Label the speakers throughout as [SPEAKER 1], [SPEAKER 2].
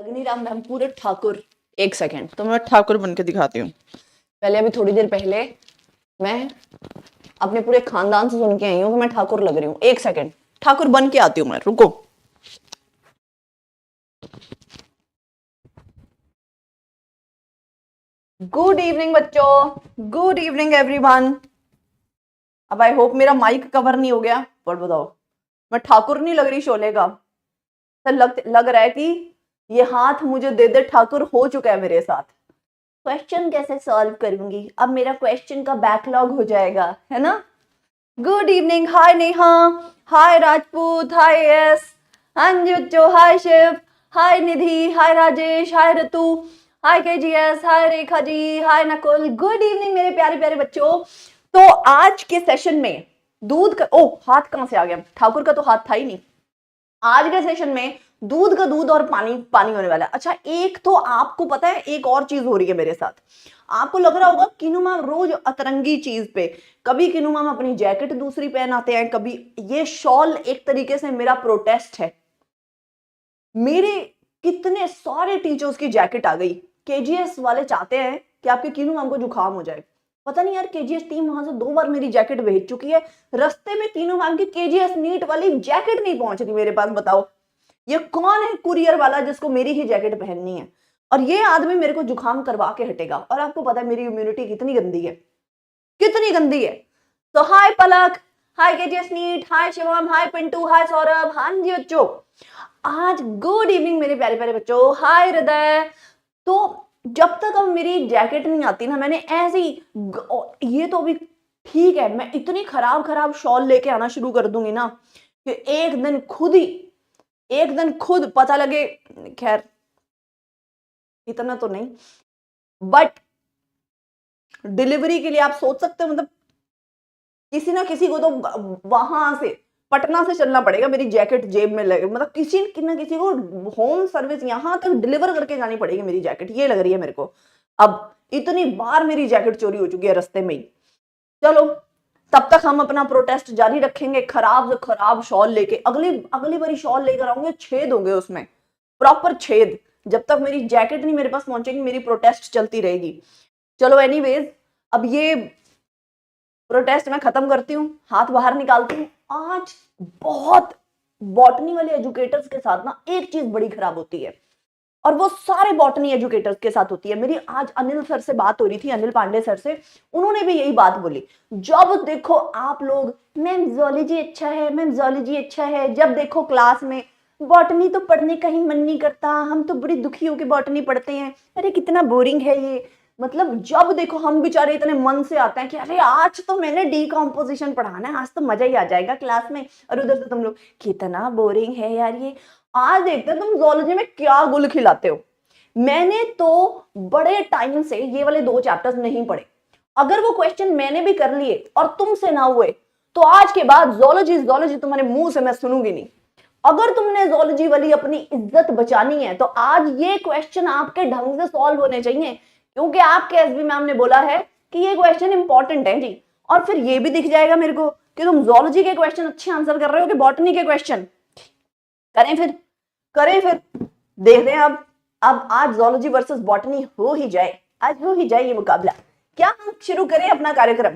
[SPEAKER 1] अग्निराम ma'am पूरे ठाकुर। एक second, तो मैं ठाकुर बन के दिखाती हूँ। पहले अभी थोड़ी देर पहले मैं अपने पूरे खानदान से सुन के आई हूँ कि मैं ठाकुर लग रही हूँ। एक सेकेंड, ठाकुर बन के आती हूँ मैं, रुको। गुड इवनिंग बच्चों, गुड इवनिंग एवरीवन। अब आई होप मेरा माइक कवर नहीं हो गया। पर बताओ, मैं ठाकुर नहीं लग रही शोले का? तो लग रहा है कि ये हाथ मुझे दे दे ठाकुर हो चुका है मेरे साथ। क्वेश्चन कैसे सॉल्व करूंगी? अब मेरा क्वेश्चन का बैकलॉग हो जाएगा, है ना? गुड इवनिंग, हाय नेहा, हाय राजपूत, हाय यस, हाँ जी बच्चों, हाय शिव, हाय निधि, हाय राजेश, हाय ऋतु, हाय केजीएस, हाय रेखा जी, हाय नकुल। गुड इवनिंग मेरे प्यारे प्यारे बच्चों। तो आज के सेशन में दूध का, ओ हाथ कहां से आ गया? ठाकुर का तो हाथ था ही नहीं। आज के सेशन में दूध का दूध और पानी पानी होने वाला है। अच्छा, एक तो आपको पता है एक और चीज हो रही है मेरे साथ। आपको लग रहा होगा किनू मैम रोज अतरंगी चीज पे, कभी किनू मैम अपनी जैकेट दूसरी पहन आते हैं, कभी ये शॉल एक तरीके से मेरा प्रोटेस्ट है। मेरे कितने सारे टीचर्स की जैकेट आ गई। केजीएस वाले चाहते हैं कि आपके किनू मैम को जुकाम हो जाए। पता नहीं यार, केजीएस टीम वहां से 2 बार मेरी जैकेट भेज चुकी है। रास्ते में किनू मैम की केजीएस नीट वाली जैकेट नहीं पहुंच रही मेरे पास। बताओ ये कौन है कुरियर वाला जिसको मेरी ही जैकेट पहननी है? और ये आदमी मेरे को जुकाम करवा के हटेगा। और आपको पता है मेरी इम्यूनिटी कितनी गंदी है, कितनी गंदी है। तो हाय पलक, हाय केजीएस नीट, हाय शिवम, हाय पिंटू, हाय सौरभ। हाँ जी बच्चों, आज गुड इवनिंग मेरे प्यारे प्यारे बच्चों। हाय हृदय। तो जब तक अब मेरी जैकेट नहीं आती ना, मैंने ऐसे ही ये तो अभी ठीक है, मैं इतनी खराब खराब शॉल लेके आना शुरू कर दूंगी ना कि एक दिन खुद पता लगे। खैर इतना तो नहीं, बट डिलीवरी के लिए आप सोच सकते हो, मतलब किसी ना किसी को तो वहां से पटना से चलना पड़ेगा मेरी जैकेट जेब में लगे, मतलब किसी ना किसी को होम सर्विस यहां तक डिलीवर करके जानी पड़ेगी मेरी जैकेट। ये लग रही है मेरे को। अब इतनी बार मेरी जैकेट चोरी हो चुकी है रास्ते में ही। चलो तब तक हम अपना प्रोटेस्ट जारी रखेंगे, खराब से खराब शॉल लेके। अगली अगली बारी शॉल लेकर आऊंगे, छेद होंगे उसमें, प्रॉपर छेद। जब तक मेरी जैकेट नहीं मेरे पास पहुंचेगी मेरी प्रोटेस्ट चलती रहेगी। चलो एनीवेज, अब ये प्रोटेस्ट मैं खत्म करती हूँ, हाथ बाहर निकालती हूँ। आज बहुत बॉटनी वाले एजुकेटर्स के साथ ना एक चीज बड़ी खराब होती है, और वो सारे बॉटनी एजुकेटर्स के साथ होती है। मेरी आज अनिल सर से बात हो रही थी, अनिल पांडे सर से। उन्होंने भी यही बात बोली। जब देखो आप लोग, मैम जूलॉजी अच्छा है, मैम जूलॉजी अच्छा है, जब देखो क्लास में बॉटनी तो पढ़ने का ही मन नहीं करता, हम तो बड़ी दुखी होकर बॉटनी पढ़ते हैं, अरे कितना बोरिंग है ये। मतलब जब देखो हम बेचारे इतने मन से आते हैं कि अरे आज तो मैंने डीकम्पोजिशन पढ़ाना है, आज तो मजा ही आ जाएगा क्लास में, और उधर से तुम लोग कितना बोरिंग है यार ये। आज देखते हैं तुम जूलॉजी में क्या गुल खिलाते हो। मैंने तो बड़े टाइम से ये वाले 2 चैप्टर्स नहीं पढ़े। अगर वो क्वेश्चन मैंने भी कर लिए और तुमसे ना हुए तो आज के बाद जूलॉजी जूलॉजी तुम्हारे मुंह से मैं सुनूंगी नहीं। अगर तुमने जूलॉजी वाली अपनी इज्जत बचानी है तो आज ये क्वेश्चन आपके ढंग से सॉल्व होने चाहिए, क्योंकि आपके एसबी मैम ने बोला है कि ये क्वेश्चन इंपॉर्टेंट है जी। और फिर ये भी दिख जाएगा मेरे को कि तुम जूलॉजी के क्वेश्चन अच्छे आंसर कर रहे हो कि बॉटनी के क्वेश्चन। करें फिर देखते हैं। अब आज जूलॉजी वर्सेस बॉटनी हो ही जाए, आज हो ही जाए ये मुकाबला। क्या हम शुरू करें अपना कार्यक्रम?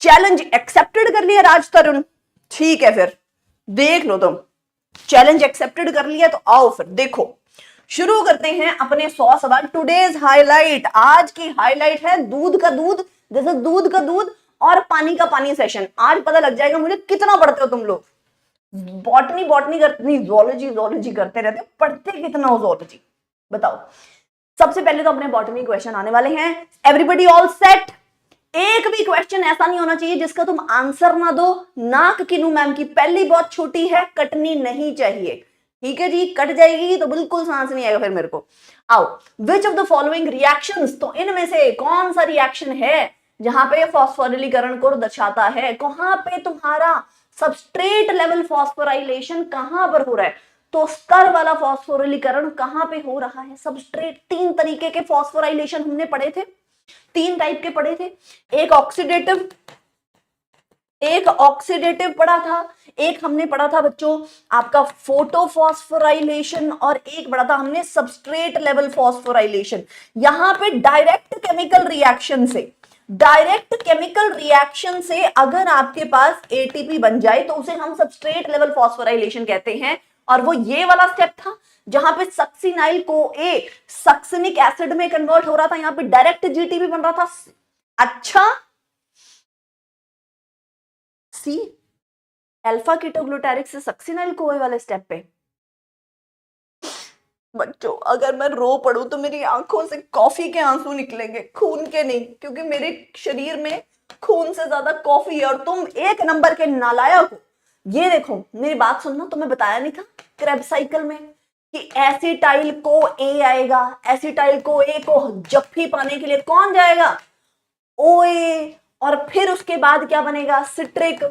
[SPEAKER 1] चैलेंज एक्सेप्टेड कर लिया राज तरुण, ठीक है फिर देख लो तुम। चैलेंज एक्सेप्टेड कर लिया तो आओ फिर देखो, शुरू करते हैं अपने 100 सवाल। टुडेज हाईलाइट, आज की हाईलाइट है दूध का दूध, जैसे दूध का दूध और पानी का पानी सेशन। आज पता लग जाएगा मुझे कितना पढ़ते हो तुम लोग। बॉटनी बॉटनी करते नहीं, जोलॉजी जोलॉजी करते रहते हो, पढ़ते कितना हो जोलॉजी बताओ। सबसे पहले तो अपने बॉटनी क्वेश्चन आने वाले हैं। Everybody all set? एक भी क्वेश्चन ऐसा नहीं होना चाहिए जिसका तुम आंसर ना दो। नाक किनू मैम की पहली बहुत छोटी है, कटनी नहीं चाहिए, ठीक है जी? कट जाएगी तो बिल्कुल सांस नहीं आएगा फिर मेरे को। आओ, विच ऑफ द फॉलोइंग रिएक्शंस, तो इनमें से कौन सा रिएक्शन है जहां पे फॉस्फोरिलीकरण को दर्शाता है? कहां पे तुम्हारा सबस्ट्रेट लेवल फॉस्फोराइलेशन कहां पर हो रहा है? तो स्तर वाला फॉस्फोरिलीकरण कहां पे हो रहा है? सबस्ट्रेट, 3 तरीके के फॉस्फोराइलेशन हमने पढ़े थे, 3 टाइप के पढ़े थे। एक ऑक्सीडेटिव, एक ऑक्सीडेटिव पढ़ा था, एक हमने पढ़ा था बच्चों आपका फोटोफॉस्फोराइलेशन, और एक पढ़ा था हमने सबस्ट्रेट लेवल फॉस्फोराइलेशन। यहां पे डायरेक्ट केमिकल रिएक्शन से अगर आपके पास एटीपी बन जाए तो उसे हम सबस्ट्रेट लेवल फॉस्फोराइलेशन कहते हैं। और वो ये वाला स्टेप था जहां पे सक्सिनाइल को ए सक्सिनिक एसिड में कन्वर्ट हो रहा था, यहां पे डायरेक्ट जीटीपी बन रहा था। अच्छा, सी अल्फा कीटोग्लूटारिक से सक्सिनाइल को ए वाले स्टेप पे। बच्चों अगर मैं रो पड़ूं तो मेरी आंखों से कॉफी के आंसू निकलेंगे, खून के नहीं, क्योंकि मेरे शरीर में खून से ज्यादा कॉफी है। और तुम एक नंबर के नालायक हो। ये देखो मेरी बात सुनना, तुम्हें बताया नहीं था क्रेब साइकिल में कि एसिटाइल को ए आएगा, एसिटाइल को ए को जप्फी पाने के लिए कौन जाएगा, ओ ए, और फिर उसके बाद क्या बनेगा, सिट्रिक।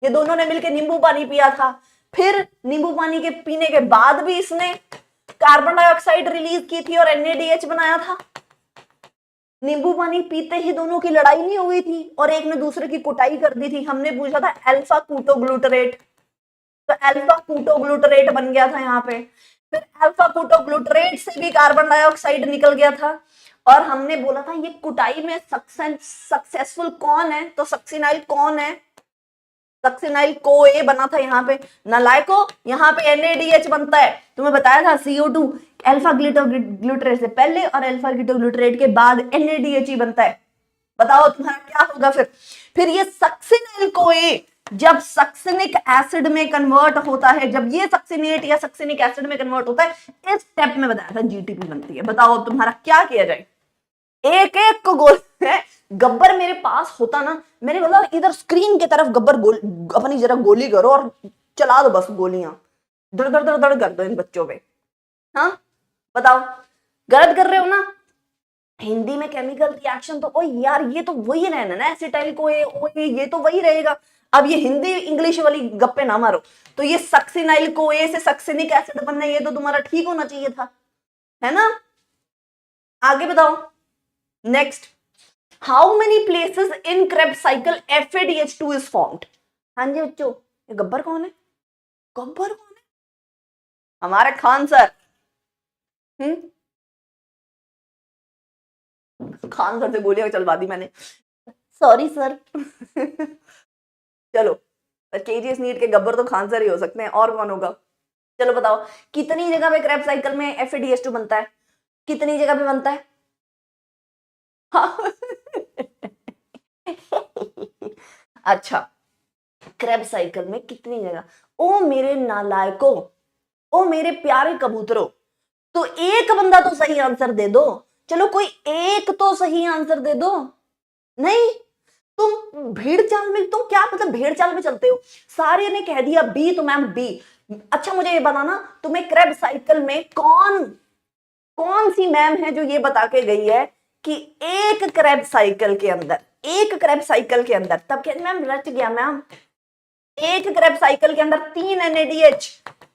[SPEAKER 1] ये दोनों ने मिलकर नींबू पानी पिया था, फिर नींबू पानी के पीने के बाद भी इसने कार्बन डाइऑक्साइड रिलीज की थी और NaDH बनाया था। नींबू पानी पीते ही दोनों की लड़ाई नहीं हुई थी और एक ने दूसरे की कुटाई कर दी थी। हमने पूछा था अल्फा कूटोग्लूटरेट, तो अल्फा कूटोग्लूटरेट बन गया था यहाँ पे। फिर अल्फा कूटोग्लूटरेट से भी कार्बन डाइऑक्साइड निकल गया था और हमने बोला था ये कुटाई में सक्सेसफुल कौन है, तो सक्सिनाइल कौन है, सक्सिनाइल को ए बना था यहाँ पे। नालायको, यहाँ पे NaDH बनता है, तुम्हें बताया था CO2 अल्फा ग्लूटरेट से पहले और अल्फा ग्लूटरेट के बाद NaDH ही बनता है। बताओ तुम्हारा क्या होगा फिर ये सक्सिनाइल को ए जब सक्सिनिक एसिड में कन्वर्ट होता है, जब ये सक्सिनेट या सक्सिनिक एसिड में कन्वर्ट होता है, इस स्टेप में बताया था जीटीपी बनती है। बताओ तुम्हारा क्या किया जाए, एक एक को गोल है। गब्बर मेरे पास होता ना, मैंने बोला इधर स्क्रीन की तरफ गब्बर अपनी जरा गोली करो और चला दो बस गोलियां, दड़ दड़ दड़ दड़ कर दो इन बच्चों पे। हाँ बताओ, गलत कर रहे हो ना। हिंदी में केमिकल रिएक्शन तो ओ यार ये तो वही रहना ना, एसिटाइल को ये तो वही रहेगा। अब ये हिंदी इंग्लिश वाली गप्पे ना मारो। तो ये सक्सिनाइल को ए से सक्सिनिक एसिड बनना, ये तो तुम्हारा ठीक होना चाहिए था, है ना। आगे बताओ next, how many places in Krebs cycle FADH2 is formed. हाँ जी बच्चों, ये गब्बर कौन है, गब्बर कौन है, हमारे खान सर। खान सर से गोलियां चलवा दी मैंने, सॉरी सर। चलो, KGS नीट के गब्बर तो खान सर ही हो सकते हैं, और कौन होगा। चलो बताओ कितनी जगह पे क्रेब साइकिल में FADH2 बनता है, कितनी जगह पे बनता है। हाँ। अच्छा, क्रेब साइकिल में कितनी जगह, ओ मेरे नालायको, ओ मेरे प्यारे कबूतरों, तो एक बंदा तो सही आंसर दे दो। चलो कोई एक तो सही आंसर दे दो। नहीं, तुम भेड़ चाल में, तुम क्या मतलब भेड़ चाल में चलते हो, सारे ने कह दिया बी तो मैम बी। अच्छा मुझे ये बताना, तुम्हें क्रेब साइकिल में कौन सी मैम है जो ये बता के गई है कि एक क्रेब साइकिल के अंदर, तब कहते मैम रच गया मैम, एक क्रेब साइकिल के अंदर 3 NADH,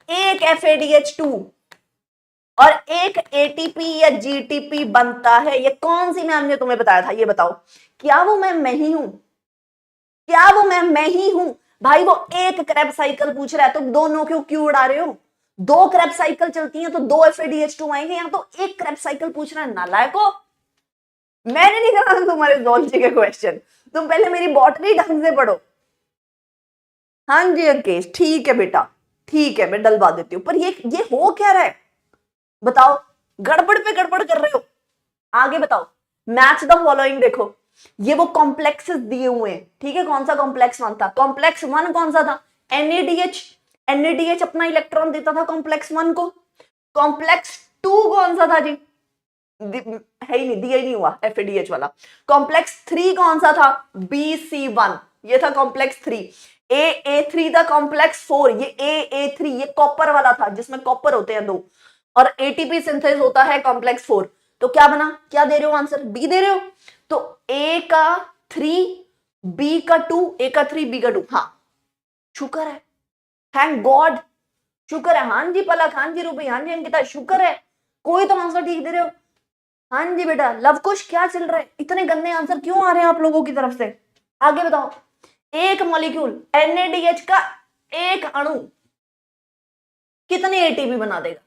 [SPEAKER 1] एक FADH2 और एक ATP या GTP बनता है। ये कौन सी मैम ने तुम्हें बताया था, ये बताओ। क्या वो मैम मैं ही हूं, भाई वो एक क्रेब साइकिल पूछ रहा है, तुम दोनों क्यों उड़ा रहे हो। 2 क्रेब साइकिल चलती हैं तो 2 FADH2 आएंगे, यहां तो एक क्रेब साइकिल पूछ रहा है, नालायको। मैंने नहीं कहा तुम्हारे जोलॉजी के क्वेश्चन, तुम पहले मेरी बॉटनी ढंग से पढ़ो। हाँ जी अंकेश, ठीक है बेटा, ठीक है मैं डलवा देती हूँ, पर ये हो क्या रहा है बताओ, गड़बड़ पे गड़बड़ कर रहे हो। आगे बताओ, मैच द फॉलोइंग देखो, ये वो कॉम्प्लेक्सेस दिए हुए हैं, ठीक है। कौन सा कॉम्प्लेक्स 1 था, कॉम्प्लेक्स 1 कौन सा था, NADH अपना इलेक्ट्रॉन देता था कॉम्प्लेक्स 1 को। कॉम्प्लेक्स 2 कौन सा था जी, है ही नहीं, दिया ही नहीं हुआ FADH वाला। कॉम्प्लेक्स 3 कौन सा था, BC1, ये था कॉम्प्लेक्स 3। AA3 था कॉम्प्लेक्स 4, ये AA3 ये कॉपर वाला था जिसमें कॉपर होते हैं 2, और ATP सिंथेस होता है कॉम्प्लेक्स 4। तो क्या बना, क्या दे रहे हो आंसर, बी दे रहे हो। तो A का 3, B का 2, A का 3, B का 2। हाँ शुक्र है, थैंक गॉड, शुक्र है। हाँ जी पलक, हाँ जी रूबी, हाँ जी अंकिता, शुक्र है कोई तो आंसर ठीक दे रहे हो। हाँ जी बेटा लवकुश, क्या चल रहा है, इतने गंदे आंसर क्यों आ रहे हैं आप लोगों की तरफ से। आगे बताओ, एक मॉलिक्यूल NADH का एक अणु कितने एटीपी बना देगा,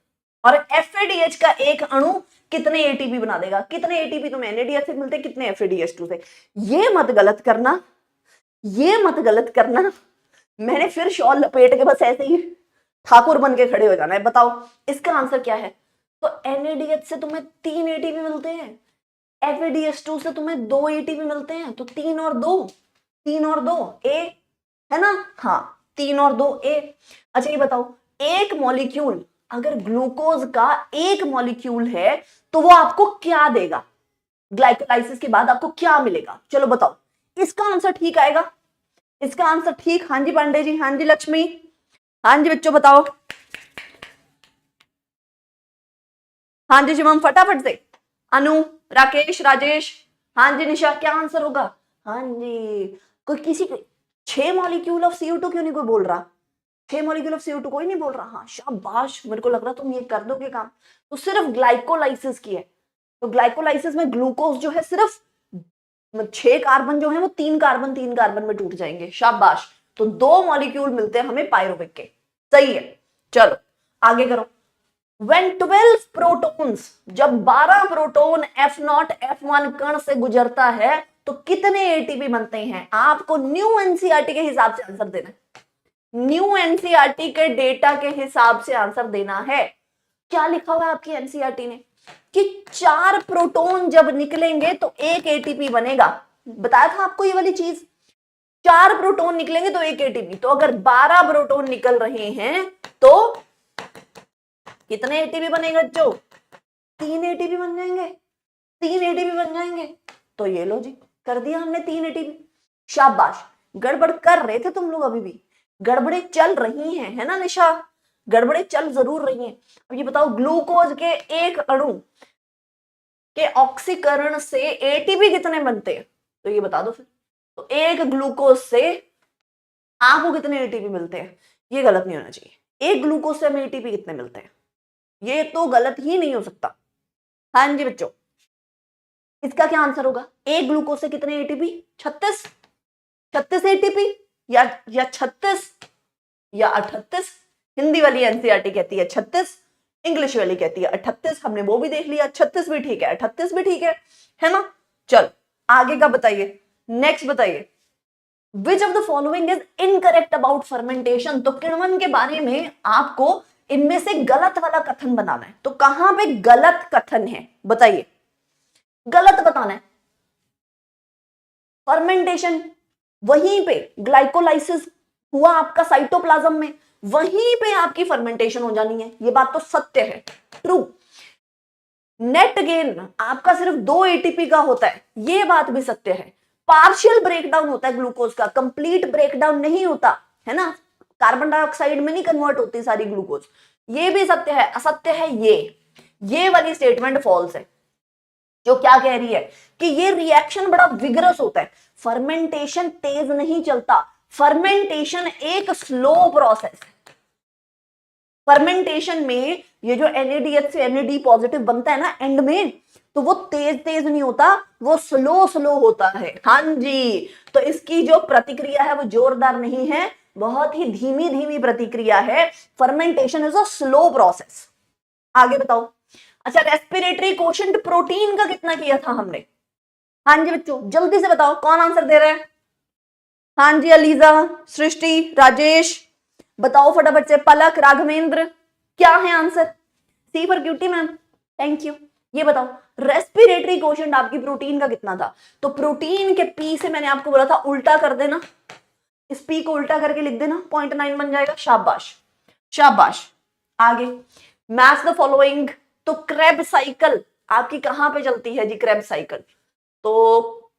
[SPEAKER 1] और FADH का एक अणु कितने एटीपी बना देगा, कितने एटीपी तुम्हें NADH से मिलते हैं, कितने FADH2 से। ये मत गलत करना, ये मत गलत करना, मैंने फिर शॉल लपेट के बस ऐसे ही ठाकुर बन के खड़े हो जाना है। बताओ इसका आंसर क्या है। तो NADH से तुम्हें 3 एटीपी मिलते हैं, FADH2 से तुम्हें 2 एटीपी मिलते हैं, तो 3 और 2, 3 और 2 A है ना, हाँ 3 और 2 A। अच्छा ये बताओ, एक मॉलिक्यूल अगर ग्लूकोज का एक मॉलिक्यूल है तो वो आपको क्या देगा, ग्लाइकोलाइसिस के बाद आपको क्या मिलेगा, चलो बताओ इसका आंसर ठीक आएगा, इसका आंसर ठीक। हाँ जी पांडे जी, हाँ जी लक्ष्मी, हाँ जी बच्चों बताओ, हाँ जी शिवम फटाफट से, अनु, राकेश, राजेश, हाँ जी निशा, क्या आंसर होगा। हाँ जी, कोई किसी 6 मॉलिक्यूल ऑफ CO2 क्यों नहीं कोई बोल रहा, 6 मॉलिक्यूल ऑफ CO2 कोई नहीं बोल रहा। हाँ शाबाश, मेरे को लग रहा तुम ये कर दोगे काम। तो सिर्फ ग्लाइकोलाइसिस की है, तो ग्लाइकोलाइसिस में ग्लूकोज जो है सिर्फ 6 कार्बन जो है वो 3 कार्बन में टूट जाएंगे। शाबाश, तो 2 मॉलिक्यूल मिलते हैं हमें पायरोविक के, सही है। चलो आगे करो। When 12 प्रोटॉन्स, जब 12 प्रोटॉन F0 F1 कण से गुजरता है तो कितने एटीपी बनते हैं। आपको न्यू एनसीईआरटी के हिसाब से आंसर देना है, न्यू एनसीईआरटी के डेटा के हिसाब से आंसर देना है। क्या लिखा हुआ है आपकी एनसीईआरटी ने कि 4 प्रोटॉन जब निकलेंगे तो 1 एटीपी बनेगा। बताया था आपको ये वाली चीज, 4 प्रोटॉन निकलेंगे तो 1 एटीपी। तो अगर 12 प्रोटॉन निकल रहे हैं तो कितने एटीपी बनेगा बच्चों, 3 एटीपी बन जाएंगे, 3 एटीपी बन जाएंगे। तो ये लो जी, कर दिया हमने 3 एटीपी। शाबाश, गड़बड़ कर रहे थे तुम लोग, अभी भी गड़बड़े चल रही हैं, है ना निशा, गड़बड़े चल जरूर रही हैं। अब ये बताओ, ग्लूकोज के एक अणु के ऑक्सीकरण से एटीपी कितने बनते हैं, तो ये बता दो फिर। तो एक ग्लूकोज से आपको कितने एटीपी मिलते हैं, ये गलत नहीं होना चाहिए। एक ग्लूकोज से हमें एटीपी कितने मिलते हैं, ये तो गलत ही नहीं हो सकता। हाँ जी बच्चों, इसका क्या आंसर होगा, एक ग्लूकोज से कितने एटीपी, 36, 36 एटीपी या 36 या 38। हिंदी वाली एनसीईआरटी कहती है 36, इंग्लिश वाली कहती है 38। हमने वो भी देख लिया, 36 भी ठीक है, 38 भी ठीक है ना। चल आगे का बताइए, नेक्स्ट बताइए। विच of the following is incorrect about fermentation. तो किण्वन के बारे में आपको इनमें से गलत वाला कथन बनाना है। तो कहां पे गलत कथन है बताइए, गलत बताना है। फर्मेंटेशन वहीं पे ग्लाइकोलाइसिस हुआ आपका साइटोप्लाज्म में, वहीं पे आपकी फर्मेंटेशन हो जानी है, ये बात तो सत्य है, ट्रू। नेट गेन आपका सिर्फ 2 एटीपी का होता है, ये बात भी सत्य है। पार्शियल ब्रेकडाउन होता है ग्लूकोज का, कंप्लीट ब्रेकडाउन नहीं होता है ना, कार्बन डाइऑक्साइड में नहीं कन्वर्ट होती सारी ग्लूकोज, ये भी सत्य है। असत्य है ये वाली स्टेटमेंट फॉल्स है, जो क्या कह रही है कि ये रिएक्शन बड़ा विगरस होता है। फर्मेंटेशन तेज नहीं चलता, फर्मेंटेशन एक स्लो प्रोसेस है। फर्मेंटेशन में ये जो NADH से NAD पॉजिटिव बनता है ना एंड में, तो वो तेज तेज नहीं होता, वो स्लो स्लो होता है। हाँ जी, तो इसकी जो प्रतिक्रिया है वो जोरदार नहीं है, बहुत ही धीमी धीमी प्रतिक्रिया है। Fermentation is a slow process. आगे बताओ। अच्छा, रेस्पिरेटरी कोशेंट प्रोटीन का कितना किया था हमने। हाँ जी बच्चों, जल्दी से बताओ कौन आंसर दे रहा है। हाँ जी अलीजा, सृष्टि, राजेश, बताओ फटाफट से। पलक, राघवेंद्र, क्या है answer. C for cutie ma'am, thank you. ये बताओ, रेस्पिरेटरी कोशेंट आपकी प्रोटीन का कितना था। तो प्रोटीन के पी से मैंने आपको बोला था उल्टा कर देना, इस पी को उल्टा करके लिख देना, 0.9 बन जाएगा। शाबाश शाबाश। आगे, मैच द फॉलोइंग। तो क्रेब साइकिल आपकी कहां पे चलती है जी, क्रेब साइकिल। तो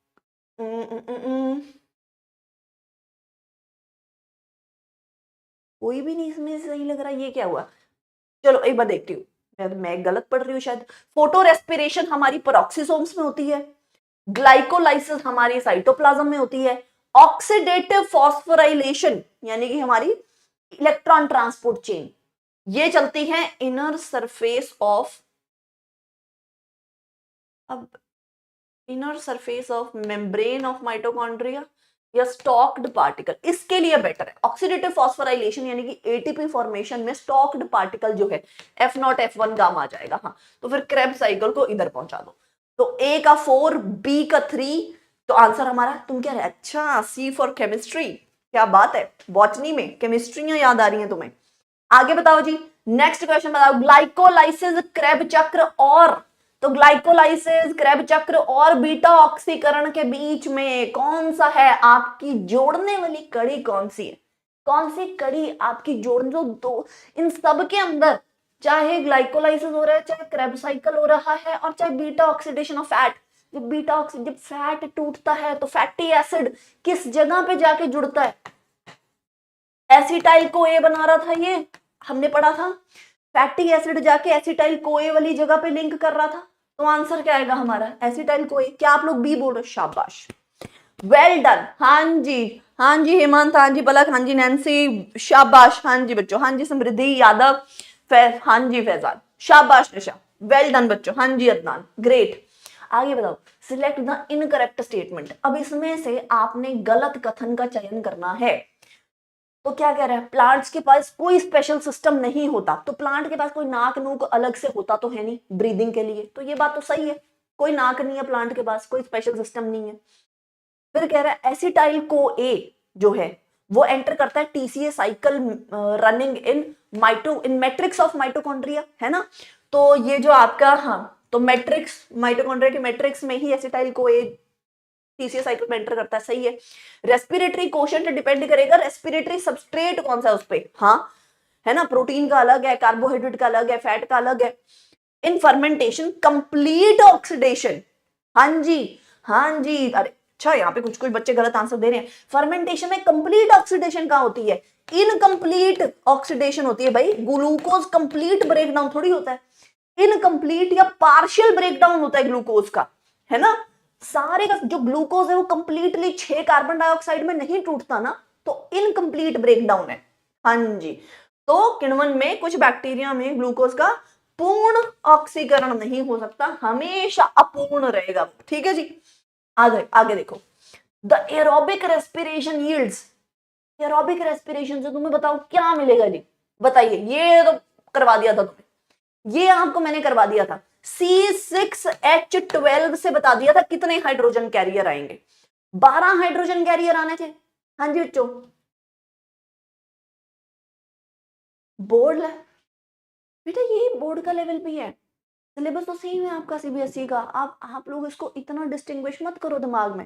[SPEAKER 1] कोई भी नहीं इसमें सही लग रहा, ये क्या हुआ। चलो एक बार देखती हूँ, मैं गलत पढ़ रही हूँ शायद। फोटो रेस्पिरेशन हमारी पेरोक्सिसोम्स में होती है, ग्लाइकोलाइसिस हमारी साइटोप्लाज्म में होती है, ऑक्सीडेटिव फॉस्फोराइलेशन यानी कि हमारी इलेक्ट्रॉन ट्रांसपोर्ट चेन ये चलती है इनर सरफेस ऑफ, अब inner surface of membrane of mitochondria या स्टॉक्ड पार्टिकल, इसके लिए बेटर है। ऑक्सीडेटिव फॉस्फोराइलेशन यानी कि एटीपी फॉर्मेशन में स्टॉक्ड पार्टिकल जो है F0 F1 काम आ जाएगा। हाँ, तो फिर क्रेब्स साइकिल को इधर पहुंचा दो। तो A का 4, B का 3, तो आंसर हमारा, तुम क्या रहे, अच्छा C फॉर केमिस्ट्री, क्या बात है, बॉटनी में केमिस्ट्रियां याद आ रही हैं तुम्हें। आगे बताओ जी, नेक्स्ट क्वेश्चन बताओ, ग्लाइकोलाइसिस, क्रेब चक्र और, तो ग्लाइकोलाइसिस, क्रेब चक्र और बीटा ऑक्सीकरण के बीच में कौन सा है आपकी जोड़ने वाली कड़ी, कौन सी है, कौन सी कड़ी आपकी जोड़ने, जो दो इन सब के अंदर चाहे ग्लाइकोलाइसिस हो रहा है, चाहे क्रेब साइकिल हो रहा है, और चाहे बीटा ऑक्सीडेशन ऑफ फैट, जब फैट टूटता है तो फैटी एसिड किस जगह पे जाके जुड़ता है, एसिटाइल को ए बना रहा था, ये हमने पढ़ा था, फैटी एसिड जाके एसिटाइल को ए वाली जगह पे लिंक कर रहा था। तो आंसर क्या आएगा हमारा, एसिटाइल को ए। क्या आप लोग बी बोल रहे हो, शाबाश, वेल डन। हाँ जी, हाँ जी हेमंत, हाँ जी पलक, हाँ जी नैन्सी, शाबाश, हाँ जी बच्चों, हाँ जी समृद्धि यादव, हाँ जी फैजान, शाबाश निशा, वेल डन बच्चों, हाँ जी अदनान, ग्रेट। आगे बताओ, सिलेक्ट द इनकरेक्ट स्टेटमेंट। अब इसमें से आपने गलत कथन का चयन करना है। तो क्या कह रहा है, प्लांट्स के पास कोई स्पेशल सिस्टम नहीं होता, तो प्लांट के पास कोई नाक नूक अलग से होता तो है नहीं ब्रीदिंग के लिए, तो ये बात तो सही है, कोई नाक नहीं है प्लांट के पास, कोई स्पेशल सिस्टम नहीं है। फिर कह रहा है एसिटाइल को ए जो है वो एंटर करता है TCA cycle running in matrix of mitochondria, है ना। तो ये जो आपका, हाँ, तो मैट्रिक्स, माइटोकॉन्ड्रिया के मैट्रिक्स में ही एसिटाइल को ए टीसीए साइकिल में एंटर करता है, सही है। रेस्पिरेटरी कोशेंट डिपेंड करेगा रेस्पिरेटरी सबस्ट्रेट कौन सा है उस पे, हाँ, है ना, प्रोटीन का अलग है, कार्बोहाइड्रेट का अलग है, फैट का अलग है। इन फर्मेंटेशन कंप्लीट ऑक्सीडेशन, हाँ जी, हाँ जी, अरे अच्छा, यहाँ पे कुछ कुछ बच्चे गलत आंसर दे रहे हैं। फर्मेंटेशन में कंप्लीट ऑक्सीडेशन कहाँ होती है, इनकम्प्लीट ऑक्सीडेशन होती है भाई, ग्लूकोज कंप्लीट ब्रेकडाउन थोड़ी होता है, इनकम्प्लीट या पार्शियल ब्रेकडाउन होता है ग्लूकोज का, है ना। सारे का जो ग्लूकोज है वो कंप्लीटली 6 कार्बन डाइऑक्साइड में नहीं टूटता ना, तो इनकम्प्लीट ब्रेकडाउन है, हाँ जी। तो किण्वन में कुछ बैक्टीरिया में ग्लूकोज का पूर्ण ऑक्सीकरण नहीं हो सकता, हमेशा अपूर्ण रहेगा, ठीक है जी। आगे आगे देखो, the aerobic respiration yields, aerobic respiration से तुम्हें बताओ क्या मिलेगा जी, बताइए, ये तो करवा दिया था तुम्हें, ये आपको मैंने करवा दिया था, C6H12 से बता दिया था कितने हाइड्रोजन कैरियर आएंगे, 12 हाइड्रोजन कैरियर आने थे। हाँ जी बच्चों, बोर्ड बेटा ये बोर्ड का लेवल भी है, सिलेबस तो सेम है आपका सीबीएसई का, आप लोग इसको इतना डिस्टिंग्विश मत करो दिमाग में,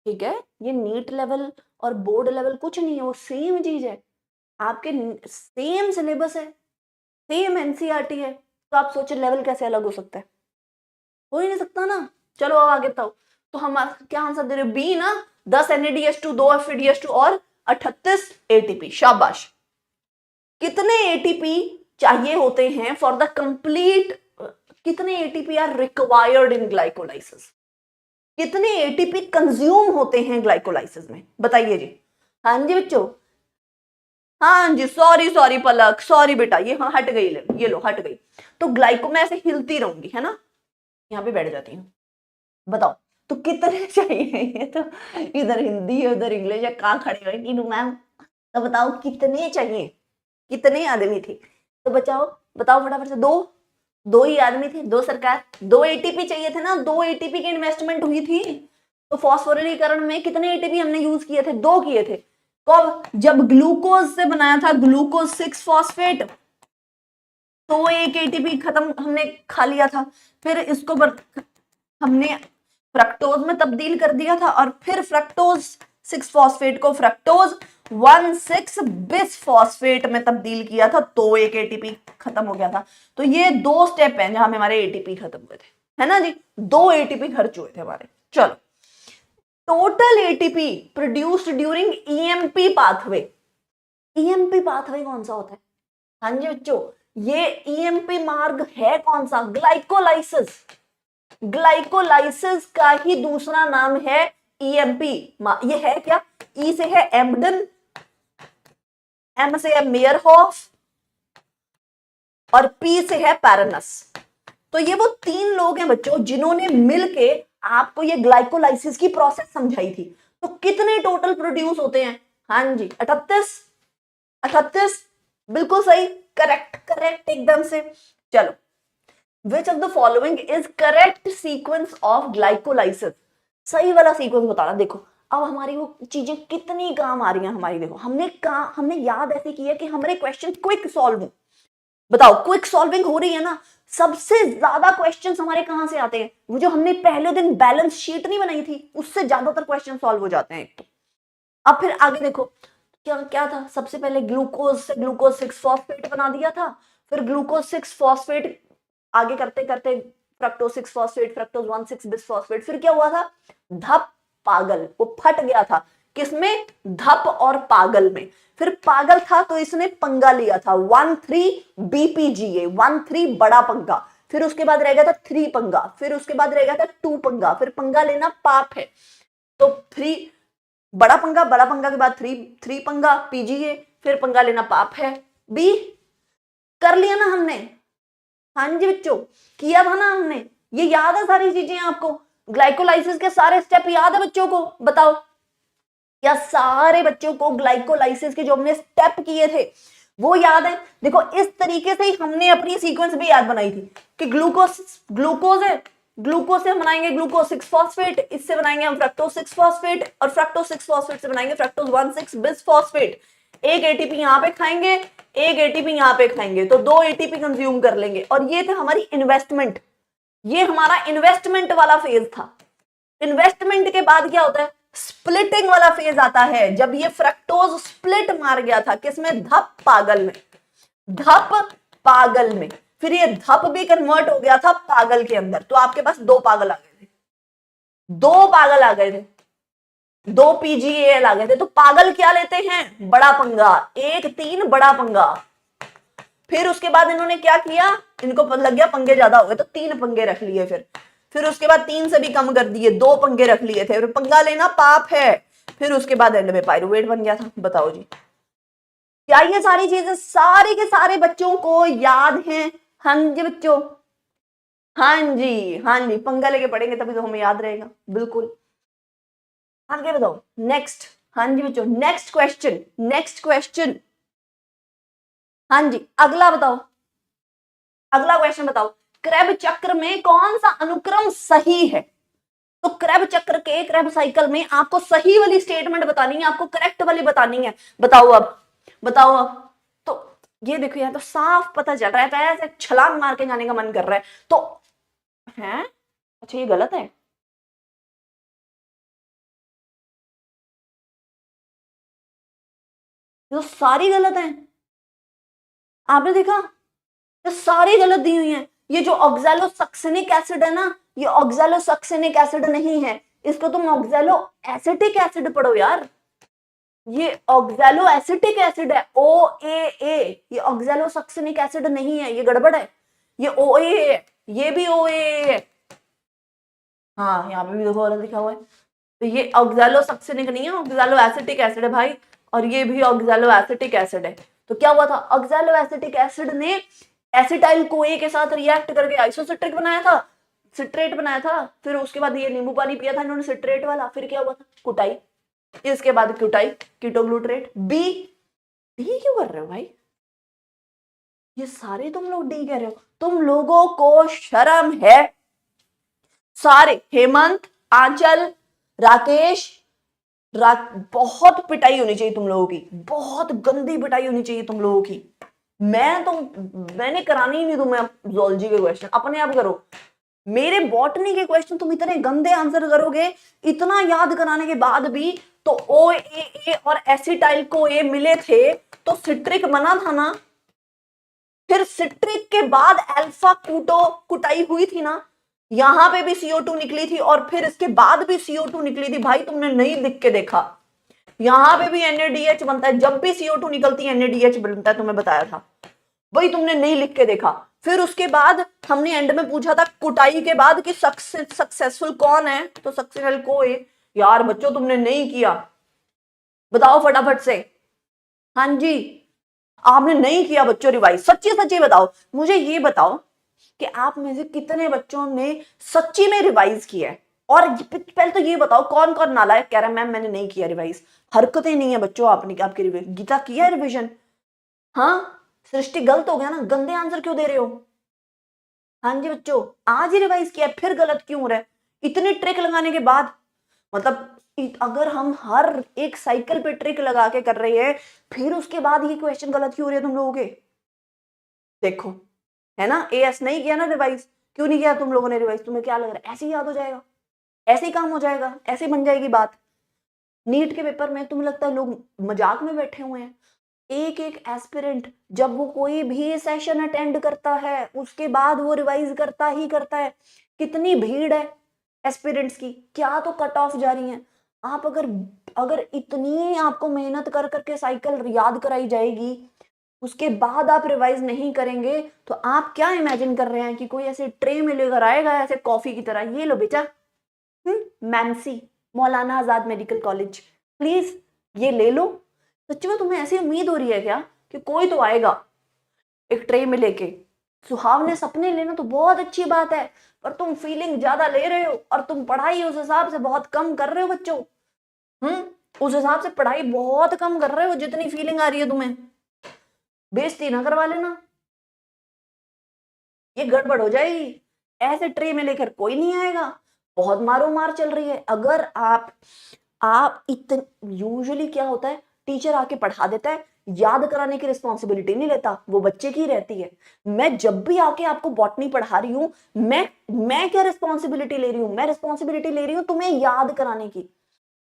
[SPEAKER 1] ठीक है। ये नीट लेवल और बोर्ड लेवल कुछ नहीं है, वो सेम चीज है, आपके सेम सिलेबस है, सेम एनसीईआरटी है, तो आप सोचे लेवल कैसे अलग हो सकता है, हो ही नहीं सकता ना। चलो अब आगे बताओ, तो हम क्या आंसर दे रहे हो, बी ना, 10 NADH2, 2 FADH2 और 38 ATP, शाबाश। कितने एटीपी चाहिए होते हैं फॉर द कंप्लीट, कितने ATP are required in glycolysis, कितने एटीपी कंज्यूम होते हैं ग्लाइकोलाइसिस में, बताइए जी। हाँ जी बच्चों, हाँ जी, सॉरी सॉरी पलक, सॉरी बेटा, ये हाँ हट गई, ये लो हट गई। तो ग्लाइको, मैं ऐसे हिलती रहूंगी, है ना, यहाँ पे बैठ जाती हूँ, बताओ तो कितने चाहिए, ये तो इधर हिंदी है उधर इंग्लिश है, कहाँ खड़े हुए मैम, तो बताओ कितने चाहिए, कितने आदमी थे, तो बचाओ, बताओ फटाफट से, दो ही आदमी थे, दो सरकार, 2 एटीपी चाहिए थे ना, 2 एटीपी की इन्वेस्टमेंट हुई थी, तो फॉस्फोरिलीकरण में कितने एटीपी हमने यूज किए थे, 2 किए थे, कब, जब ग्लूकोज से बनाया था, ग्लूकोज 6 फॉस्फेट, तो 1 एटीपी खत्म हमने खा लिया था, फिर इसको हमने फ्रक्टोज में तब्दील कर दिया था, और फिर फ्रक्टोज 6 फॉस्फेट को फ्रक्टोज 1,6 बिस फॉस्फेट में तब्दील किया था, तो 1 एटीपी खत्म हो गया था। तो ये 2 स्टेप हैं जहां हमारे एटीपी खत्म हुए थे, है ना जी, 2 एटीपी खर्च हुए थे हमारे। चलो, total ATP produced during EMP pathway, EMP pathway कौन सा होता है, हाँ जी बच्चों, ये ईएमपी मार्ग है कौन सा, ग्लाइकोलाइसिस, ग्लाइकोलाइसिस का ही दूसरा नाम है ईएमपी। ये है क्या, ई से है एम्बडन, एम से है मेयरहॉफ, और पी से है पैरानस। तो ये वो 3 लोग हैं बच्चों जिन्होंने मिलके आपको ये ग्लाइकोलाइसिस की प्रोसेस समझाई थी। तो कितने टोटल प्रोड्यूस होते हैं? हाँ जी 38 बिल्कुल सही, करेक्ट करेक्ट एकदम से। चलो, विच of the following is correct sequence of glycolysis? सही वाला सीक्वेंस बताना। देखो अब हमारी वो चीजें कितनी काम आ रही हैं हमारी। देखो हमने याद ऐसे किया कि हमारे क्वेश्चन क्विक सॉल्व हो। बताओ क्विक सॉल्विंग हो रही है ना। सबसे ज्यादा क्वेश्चंस हमारे कहां से आते हैं? वो जो हमने पहले दिन बैलेंस शीट नहीं बनाई थी, उससे ज्यादातर क्वेश्चन सॉल्व हो जाते हैं। अब फिर आगे देखो क्या क्या था। सबसे पहले ग्लूकोज से ग्लूकोज 6 फॉस्फेट बना दिया था, फिर ग्लूकोज 6 फॉस्फेट आगे करते करते फ्रक्टोज 6 फॉस्फेट, फ्रक्टोज 1,6 बिसफॉस्फेट। फिर क्या हुआ था? धप पागल, वो फट गया था। किसमें? धप और पागल में। फिर पागल था तो इसने पंगा लिया था 1,3 BPGA, 1,3 बड़ा पंगा। फिर उसके बाद रह गया था 3 पंगा, फिर उसके बाद रह गया था 2 पंगा। फिर पंगा लेना पाप है, तो 3 बड़ा पंगा के बाद 3 पंगा PGA, फिर पंगा लेना पाप है। बी कर लिया ना हमने? हाँ जी बच्चों, किया था ना हमने। ये याद है सारी चीजें आपको? ग्लाइकोलाइसिस के सारे स्टेप याद है बच्चों को? बताओ क्या सारे बच्चों को ग्लाइकोलाइसिस के जो हमने स्टेप किए थे वो याद है? देखो इस तरीके से ही हमने अपनी सीक्वेंस भी याद बनाई थी कि ग्लूकोज है, ग्लूकोज से हम बनाएंगे ग्लूकोज 6 फॉस्फेट, इससे बनाएंगे हम फ्रक्टोज 6 फॉस्फेट, और फ्रक्टोज 6 फॉस्फेट से बनाएंगे फ्रक्टोज 1,6 बिसफॉस्फेट। एक एटीपी यहां पे खाएंगे, एक एटीपी यहां पे खाएंगे, तो 2 एटीपी कंज्यूम कर लेंगे। और ये थे हमारी इन्वेस्टमेंट, ये हमारा इन्वेस्टमेंट वाला फेज था। इन्वेस्टमेंट के बाद क्या होता है? स्प्लिटिंग वाला फेज आता है, जब ये फ्रक्टोज स्प्लिट मार गया था। किसमें? धप पागल में, धप पागल में। फिर ये धप भी कन्वर्ट हो गया था पागल के अंदर, तो आपके पास 2 पागल आ गए थे, 2 पागल आ गए थे, 2 PGAL आ गए थे। तो पागल क्या लेते हैं? बड़ा पंगा, 1,3 बड़ा पंगा। फिर उसके बाद इन्होंने क्या किया? इनको लग गया पंगे ज्यादा हो गए, तो 3 पंगे रख लिए। फिर उसके बाद 3 से भी कम कर दिए, 2 पंगे रख लिए थे। फिर पंगा लेना पाप है। फिर उसके बाद एंड में पाइरुवेट बन गया था। बताओ जी, क्या ये सारी चीजें सारे के सारे बच्चों को याद हैं? हाँ जी बच्चों, हाँ जी पंगा लेके पढ़ेंगे तभी तो हमें याद रहेगा। बिल्कुल। आगे बताओ नेक्स्ट। हाँ जी बच्चों, नेक्स्ट क्वेश्चन, नेक्स्ट क्वेश्चन। हाँ जी अगला बताओ, अगला क्वेश्चन बताओ। क्रेब चक्र में कौन सा अनुक्रम सही है? तो क्रेब चक्र के क्रेब साइकिल में आपको सही वाली स्टेटमेंट बतानी है, आपको करेक्ट वाली बतानी है। बताओ अब, बताओ अब। तो ये देखो यार, तो साफ पता चल रहा है, तो ऐसे छलांग मार के जाने का मन कर रहा है। तो है अच्छा, ये गलत है। ये तो सारी गलत है। आपने देखा, ये सारी गलत दी हुई है। ये जो ऑक्सैलोसक्सेनिक एसिड है ना, ये ऑक्सैलोसक्सेनिक एसिड नहीं है, इसको तुम ऑक्सैलो एसिटिक एसिड पढ़ो यार। ये ऑक्सैलो एसिटिक एसिड है, OAA। ये ऑक्सैलोसक्सेनिक एसिड नहीं है, ये गड़बड़ है। ये OAA है, ये भी OAA है। हाँ यहाँ पे भी देखो अलग लिखा हुआ है। तो ये ऑक्सैलोसक्सेनिक नहीं है, ऑक्सैलो एसिटिक एसिड है भाई। और ये भी ऑक्सैलो एसिटिक एसिड है। तो क्या हुआ था? ऑक्सैलो एसिटिक एसिड ने एसिटाइल कोए के साथ रिएक्ट करके आइसोसिट्रेट बनाया था, सिट्रेट बनाया था। फिर उसके बाद ये नींबू पानी पिया था इन्होंने सिट्रेट वाला। फिर क्या हुआ था? कुटाई। इसके बाद क्यूटाई, कीटोग्लूटरेट। बी, डी क्यों कर रहे हो भाई? ये सारे तुम लोग डी कह रहे हो, तुम लोगों को शर्म है? सारे हेमंत, आंचल, राकेश, बहुत पिटाई होनी चाहिए तुम लोगों की, बहुत गंदी पिटाई होनी चाहिए तुम लोगों की। मैंने करानी ही नहीं तुम्हें जूलॉजी के क्वेश्चन, अपने आप करो। मेरे बॉटनी के क्वेश्चन तुम इतने गंदे आंसर करोगे, इतना याद कराने के बाद भी। तो OAA और एसिटाइल को ए मिले थे तो सिट्रिक बना था ना। फिर सिट्रिक के बाद अल्फा कुटाई हुई थी ना, यहां पे भी CO2 निकली थी, और फिर इसके बाद भी CO2 निकली थी। भाई तुमने नहीं लिख के देखा, यहां पे भी NADH बनता है, जब भी CO2 निकलती है NADH बनता है, तुम्हें बताया था भाई, तुमने नहीं लिख के देखा। फिर उसके बाद हमने एंड में पूछा था कुटाई के बाद कि सक्सेसफुल कौन है, तो सक्सेसफुल को है। यार बच्चों तुमने नहीं किया, बताओ फटाफट से। हाँ जी, आपने नहीं किया बच्चों रिवाइज, सच्ची सच्ची बताओ मुझे। ये बताओ कि आप में से कितने बच्चों ने सच्ची में रिवाइज किया है? और पहले तो ये बताओ कौन कौन नालायक कह रहा है मैम मैंने नहीं किया रिवाइज, हरकतें नहीं है बच्चों आपने आपकी रिविजन, गीता किया है रिविजन? हाँ सृष्टि गलत हो गया ना, गंदे आंसर क्यों दे रहे हो? हाँ जी बच्चों, आज ही रिवाइज किया फिर गलत क्यों हो रहा है इतनी ट्रिक लगाने के बाद? मतलब अगर हम हर एक साइकिल पे ट्रिक लगा के कर रहे हैं फिर उसके बाद ये क्वेश्चन गलत क्यों हो रहे हैं तुम लोगों के? देखो है ना, एएस नहीं किया ना रिवाइज, क्यों नहीं किया तुम लोगों ने रिवाइज? तुम्हें क्या लग रहा है ऐसे ही याद हो जाएगा, ऐसे ही काम हो जाएगा, ऐसे बन जाएगी बात? नीट के पेपर में तुम्हें लगता है लोग मजाक में बैठे हुए हैं? एक एक एस्पिरेंट जब वो कोई भी सेशन अटेंड करता है उसके बाद वो रिवाइज करता ही करता है। कितनी भीड़ है एस्पिरेंट्स की, क्या तो कट ऑफ जा रही है। आप अगर अगर इतनी आपको मेहनत कर करके साइकिल याद कराई जाएगी उसके बाद आप रिवाइज नहीं करेंगे तो आप क्या इमेजिन कर रहे हैं कि कोई ऐसे ट्रे में लेकर आएगा ऐसे कॉफी की तरह, ये लो बेटा मैमसी Maulana Azad medical college please ये ले लो। सच में तुम्हें ऐसी उम्मीद हो रही है क्या कि कोई तो आएगा एक ट्रे में लेके? सुहावने सपने लेना तो बहुत अच्छी बात है पर तुम फीलिंग ज्यादा ले रहे हो और तुम पढ़ाई उस हिसाब से बहुत कम कर रहे हो बच्चों। उस हिसाब से पढ़ाई बहुत कम कर रहे हो जितनी फीलिंग आ रही है तुम्हें। बेइज्जती ना करवा लेना, ये गड़बड़ हो जाएगी। ऐसे ट्रे में लेकर कोई नहीं आएगा, बहुत मारो मार चल रही है। अगर आप इतने यूजुअली क्या होता है टीचर आके पढ़ा देता है, याद कराने की रिस्पॉन्सिबिलिटी नहीं लेता, वो बच्चे की रहती है। मैं जब भी आके आपको बॉटनी पढ़ा रही हूं मैं क्या रिस्पॉन्सिबिलिटी ले रही हूं? मैं रिस्पॉन्सिबिलिटी ले रही हूं तुम्हें याद कराने की।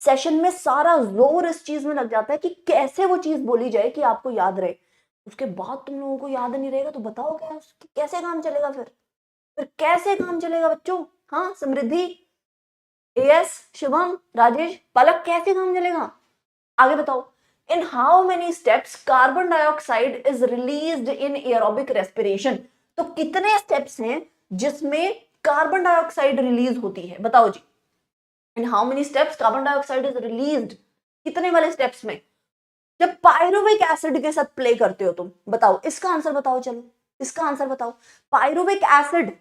[SPEAKER 1] सेशन में सारा जोर इस चीज में लग जाता है कि कैसे वो चीज बोली जाए कि आपको याद रहे। उसके बाद तुम लोगों को याद नहीं रहेगा तो बताओ क्या कैसे काम चलेगा? फिर कैसे काम चलेगा बच्चों? हाँ समृद्धि, एएस, शिवम, राजेश, पलक, कैसे काम चलेगा? आगे बताओ। इन how many steps carbon dioxide is released in aerobic respiration? तो कितने स्टेप्स हैं जिसमें कार्बन डाइऑक्साइड रिलीज होती है? बताओ जी। In how many steps carbon dioxide is released? कितने वाले स्टेप्स में? जब पायरुविक एसिड के साथ प्ले करते हो तुम, बताओ इसका आंसर बताओ। चलो इसका आंसर बताओ। पायरुविक एसिड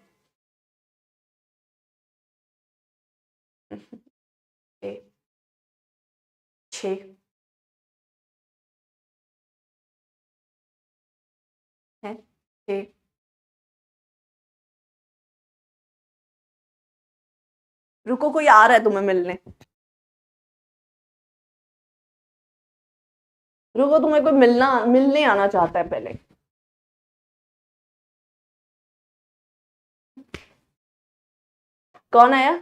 [SPEAKER 1] छह है, छह। रुको कोई आ रहा है तुम्हें मिलने, रुको तुम्हें कोई मिलने आना चाहता है पहले। कौन आया?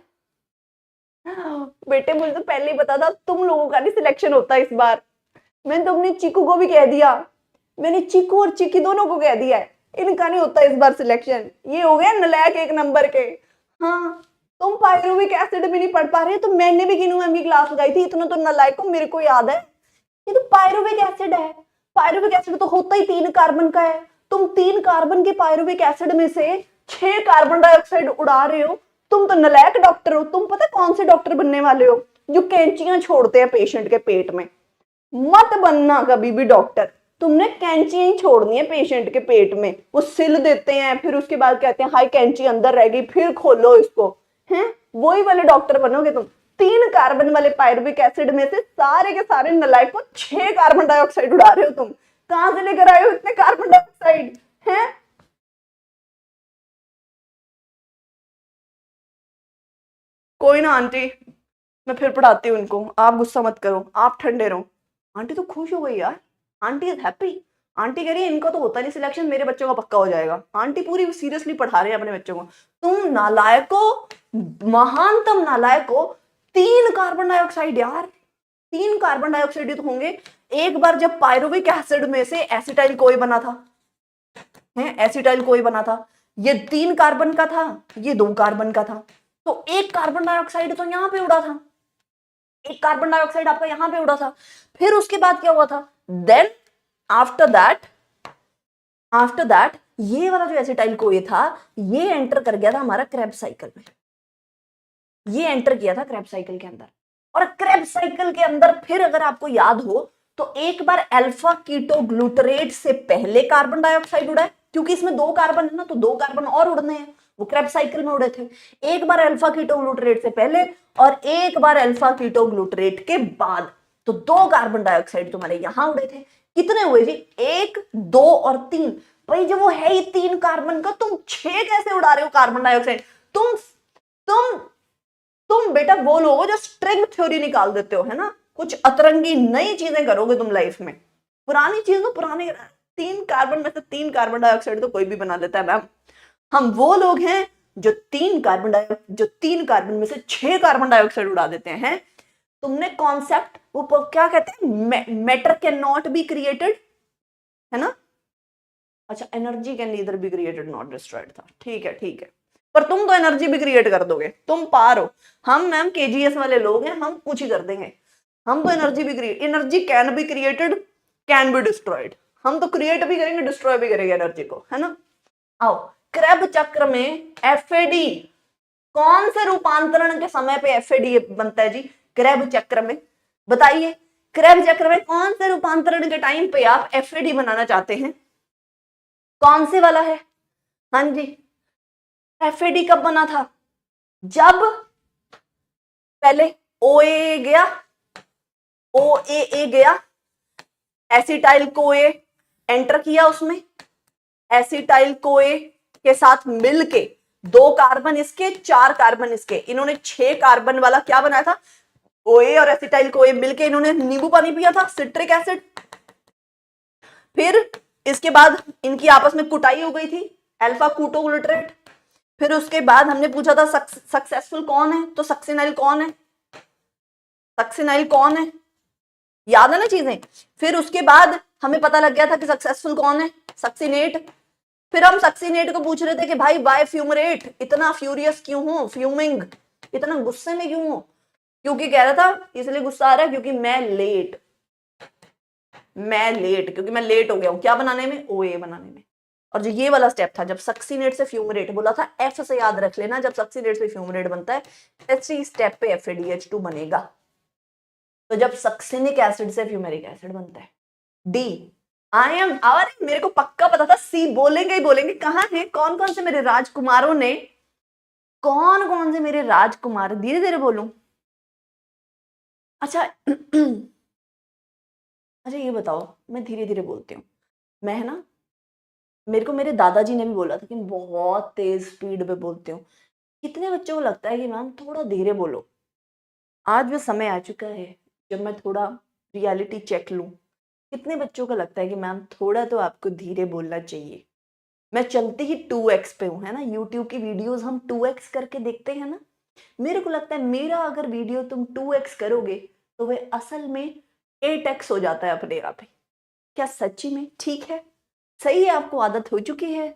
[SPEAKER 1] बेटे मुझे तो पहले ही पता था तुम लोगों का नहीं सिलेक्शन होता इस बार। मैंने तो अपनी चीकू को भी कह दिया, मैंने चीकू और चिकी दोनों को कह दिया है इनका नहीं होता इस बार सिलेक्शन। ये हो गया नलायक एक नंबर के। हाँ तुम पायरुविक एसिड भी नहीं पढ़ पा रहे तो मैंने भी किनू मैम की क्लास लगाई थी, इतना तो नलायक को मेरे को याद है। ये तो पायरुविक एसिड है, पायरुविक एसिड तो होता ही 3 कार्बन का है। तुम 3 कार्बन के पायरुविक एसिड में से 6 कार्बन डाइऑक्साइड उड़ा रहे हो। तुम तो नलायक डॉक्टर हो। तुम पता कौन से डॉक्टर बनने वाले हो? जो कैंचियां छोड़ते हैं पेशेंट के पेट में। मत बनना कभी भी डॉक्टर। तुमने कैंचियां ही छोड़नी है पेशेंट के पेट में। वो सिल देते हैं फिर उसके बाद कहते हैं हाई कैंची अंदर रह गई फिर खोलो इसको, हैं वही वाले डॉक्टर बनोगे तुम। 3 कार्बन वाले पायरुविक एसिड में से सारे के सारे नलायक को 6 कार्बन डाइऑक्साइड उड़ा रहे हो तुम। कहां से लेकर आए हो इतने कार्बन डाइऑक्साइड? हैं कोई ना आंटी, मैं फिर पढ़ाती हूँ इनको, आप गुस्सा मत करो, आप ठंडे रहो। आंटी तो खुश हो गई यार, आंटी इज हैप्पी। आंटी कह रही है इनका तो होता नहीं सिलेक्शन, मेरे बच्चों का पक्का हो जाएगा। आंटी पूरी सीरियसली पढ़ा रहे हैं अपने बच्चों को। तुम नालायक हो, महानतम नालायक हो। 3 कार्बन डाइऑक्साइड यार, 3 कार्बन डाइऑक्साइड तो होंगे। एक बार जब पायरुविक एसिड में से एसिटाइल कोई बना था, है एसिटाइल कोई बना था, ये 3 कार्बन का था, ये 2 कार्बन का था, तो 1 कार्बन डाइऑक्साइड तो यहां पे उड़ा था। 1 कार्बन डाइऑक्साइड आपका यहां पे उड़ा था। फिर उसके बाद क्या हुआ था? देन आफ्टर दैट ये वाला जो एसिटाइल कोई था ये एंटर कर गया था हमारा क्रेब्स साइकिल में। ये एंटर किया था क्रेब्स साइकिल के अंदर। और क्रेब्स साइकिल के अंदर फिर अगर आपको याद हो तो एक बार अल्फा कीटो ग्लूटरेट से पहले कार्बन डाइऑक्साइड उड़ा है, क्योंकि इसमें 2 कार्बन है ना, तो 2 कार्बन और उड़ने हैं। वो क्रेब्स साइकिल में उड़े थे, एक बार अल्फा कीटो ग्लूटरेट से पहले और एक बार अल्फा कीटो ग्लूटरेट के बाद। तो 2 कार्बन डाइऑक्साइड तुम्हारे यहां उड़े थे। कितने हुए जी? 1, 2 और 3। भाई जब वो है ही 3 कार्बन का, तुम 6 कैसे उड़ा रहे हो कार्बन डाइऑक्साइड? तुम तुम बेटा वो लोग हो जो स्ट्रिंग थ्योरी निकाल देते हो, है ना? कुछ अतरंगी नई चीजें करोगे तुम लाइफ में। पुरानी चीज तो पुरानी, 3 कार्बन में से 3 कार्बन डाइऑक्साइड तो कोई भी बना लेता है मैम। हम वो लोग हैं जो 3 कार्बन में से 6 कार्बन डाइऑक्साइड उड़ा देते हैं। तुमने कॉन्सेप्ट वो क्या कहते हैं, matter can not be created, है ना? अच्छा, energy can neither be created not destroyed था। ठीक है ठीक है, पर तुम तो एनर्जी भी क्रिएट कर दोगे, तुम पार हो। हम मैम केजीएस वाले लोग हैं, हम कुछ ही कर देंगे। हम तो energy can be created, can be destroyed. हम तो क्रिएट भी करेंगे, डिस्ट्रॉय भी करेंगे एनर्जी को, है ना? आओ, क्रेब चक्र में एफएडी कौन से रूपांतरण के समय पे एफएडी बनता है जी? क्रेब चक्र में बताइए, क्रेब चक्र में कौन से रूपांतरण के टाइम पे आप एफएडी बनाना चाहते हैं? कौन से वाला है? हाँ जी, एफएडी कब बना था? जब पहले ओए गया, ओए गया, एसिटाइल कोए एंटर किया, उसमें एसिटाइल कोए के साथ मिलके 2 कार्बन इसके, 4 कार्बन इसके, इन्होंने 6 कार्बन वाला क्या बनाया था? ओए और एसिटाइल कोए मिलके इन्होंने नींबू पानी पिया था, सिट्रिक एसिड। फिर इसके बाद इनकी आपस में कुटाई हो गई थी, अल्फा कूटोग्लूटरेट। फिर उसके बाद हमने पूछा था सक्सेसफुल कौन है, तो सक्सिनाइल कौन है? सक्सिनाइल कौन है? याद है ना चीजें? फिर उसके बाद हमें पता लग गया था कि सक्सेसफुल कौन है, सक्सिनेट। फिर हम सक्सिनेट को पूछ रहे थे कि भाई वाई फ्यूमरेट, इतना फ्यूरियस क्यों हो, फ्यूमिंग, इतना गुस्से में क्यों हो? क्योंकि कह रहा था इसलिए गुस्सा आ रहा है क्योंकि मैं लेट क्योंकि मैं लेट हो गया हूं क्या बनाने में, ओए बनाने में। और जो ये वाला स्टेप था, जब सक्सिनेट से फ्यूमरेट, बोला था एफ से याद रख लेना, जब सक्सिनेट से फ्यूमरेट बनता है इसी स्टेप पे FADH2 बनेगा। तो जब सक्सिनिक एसिड से फ्यूमेरिक एसिड बनता है, डी। आई एम और मेरे को पक्का पता था सी बोलेंगे ही बोलेंगे। कहां है कौन कौन से मेरे राजकुमारों ने, कौन कौन से मेरे राजकुमार, धीरे धीरे बोलूं? अच्छा अच्छा ये बताओ, मैं धीरे धीरे बोलती हूँ, मैं है ना, मेरे को मेरे दादाजी ने भी बोला था कि बहुत तेज स्पीड पे बोलती हूँ। कितने बच्चों को लगता है कि मैम थोड़ा धीरे बोलो? आज वो समय आ चुका है जब मैं थोड़ा रियलिटी चेक लूं। कितने बच्चों को लगता है कि मैम थोड़ा तो आपको धीरे बोलना चाहिए? मैं चलती ही 2x पे हूँ, है ना? यूट्यूब की वीडियोस हम 2x करके देखते हैं ना। मेरे को लगता है मेरा अगर वीडियो तुम 2x करोगे तो वह असल में 8x हो जाता है अपने आप ही। क्या सच्ची में ठीक है? सही है, आपको आदत हो चुकी है।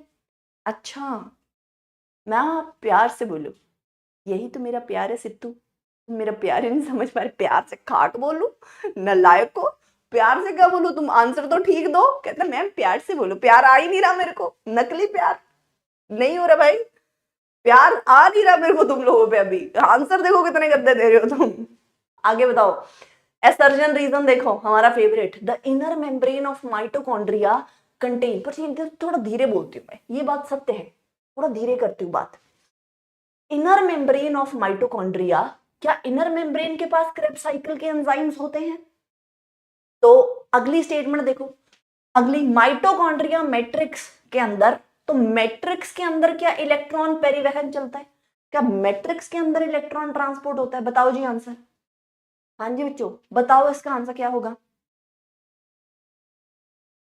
[SPEAKER 1] अच्छा, मैं प्यार से बोलूं, यही तो मेरा प्यार है सिद्धू। तुम मेरा प्यार ही नहीं समझ पा रहे, प्यार से खाट बोलूं? नालायक को प्यार से क्या बोलूं? तुम आंसर तो ठीक दो। कहता मैम प्यार से बोलो, प्यार आ ही नहीं रहा मेरे को, नकली प्यार नहीं हो रहा भाई, प्यार आ नहीं रहा मेरे को तुम लोगों पे। अभी आंसर देखो कितने गंदे दे रहे हो तुम। आगे बताओ, एसर्जन रीजन देखो हमारा favourite, the inner membrane of mitochondria contain. पर थोड़ा धीरे बोलती हूँ मैं, ये बात सत्य है, थोड़ा धीरे करती हूँ बात। इनर मेम्ब्रेन ऑफ माइटोकॉन्ड्रिया, क्या इनर मेम्ब्रेन के पास क्रेब्स साइकिल के एंजाइम्स होते हैं? तो अगली स्टेटमेंट देखो, अगली, माइटोकॉन्ड्रिया मैट्रिक्स के अंदर, तो मैट्रिक्स के अंदर क्या इलेक्ट्रॉन परिवहन चलता है? क्या मैट्रिक्स के अंदर इलेक्ट्रॉन ट्रांसपोर्ट होता है? बताओ जी आंसर। हाँ जी बच्चों, बताओ इसका आंसर क्या होगा?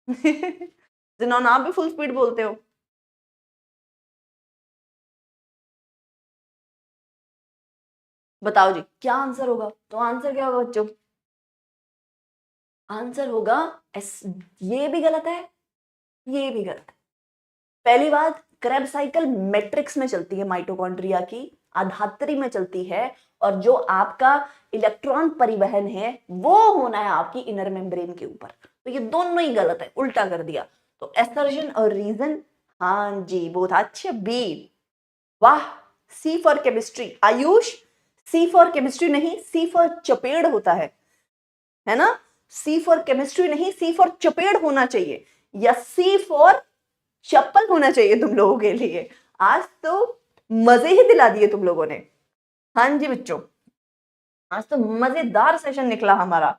[SPEAKER 1] जिन्होंने आप भी फुल स्पीड बोलते हो। बताओ जी क्या आंसर होगा? तो आंसर क्या होगा बच्चों? आंसर होगा एस। ये भी गलत है, ये भी गलत है। पहली बात, क्रेब साइकिल मैट्रिक्स में चलती है, माइटोकॉन्ड्रिया की आधात्री में चलती है, और जो आपका इलेक्ट्रॉन परिवहन है वो होना है आपकी इनर मेम्ब्रेन के ऊपर। तो ये दोनों ही गलत है, उल्टा कर दिया। तो एसर्जन और रीजन, हाँ जी बहुत अच्छे, बी। वाह, C for chemistry. Ayush, C for chemistry नहीं, सी फॉर चपेड़ होता है ना? सी फॉर केमिस्ट्री नहीं, सी फॉर चपेड़ होना चाहिए, या सी फॉर चप्पल होना चाहिए तुम लोगों के लिए। आज तो मजे ही दिला दिए तुम लोगों ने। हाँ जी बच्चों, आज तो मजेदार सेशन निकला हमारा।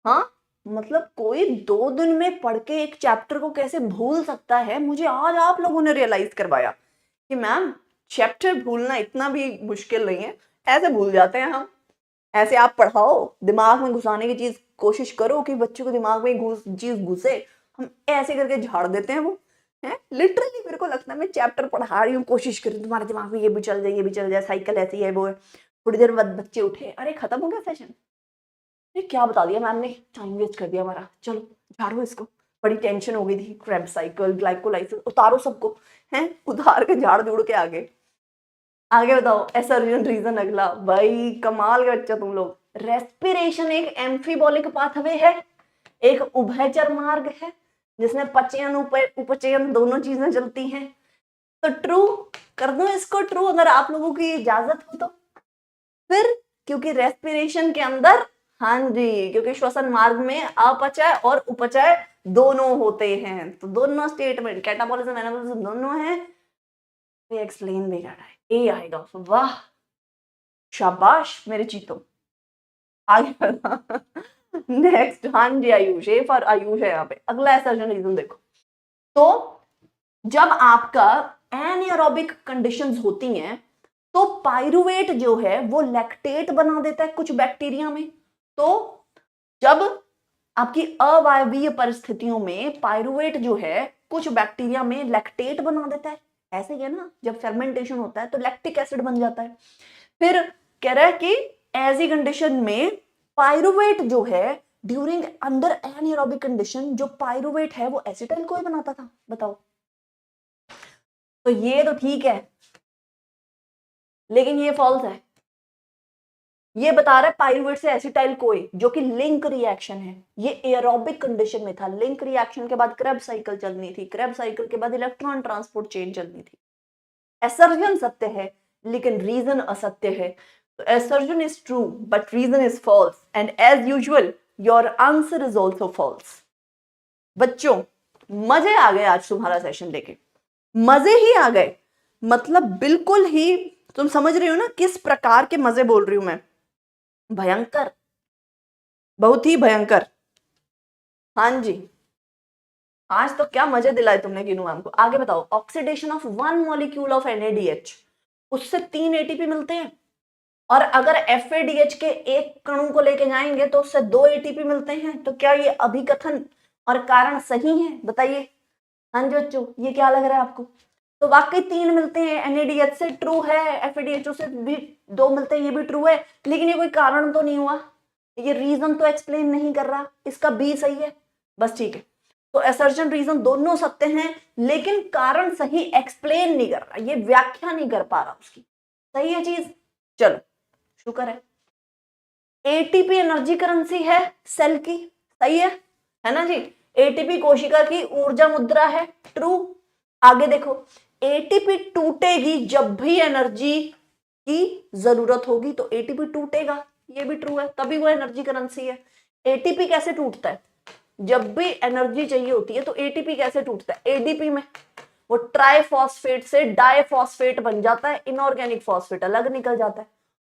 [SPEAKER 1] हाँ, मतलब कोई 2 दिन में पढ़ के एक चैप्टर को कैसे भूल सकता है, मुझे आज आप लोगों ने रियलाइज करवाया कि मैम चैप्टर भूलना इतना भी मुश्किल नहीं है, ऐसे भूल जाते हैं हम। ऐसे आप पढ़ाओ, दिमाग में घुसाने की चीज कोशिश करो कि बच्चों के दिमाग में चीज घुसे, हम ऐसे करके झाड़ देते हैं वो है। लिटरली मेरे को लगता है मैं चैप्टर पढ़ा रही हूँ, कोशिश कर रही हूँ तुम्हारे दिमाग में ये भी चल जाए, ये भी चल जाए, साइकिल ऐसी है वो है। थोड़ी देर बाद बच्चे उठे, अरे खत्म हो गया सेशन, ये क्या बता दिया मैम ने, टाइम वेस्ट कर दिया हमारा, चलो झाड़ो इसको। बड़ी टेंशन हो गई थी, क्रेब्स साइकिल, ग्लाइकोलाइसिस, उतारो सबको, हैं उतार के झाड़ झूड़ के आगे। आगे बताओ, ऐसा रीजन अगला, भाई कमाल के बच्चा तुम लोग। रेस्पिरेशन एक एम्फीबॉलिक पाथवे है, एक उभयचर मार्ग है जिसमें पचयन उपचयन दोनों चीजें चलती हैं। तो ट्रू कर दो इसको, ट्रू अगर आप लोगों की इजाजत हो तो। फिर क्योंकि रेस्पिरेशन के अंदर, हाँ जी, क्योंकि श्वसन मार्ग में अपचय और उपचय दोनों होते हैं, तो दोनों स्टेटमेंट कैटाबॉलिज्म एनाबॉलिज्म दोनों हैं। ये एक्सप्लेन भी करना है, ए आएगा। वाह शाबाश मेरे चीतो। आगे बढ़ा नेक्स्ट, हाँ जी आयुष, ए फॉर आयुष है यहाँ पे। अगला ऐसा रीजन देखो, तो जब आपका एनएरोबिक कंडीशंस होती हैं तो पाइरुवेट जो है वो लैक्टेट बना देता है कुछ बैक्टीरिया में। तो जब आपकी अवायवीय परिस्थितियों में पाइरुवेट जो है कुछ बैक्टीरिया में लैक्टेट बना देता है, ऐसे ही है ना, जब फर्मेंटेशन होता है तो लैक्टिक एसिड बन जाता है। फिर कह रहा है कि ऐसी कंडीशन में पाइरुवेट जो है ड्यूरिंग अंडर एनएरोबिक कंडीशन, जो पाइरुवेट है वो एसिटाइल कोई बनाता था, बताओ। तो ये तो ठीक है, लेकिन ये फॉल्स है। ये बता रहा है पाइरुवेट से एसिटाइल कोई, जो कि लिंक रिएक्शन है, ये एरोबिक कंडीशन में था। लिंक रिएक्शन के बाद क्रेब्स साइकिल चलनी थी, क्रेब्स साइकिल के बाद इलेक्ट्रॉन ट्रांसपोर्ट चेन चलनी थी। एसर्जन सत्य है लेकिन रीजन असत्य है। तो assertion is true but reason is false, and as usual your answer is also false. बच्चों मजे आ गए आज तुम्हारा सेशन देखे, मजे ही आ गए, मतलब बिल्कुल ही, तुम समझ रही हो ना किस प्रकार के मजे बोल रही हूं मैं, भयंकर, बहुत ही भयंकर। हाँ जी, आज तो क्या मजे दिलाए तुमने कीनू मैम को। आगे बताओ, oxidation of 1 molecule of NaDH, उससे 3 ATP मिलते हैं, और अगर FADH के एक कणु को लेके जाएंगे तो उससे 2 ATP मिलते हैं। तो क्या ये अभिकथन और कारण सही है, बताइए। हाँ जी बच्चों, ये क्या लग रहा है आपको? तो वाकई 3 मिलते हैं NaDH से, ट्रू है। FADH से भी 2 मिलते हैं, ये भी ट्रू है, लेकिन ये कोई कारण तो नहीं हुआ, ये रीजन तो एक्सप्लेन नहीं कर रहा, इसका बी सही है, बस ठीक है। तो असर्शन रीजन दोनों सत्य हैं, लेकिन कारण सही एक्सप्लेन नहीं कर रहा, ये व्याख्या नहीं कर पा रहा उसकी। सही है चीज, चलो शुक्र है। एटीपी एनर्जी करेंसी है सेल की, सही है ना जी। एटीपी कोशिका की ऊर्जा मुद्रा है, ट्रू। आगे देखो, एटीपी टूटेगी जब भी एनर्जी की जरूरत होगी, तो एटीपी टूटेगा, ये भी ट्रू है, तभी वो एनर्जी करेंसी है। एटीपी कैसे टूटता है? जब भी एनर्जी चाहिए होती है तो एटीपी कैसे टूटता है? एडीपी में वो ट्राइफॉस्फेट से डाइफॉस्फेट बन जाता है, इनऑर्गेनिक फॉस्फेट अलग निकल जाता है।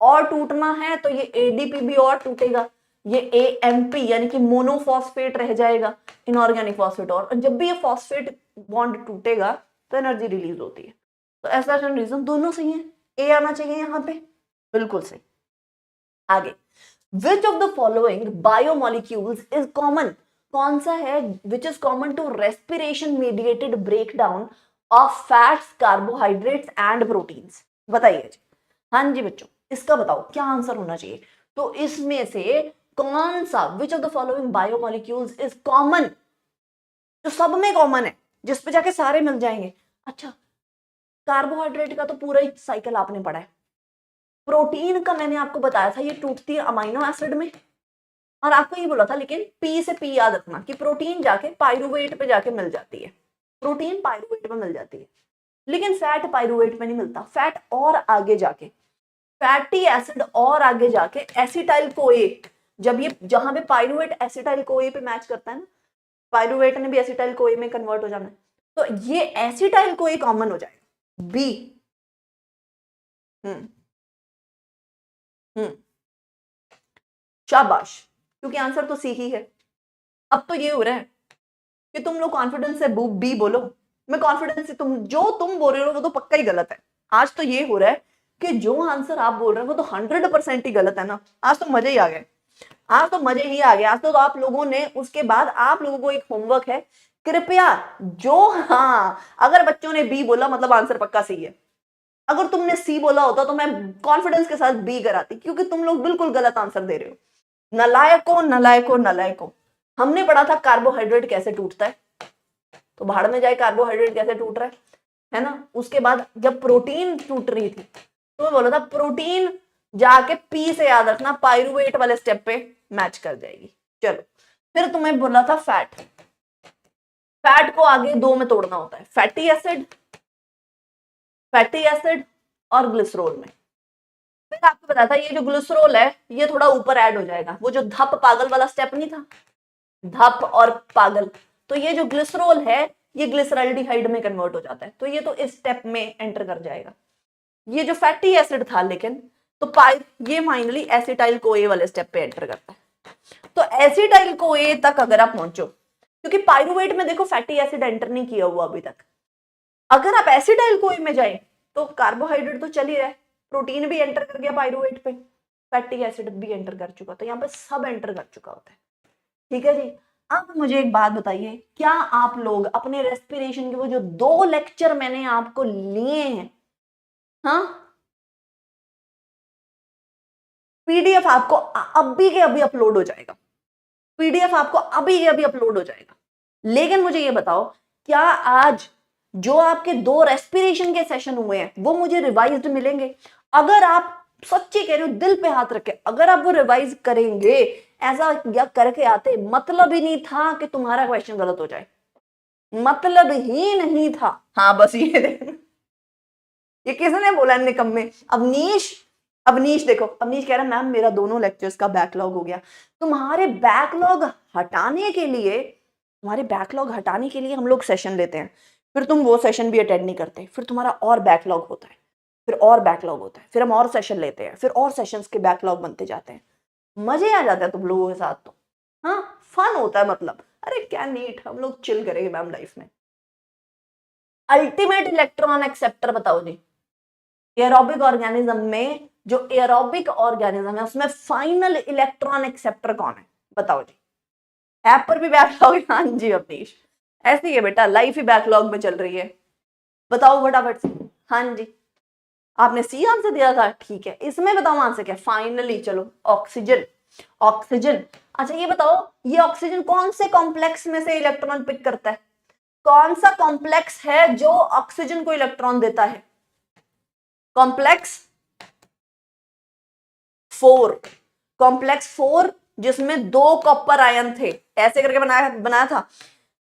[SPEAKER 1] और टूटना है तो ये एडीपी भी और टूटेगा, ये एएमपी यानी कि मोनोफॉस्फेट रह जाएगा, इनऑर्गेनिक फॉस्फेट। और जब भी ये फॉस्फेट बॉन्ड टूटेगा तो एनर्जी रिलीज होती है। तो ऐसा रीजन दोनों सही है, ए आना चाहिए यहाँ पे, बिल्कुल सही। आगे, which of the following biomolecules is common, कौन सा है which is common to respiration mediated breakdown of fats, carbohydrates and proteins, बताइए जी। हाँ जी बच्चों, इसका बताओ क्या आंसर होना चाहिए। तो इसमें से कौन सा, विच of the following biomolecules is common, जो सब में कॉमन है, जिसपे जाके सारे मिल जाएंगे। अच्छा, कार्बोहाइड्रेट का तो पूरा ही साइकिल आपने पढ़ा है, प्रोटीन का मैंने आपको बताया था ये टूटती है अमीनो एसिड में, और आपको ये बोला था, लेकिन पी से पी याद रखना कि प्रोटीन जाके पाइरुवेट पे जाके मिल जाती है, प्रोटीन पाइरुवेट पे मिल जाती है, लेकिन फैट पाइरुवेट पे नहीं मिलता। फैट और आगे जाके, फैटी एसिड और आगे जाके एसिटाइल कोए, जब ये जहां पे पाइरुवेट एसिटाइल कोए पे मैच करता है ना, पाइरुवेट ने भी एसिटाइल कोए में कन्वर्ट हो जाना है, तो ये एसिटाइल कोए कॉमन हो जाएगा, बी। हम्म हम्म शाबाश, क्योंकि आंसर तो सी ही है। अब तो ये हो रहा है कि तुम लोग कॉन्फिडेंस से बी बोलो, मैं कॉन्फिडेंस से तुम जो तुम बोल रहे हो वो तो पक्का ही गलत है। आज तो ये हो रहा है कि जो आंसर आप बोल रहे हो वो तो 100% ही गलत है ना। आज तो मजे ही आ गए, आज तो मजे ही आ गए। आज तो आप लोगों ने, उसके बाद आप लोगों को एक होमवर्क है, कृपया जो, हाँ अगर बच्चों ने बी बोला मतलब आंसर पक्का सही है। अगर तुमने सी बोला होता तो मैं कॉन्फिडेंस के साथ बी कराती, क्योंकि तुम लोग बिल्कुल गलत आंसर दे रहे हो। नलायको नलायको नलायको। हमने पढ़ा था कार्बोहाइड्रेट कैसे टूटता है, तो भाड़ में जाए कार्बोहाइड्रेट कैसे टूट रहा है ना। उसके बाद जब प्रोटीन टूट रही थी तो मैं बोला था प्रोटीन जाके पी से याद रखना, पायरुवेट वाले स्टेप पे मैच कर जाएगी। चलो, फिर तुम्हें बोला था फैट, फैट को आगे दो में तोड़ना होता है, फैटी एसिड और ग्लिसरॉल में। फिर आपको बताया था ये जो ग्लिसरॉल है ये थोड़ा ऊपर ऐड हो जाएगा, वो जो धप पागल वाला स्टेप नहीं था, धप और पागल, तो ये जो ग्लिसरॉल है ये ग्लिसरॉल्डिहाइड में कन्वर्ट हो जाता है, तो ये तो इस स्टेप में एंटर कर जाएगा। ये जो फैटी एसिड था लेकिन, तो ये फाइनली एसिटाइल कोए वाले स्टेप पे एंटर करता है। तो एसिटाइल कोए तक अगर आप पहुंचो, क्योंकि पायरुवेट में देखो फैटी एसिड एंटर नहीं किया हुआ अभी तक, अगर आप एसिटाइल कोए में जाए तो कार्बोहाइड्रेट तो चल ही रहा है, प्रोटीन भी एंटर कर गया पायरुवेट पे, फैटी एसिड भी एंटर कर चुका, तो यहाँ पे सब एंटर कर चुका होता है। ठीक है जी। अब मुझे एक बात बताइए, क्या आप लोग अपने रेस्पिरेशन के वो जो 2 लेक्चर मैंने आपको लिए हैं, हाँ, पीडीएफ आपको अभी के अभी अपलोड हो जाएगा, पीडीएफ आपको अभी के अभी अपलोड हो जाएगा। लेकिन मुझे ये बताओ, क्या आज जो आपके 2 रेस्पिरेशन के सेशन हुए हैं वो मुझे रिवाइज्ड मिलेंगे? अगर आप सच्ची कह रहे हो दिल पे हाथ रखे, अगर आप वो रिवाइज करेंगे, ऐसा या करके आते, मतलब ही नहीं था कि तुम्हारा क्वेश्चन गलत हो जाए, मतलब ही नहीं था। हाँ बस ये देखो, ये किसने बोला निकम्मे? अवनीश, अवनीश देखो, अवनीश कह रहा है मैम मेरा दोनों लेक्चर्स का बैकलॉग हो गया। तुम्हारे बैकलॉग हटाने के लिए, तुम्हारे बैकलॉग हटाने के लिए हम लोग सेशन लेते हैं, फिर तुम वो सेशन भी अटेंड नहीं करते, फिर तुम्हारा और बैकलॉग होता है, फिर और बैकलॉग होता है, फिर हम और सेशन लेते हैं, फिर और सेशंस के बैकलॉग बनते जाते हैं। मजे आ जाते हैं तुम लोगों के साथ तो, हाँ फन होता है मतलब। अरे क्या नीट, हम लोग चिल करेंगे मैम लाइफ में। अल्टीमेट इलेक्ट्रॉन एक्सेप्टर बताओ जी, एरोबिक ऑर्गेनिज्म में जो एरोबिक ऑर्गेनिज्म है उसमें फाइनल इलेक्ट्रॉन एक्सेप्टर कौन है? बताओ जी। ऐप पर भी बैकलॉग है, हाँ जी अवनीश, ऐसे ही है बेटा, लाइफ ही बैकलॉग में चल रही है। बताओ फटाफट से। हाँ जी, आपने सी आंसर दिया था, ठीक है, इसमें बताओ आंसर क्या फाइनली। चलो ऑक्सीजन, ऑक्सीजन। अच्छा ये बताओ, ये ऑक्सीजन कौन से कॉम्प्लेक्स में से इलेक्ट्रॉन पिक करता है? कौन सा कॉम्प्लेक्स है जो ऑक्सीजन को इलेक्ट्रॉन देता है? कॉम्प्लेक्स 4, कॉम्प्लेक्स 4 जिसमें 2 कॉपर आयन थे, ऐसे करके बनाया बनाया था,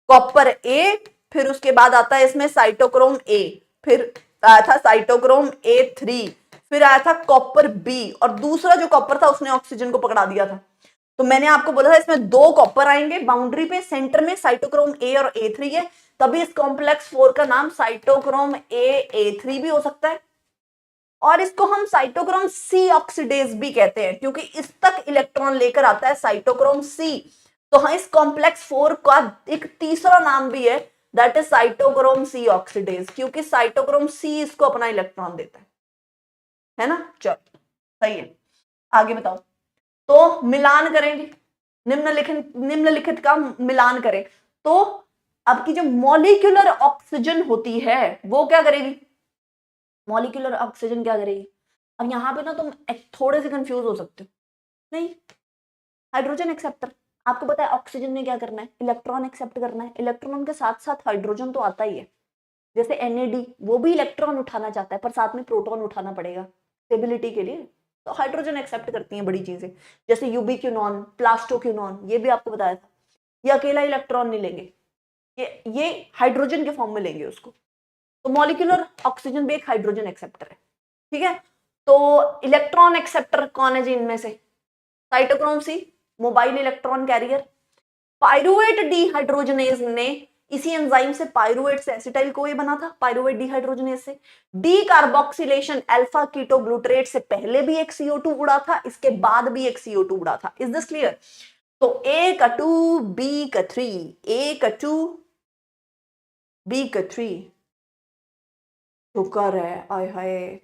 [SPEAKER 1] कॉपर ए, फिर उसके बाद आता है इसमें साइटोक्रोम ए, फिर आया था साइटोक्रोम A3, फिर आया था कॉपर बी, और दूसरा जो कॉपर था उसने ऑक्सीजन को पकड़ा दिया था। तो मैंने आपको बोला था इसमें 2 कॉपर आएंगे बाउंड्री पे, सेंटर में साइटोक्रोम ए और A3 है, तभी इस कॉम्प्लेक्स 4 का नाम साइटोक्रोम A3 भी हो सकता है, और इसको हम साइटोक्रोम सी ऑक्सीडेज भी कहते हैं, क्योंकि इस तक इलेक्ट्रॉन लेकर आता है साइटोक्रोम सी। तो हाँ, इस कॉम्प्लेक्स 4 का एक तीसरा नाम भी है, that is cytochrome C oxidase, क्योंकि साइटोक्रोम सी इसको अपना इलेक्ट्रॉन देता है ना। चलो सही है, आगे बताओ। तो मिलान करेंगे, निम्नलिखित का मिलान करें, तो अब की जो मॉलिक्यूलर ऑक्सीजन होती है वो क्या करेगी? मॉलिक्यूलर ऑक्सीजन क्या करेगी? अब यहां पे ना तुम थोड़े से कंफ्यूज हो सकते हो, नहीं, हाइड्रोजन एक्सेप्टर, आपको पता है ऑक्सीजन ने क्या करना है? इलेक्ट्रॉन एक्सेप्ट करना है, इलेक्ट्रॉन के साथ साथ हाइड्रोजन तो आता ही है, जैसे NAD वो भी इलेक्ट्रॉन उठाना चाहता है पर साथ में प्रोटॉन उठाना पड़ेगा स्टेबिलिटी के लिए, तो हाइड्रोजन एक्सेप्ट करती हैं बड़ी चीजें, जैसे यूबिक्विनोन, प्लास्टोक्विनोन, ये भी आपको बताया था, ये अकेला इलेक्ट्रॉन नहीं लेंगे, ये हाइड्रोजन के फॉर्म में लेंगे उसको। तो मॉलिक्यूलर ऑक्सीजन भी एक हाइड्रोजन एक्सेप्टर है, ठीक है। तो इलेक्ट्रॉन एक्सेप्टर कौन है जी इनमें से? Cytochrome C, mobile electron carrier. Pyruvate dehydrogenase ने इसी एंजाइम से पायरुवेट से एसिटाइल को ये बना था, पायरुवेट डिहाइड्रोजनेज से। डी कार्बोक्सिलेशन अल्फा कीटोग्लूटरेट से पहले भी एक CO2 उड़ा था, इसके बाद भी एक CO2 उड़ा था। Is this clear? तो A का 2 B का 3, A का 2 B का 3 शुक्र है, आय हाय।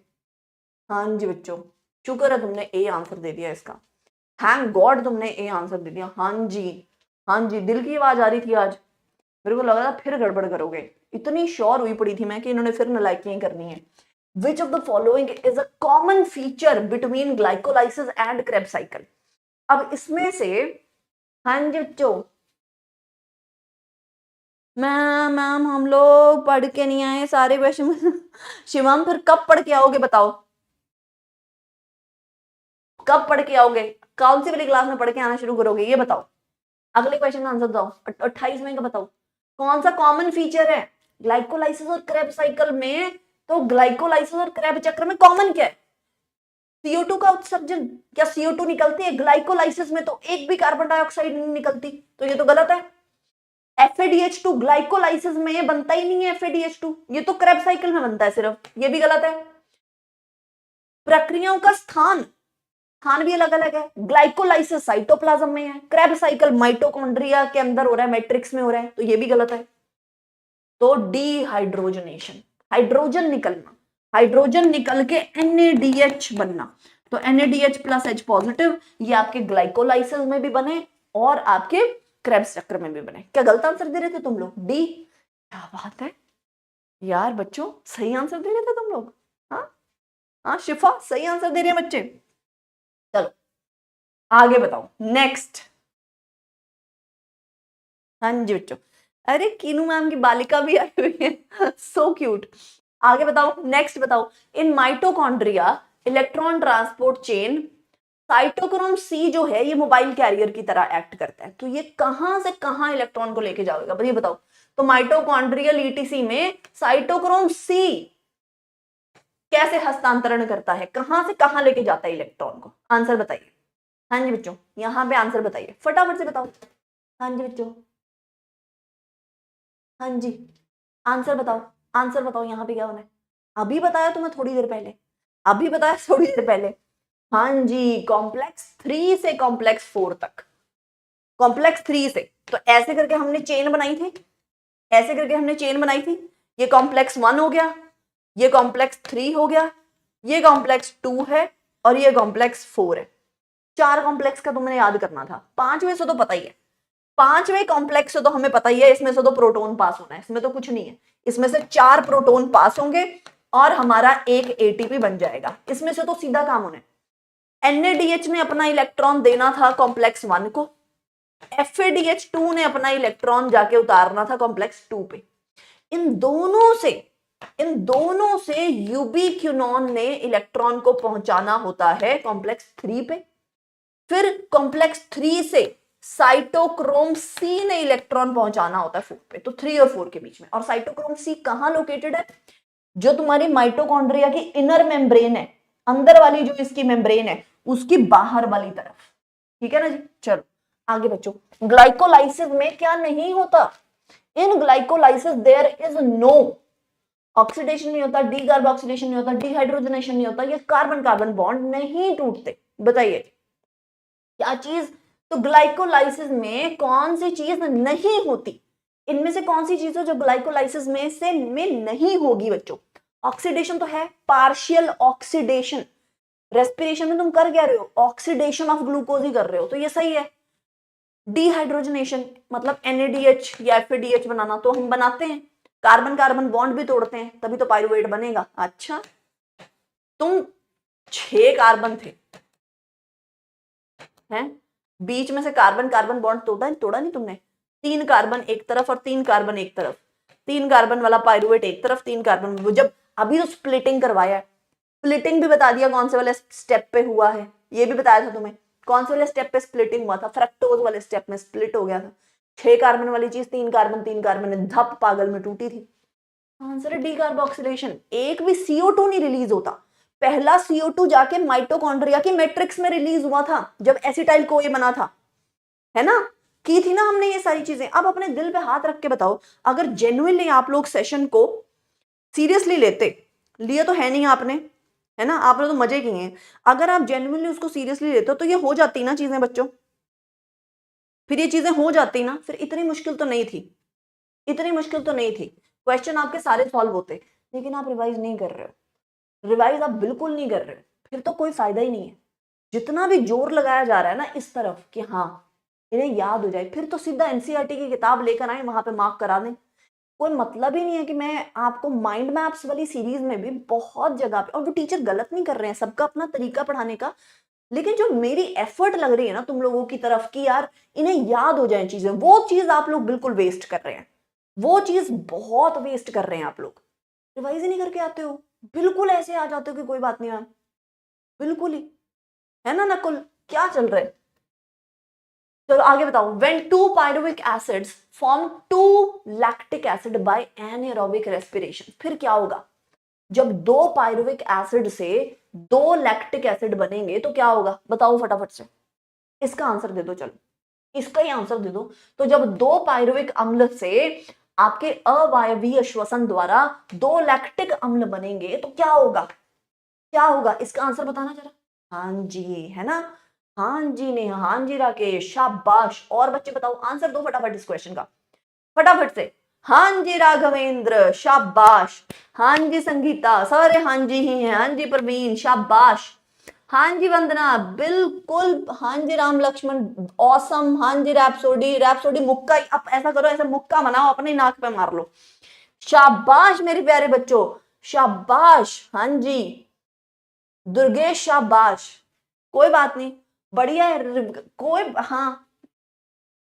[SPEAKER 1] हाँ जी बच्चों, शुक्र है तुमने ए आंसर दे दिया इसका, थैंक गॉड तुमने ए आंसर दे दिया। हाँ जी, हाँ जी, दिल की आवाज आ रही थी आज, मेरे को लगा था फिर गड़बड़ करोगे, इतनी श्योर हुई पड़ी थी मैं कि इन्होंने फिर नालायकियां करनी है। विच of the following is a common feature between glycolysis and Krebs cycle? अब इसमें से, हाँ जी बच्चों, मैम हम लोग पढ़ के नहीं आए सारे क्वेश्चन। शिवम फिर कब पढ़ के आओगे बताओ, कब पढ़ के आओगे, कौन सी वाली क्लास में पढ़ के आना शुरू करोगे ये बताओ, अगले क्वेश्चन का आंसर बताओ। 28 में का बताओ कौन सा कॉमन फीचर है ग्लाइकोलाइसिस और क्रेब साइकिल में? तो ग्लाइकोलाइसिस और क्रेब चक्र में कॉमन क्या है? CO2 का उत्सर्जन। क्या CO2 निकलती है ग्लाइकोलाइसिस में? तो एक भी कार्बन डाइऑक्साइड नहीं निकलती, तो ये तो गलत है। FADH2 ग्लाइकोलाइसिस में बनता ही नहीं है, FADH2 ये तो क्रेब साइकिल में बनता है सिर्फ, ये भी गलत है। प्रक्रियाओं का स्थान भी अलग अलग है, ग्लाइकोलाइसिस साइटोप्लाज्म में है, क्रेब साइकिल माइटोकॉन्ड्रिया के अंदर हो रहा है, मैट्रिक्स में हो रहा है, तो ये भी गलत है। तो डीहाइड्रोजनेशन, हाइड्रोजन निकलना, हाइड्रोजन निकल के NADH बनना, तो NADH प्लस H पॉजिटिव, ये आपके ग्लाइकोलाइसिस में भी बने और आपके क्रेब्स चक्र में भी बने। क्या गलत आंसर दे रहे थे तुम लोग? डी। क्या बात है यार बच्चों, सही आंसर दे रहे थे तुम लोग। हाँ हाँ शिफा सही आंसर दे रहे हैं बच्चे। चलो आगे बताओ नेक्स्ट। हाँ जी बच्चों, अरे कीनू मैम की बालिका भी आई हुई है, सो क्यूट। आगे बताओ नेक्स्ट बताओ। In mitochondria electron transport chain cytochrome C जो है ये मोबाइल कैरियर की तरह एक्ट करता है, तो ये कहां से कहां इलेक्ट्रॉन को लेके जाएगा ये बताओ। तो माइटोकॉन्ड्रियल ETC में साइटोक्रोम C कैसे हस्तांतरण करता है, कहां से कहां लेके जाता है इलेक्ट्रॉन को? आंसर बताइए। हाँ जी बच्चों, यहां पे आंसर बताइए फटाफट से बताओ। हाँ जी बच्चों, हाँ जी आंसर बताओ, आंसर बताओ यहाँ पे क्या होना है? अभी बताया तुम्हें थोड़ी देर पहले, अभी बताया थोड़ी देर पहले। हाँ जी, कॉम्प्लेक्स 3 से कॉम्प्लेक्स 4 तक, कॉम्प्लेक्स 3 से। तो ऐसे करके हमने चेन बनाई थी, ऐसे करके हमने चेन बनाई थी, ये कॉम्प्लेक्स 1 हो गया, ये कॉम्प्लेक्स 3 हो गया, ये कॉम्प्लेक्स 2 है और ये कॉम्प्लेक्स 4 है। 4 कॉम्प्लेक्स का तुमने याद करना था, 5वें से तो पता ही है, 5वें कॉम्प्लेक्स से तो हमें पता ही है, इसमें से तो प्रोटॉन पास होना है, इसमें तो कुछ नहीं है, इसमें से 4 प्रोटॉन पास होंगे और हमारा एक ATP बन जाएगा, इसमें से तो सीधा काम होना है। NADH ने अपना इलेक्ट्रॉन देना था कॉम्प्लेक्स 1 को, FADH2 ने अपना इलेक्ट्रॉन जाके उतारना था कॉम्प्लेक्स 2 पे। इन दोनों से यूबिक्विनोन ने इलेक्ट्रॉन को पहुंचाना होता है कॉम्प्लेक्स 3 पे, फिर कॉम्प्लेक्स 3 से साइटोक्रोम C ने इलेक्ट्रॉन पहुंचाना होता है 4 पे, तो 3 और 4 के बीच में। और साइटोक्रोम C कहां लोकेटेड है? जो तुम्हारी माइटोकॉन्ड्रिया की इनर मेम्ब्रेन है, अंदर वाली जो इसकी मेम्ब्रेन है उसकी बाहर वाली तरफ, ठीक है ना जी। चलो आगे बच्चों, ग्लाइकोलाइसिस में क्या नहीं होता? In glycolysis there is no oxidation नहीं होता, डी कार्बोक्सिलेशन नहीं होता, डिहाइड्रोजनेशन नहीं होता, ये कार्बन कार्बन बॉन्ड नहीं टूटते। बताइए क्या चीज? तो ग्लाइकोलाइसिस में कौन सी चीज नहीं होती? इनमें से कौन सी चीज हो जो ग्लाइकोलाइसिस में नहीं होगी बच्चों? ऑक्सीडेशन तो है, पार्शियल ऑक्सीडेशन, रेस्पिरेशन में तुम कर क्या रहे हो? ऑक्सीडेशन ऑफ ग्लूकोज ही कर रहे हो, तो ये सही है। डिहाइड्रोजनेशन मतलब NADH या FADH बनाना, तो हम बनाते हैं, कार्बन कार्बन बॉन्ड भी तोड़ते हैं, तभी तो पाइरुवेट बनेगा। अच्छा तुम 6 कार्बन थे हैं, बीच में से कार्बन कार्बन बॉन्ड तोड़ा नहीं तुमने, 3 कार्बन एक तरफ और 3 कार्बन एक तरफ, 3 कार्बन वाला पाइरुवेट एक तरफ, 3 कार्बन, जब अभी तो स्प्लिटिंग करवाया है, स्प्लिटिंग भी बता दिया कौन से वाले स्टेप पे हुआ है, ये भी बताया था तुम्हें कौन से वाले स्टेप पे स्प्लिटिंग हुआ था, फ्रक्टोज वाले स्टेप में स्प्लिट हो गया था। 6 कार्बन वाली चीज 3 कार्बन धप पागल में टूटी थी। आंसर है डी कार्बोक्सिलेशन। एक भी CO2 नहीं रिलीज होता, पहला CO2 जाके माइटोकॉन्ड्रिया की मैट्रिक्स में रिलीज हुआ था जब एसिटाइल को ये बना था, है ना। की थी ना हमने ये सारी चीजें। अब अपने दिल पे हाथ रख के बताओ, अगर जेन्युइनली आप लोग सेशन को सीरियसली लेते, लिए तो है नहीं आपने, है ना, आपने तो मजे किए हैं, अगर आप जेन्युइनली उसको सीरियसली लेते हो तो ये हो जाती ना चीजें बच्चों, फिर ये चीजें हो जाती ना, फिर इतनी मुश्किल तो नहीं थी, इतनी मुश्किल तो नहीं थी, क्वेश्चन आपके सारे सॉल्व होते। लेकिन आप रिवाइज नहीं कर रहे हो, रिवाइज आप बिल्कुल नहीं कर रहे हो, फिर तो कोई फायदा ही नहीं है। जितना भी जोर लगाया जा रहा है ना इस तरफ कि हाँ इन्हें याद हो जाए, फिर तो सीधा एनसीईआरटी की किताब लेकर आए, वहां पे मार्क करा दें। कोई मतलब ही नहीं है कि मैं आपको माइंड मैप्स वाली सीरीज में भी बहुत जगह पे, और वो टीचर गलत नहीं कर रहे हैं, सबका अपना तरीका पढ़ाने का, लेकिन जो मेरी एफर्ट लग रही है ना तुम लोगों की तरफ कि यार इन्हें याद हो जाए चीजें, वो चीज आप लोग बिल्कुल वेस्ट कर रहे हैं, वो चीज बहुत वेस्ट कर रहे हैं आप लोग। रिवाइज ही नहीं करके आते हो, बिल्कुल ऐसे आ जाते हो कि कोई बात नहीं मैम, बिल्कुल ही, है ना नकुल, क्या चल रहा है। चलो आगे बताओ, when two pyruvic acids form two lactic acid by anaerobic respiration, फिर क्या होगा, जब दो पायरुविक एसिड से दो लैक्टिक एसिड बनेंगे तो क्या होगा, बताओ फटाफट से, इसका आंसर दे दो, चलो इसका ही आंसर दे दो। तो जब दो पायरुविक अम्ल से आपके अवायवीय श्वसन द्वारा दो लैक्टिक अम्ल बनेंगे तो क्या होगा, क्या होगा, इसका आंसर बताना जरा। हाँ जी, है ना, हाँ जी ने, हाँ जी राकेश, शाबाश। और बच्चे बताओ, आंसर दो फटाफट इस क्वेश्चन का, फटाफट से। हाँ जी राघवेंद्र, शाबाश। हाँ जी संगीता, सारे हाँ जी ही हैं। हाँ जी प्रवीण, शाबाश। हाँ जी वंदना, बिल्कुल। हाँ जी राम लक्ष्मण, ऑसम। हाँ जी रैप्सोडी, रैप्सोडी मुक्का, अब ऐसा करो, ऐसा मुक्का बनाओ, अपनी नाक पे मार लो। शाबाश मेरे प्यारे बच्चों, शाबाश। हाँ जी दुर्गेश, शाबाश। कोई बात नहीं, बढ़िया है, कोई, हाँ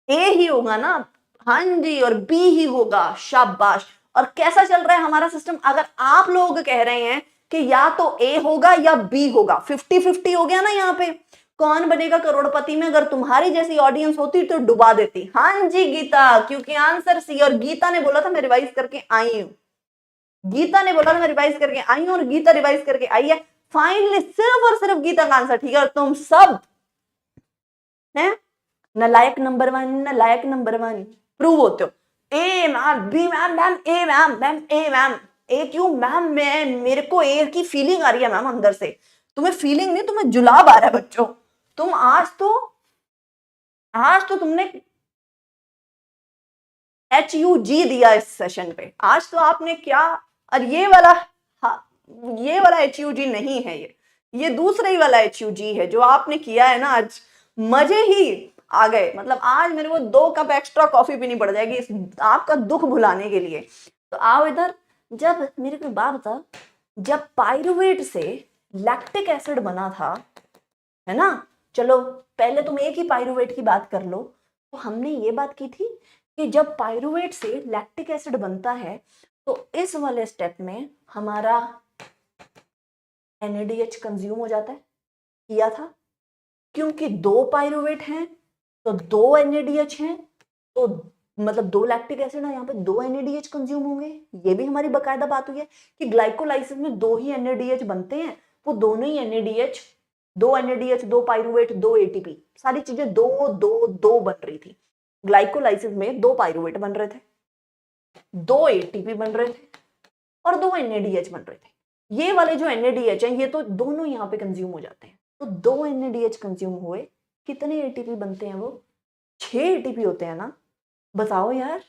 [SPEAKER 1] ए ही होगा ना, हाँ जी, और बी ही होगा, शाबाश। और कैसा चल रहा है हमारा सिस्टम, अगर आप लोग कह रहे हैं कि या तो ए होगा या बी होगा, 50-50 हो गया ना यहाँ पे, कौन बनेगा करोड़पति में, अगर तुम्हारी जैसी ऑडियंस होती तो डुबा देती। हाँ जी गीता, क्योंकि आंसर सी, और गीता ने बोला था मैं रिवाइज करके आई हूं, गीता ने बोला था मैं रिवाइज करके आई हूं, और गीता रिवाइज करके आई है। फाइनली सिर्फ और सिर्फ गीता का आंसर ठीक है, और तुम सब हैं नालायक नंबर 1, नालायक नंबर 1 प्रूव होते हो। ए मैम, बी मैम, मैम ए मैम, मैम ए मैम, ए क्यों मैम, मैं, मेरे को ए की फीलिंग आ रही है मैम अंदर से। तुम्हें फीलिंग नहीं, तुम्हें जुलाब आ रहा है बच्चों। तुम आज तो तुमने HUG दिया इस सेशन पे, आज तो आपने क्या, और ये वाला, हाँ, ये वाला HUG नहीं है, ये दूसरा ही वाला HUG है जो आपने किया है ना आज, मजे ही आ गए। मतलब आज मेरे को 2 कप एक्स्ट्रा कॉफी पीनी पड़ जाएगी इस आपका दुख भुलाने के लिए। तो आओ इधर, जब मेरे को बात बता, जब पायरुवेट से लैक्टिक एसिड बना था, है ना, चलो पहले तुम एक ही पायरुवेट की बात कर लो, तो हमने ये बात की थी कि जब पायरुवेट से लैक्टिक एसिड बनता है तो इस वाले स्टेप में हमारा NADH कंज्यूम हो जाता है, किया था, क्योंकि 2 पायरुवेट हैं तो 2 NADH हैं, तो मतलब 2 लैक्टिक एसिड है, यहाँ पे 2 NADH कंज्यूम होंगे। ये भी हमारी बकायदा बात हुई है कि ग्लाइकोलाइसिस में 2 ही NADH बनते हैं, वो दोनों ही NADH, 2 NADH, 2 पायरुवेट, 2 ATP, सारी चीजें 2-2-2 बन रही थी। ग्लाइकोलाइसिस में 2 पायरुवेट बन रहे थे, 2 ATP बन रहे थे, और 2 NADH बन रहे थे। ये वाले जो NADH हैं ये तो दोनों यहाँ पे कंज्यूम हो जाते हैं, तो 2 NADH कंज्यूम हुए, कितने ATP बनते हैं, वो 6 ATP होते हैं ना, बताओ यार,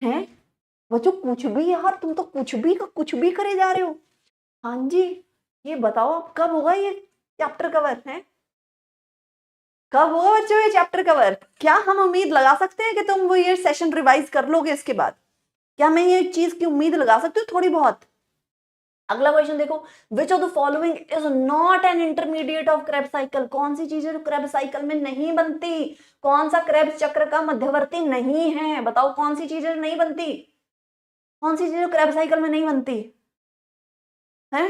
[SPEAKER 1] हैं बच्चों, कुछ भी यार, तुम तो कुछ भी करे जा रहे हो। हाँ जी, ये बताओ कब होगा ये चैप्टर कवर, है कब होगा बच्चों ये चैप्टर कवर, क्या हम उम्मीद लगा सकते हैं कि तुम वो ये सेशन रिवाइज कर लोगे इसके बाद, क्या मैं ये चीज की उम्मीद लगा सकती हूँ थोड़ी बहुत। अगला क्वेश्चन देखो, विच of the following is not an intermediate of Krebs cycle, कौन सी चीजें जो क्रेब्स साइकिल में नहीं बनती, कौन सा क्रेब्स चक्र का मध्यवर्ती नहीं है, बताओ कौन सी चीजें नहीं बनती, कौन सी चीजें क्रेब्स साइकिल में नहीं बनती है।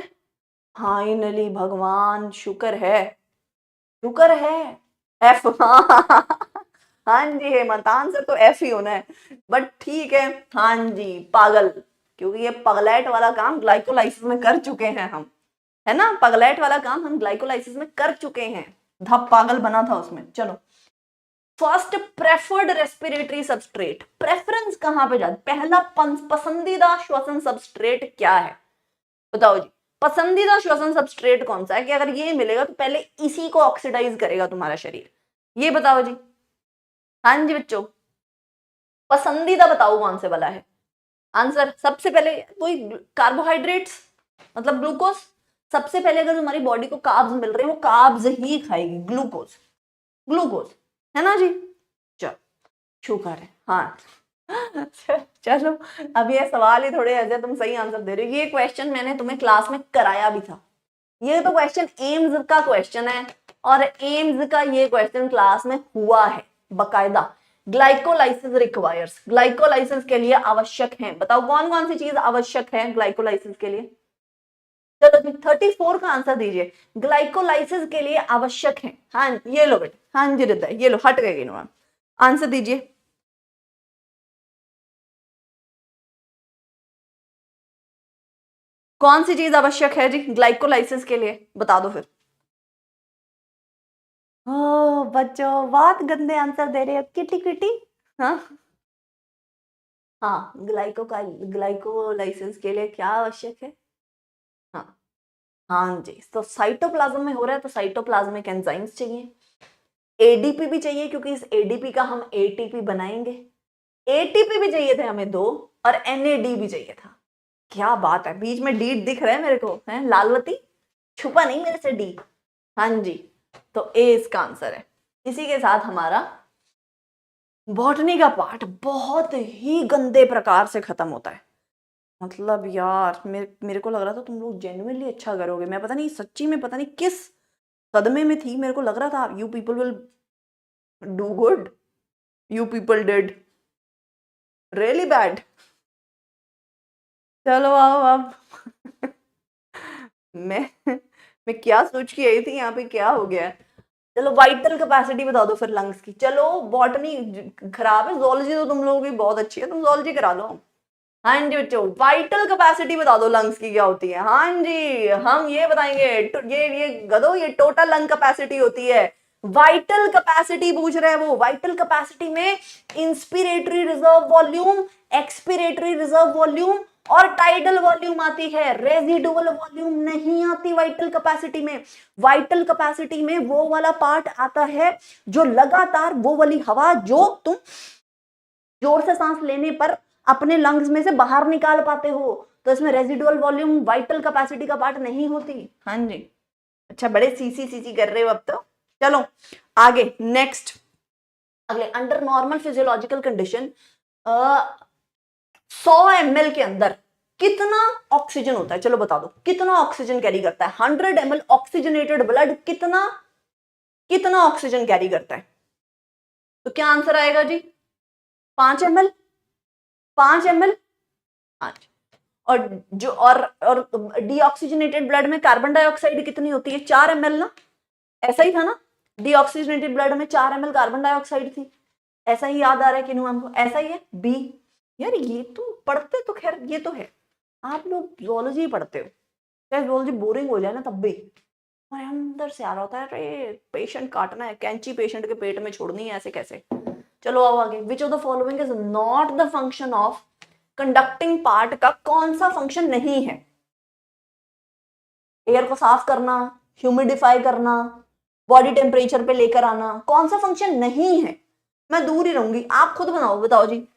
[SPEAKER 1] फाइनली भगवान, शुक्र है, शुक्र है, एफ। हाँ जी हेमंत, आंसर तो एफ ही होना है, बट ठीक है। हाँ जी पागल, क्योंकि ये पगलैट वाला काम ग्लाइकोलाइसिस में कर चुके हैं हम, है ना, पगलैट वाला काम हम ग्लाइकोलाइसिस में कर चुके हैं, धप पागल बना था उसमें। चलो first preferred respiratory substrate, preference कहां पे जाती, पहला पसंदीदा श्वसन सबस्ट्रेट क्या है, बताओ जी। पसंदीदा श्वसन सबस्ट्रेट कौन सा है कि अगर ये मिलेगा तो पहले इसी को ऑक्सीडाइज करेगा तुम्हारा शरीर, ये बताओ जी। हाँ जी बच्चों, पसंदीदा बताओ कौन से वाला है आंसर। सबसे पहले वही कार्बोहाइड्रेट्स, मतलब ग्लूकोज। सबसे पहले अगर तुम्हारी बॉडी को कार्ब्स मिल रहे हैं वो कार्ब्स ही खाएगी, ग्लूकोज, ग्लूकोज, है ना जी। चलो शुक्र है, हाँ। चलो अब ये सवाल ही थोड़े ऐसे तुम सही आंसर दे रहे हो। ये क्वेश्चन मैंने तुम्हें क्लास में कराया भी था, ये तो क्वेश्चन एम्स का क्वेश्चन है और एम्स का ये क्वेश्चन क्लास में हुआ है बकायदा। ग्लाइकोलाइसिस रिक्वायर्स, ग्लाइकोलाइसिस के लिए आवश्यक है, बताओ कौन कौन सी चीज आवश्यक है ग्लाइकोलाइसिस के लिए। चलो जी 34 का आंसर दीजिए, ग्लाइकोलाइसिस के लिए आवश्यक है। हाँ ये लो बेटा, हाँ जी हृदय, ये लो हट गए आंसर दीजिए। कौन सी चीज आवश्यक है जी ग्लाइकोलाइसिस के लिए, बता दो फिर। ओ बच्चों बहुत गंदे आंसर दे रहे हो, किटी किटी। हाँ हाँ, ग्लाइकोलाइसिस के लिए क्या आवश्यक है। हाँ हाँ जी, तो साइटोप्लाज्म में हो रहा है तो साइटोप्लाज्मिक एंजाइम्स चाहिए, एडीपी भी चाहिए क्योंकि इस एडीपी का हम एटीपी बनाएंगे, एटीपी भी चाहिए थे हमें दो, और एनएडी भी चाहिए था। क्या बात है, बीच में डी दिख रहा है मेरे को, है लालवती, छुपा नहीं मेरे से डी। हाँ जी, तो ए इसका आंसर है। इसी के साथ हमारा बॉटनी का पार्ट बहुत ही गंदे प्रकार से खत्म होता है। मतलब यार मेरे को लग रहा था तुम लोग जेन्युइनली अच्छा करोगे, मैं पता नहीं सच्ची में पता नहीं किस सदमे में थी, मेरे को लग रहा था you people will do good, you people did really bad. चलो आओ अब। मैं क्या सोच के आई थी, यहाँ पे क्या हो गया है। चलो वाइटल कैपेसिटी बता दो फिर लंग्स की। चलो बॉटनी खराब है, जोलॉजी तो तुम लोगों की बहुत अच्छी है, तुम जोलॉजी करा लो। हाँ जी बच्चों, वाइटल कैपेसिटी बता दो लंग्स की क्या होती है। हाँ जी हम ये बताएंगे, ये गधो, ये टोटल लंग कैपेसिटी होती है। वाइटल कैपेसिटी पूछ रहे हैं वो, वाइटल कैपेसिटी में inspiratory reserve volume, expiratory reserve volume और टाइडल वॉल्यूम आती है, रेजिडुअल वॉल्यूम नहीं आती वाइटल कैपेसिटी में। वाइटल कैपेसिटी में वो वाला पार्ट आता है जो लगातार, वो वाली हवा जो तुम जोर से सांस लेने पर अपने लंग्स में से बाहर निकाल पाते हो, तो इसमें रेजिडुअल वॉल्यूम वाइटल कैपेसिटी का पार्ट नहीं होती। हाँ जी, अच्छा बड़े सीसी कर रहे हो अब तो। चलो आगे नेक्स्ट, अगले under normal physiological condition 100 ml के अंदर कितना ऑक्सीजन होता है, चलो बता दो कितना ऑक्सीजन कैरी करता है। 100 ml ऑक्सीजनेटेड ब्लड कितना कितना ऑक्सीजन कैरी करता है, तो क्या आंसर आएगा जी। 5 ml, 5 ml। और जो और डीऑक्सीजनेटेड ब्लड में कार्बन डाइऑक्साइड कितनी होती है, 4 ml ना, ऐसा ही था ना, डीऑक्सीजनेटेड ब्लड में 4 ml कार्बन डाइऑक्साइड थी, ऐसा ही याद आ रहा है कि हमको, ऐसा ही है बी। यार ये तो पढ़ते तो खैर ये तो है, आप लोग जोलॉजी पढ़ते हो, चाहे जोलॉजी बोरिंग हो जाए ना तब भी, और अंदर से आ रहा होता है अरे पेशेंट काटना है, कैंची पेशेंट के पेट में छोड़नी है, ऐसे कैसे। चलो आओ आगे, which of the following is not the function of conducting part, का कौन सा फंक्शन नहीं है। एयर को साफ करना, ह्यूमिडिफाई करना, बॉडी टेम्परेचर पे लेकर आना, कौन सा फंक्शन नहीं है। मैं दूर ही रहूंगी, आप खुद बनाओ, बताओ जी।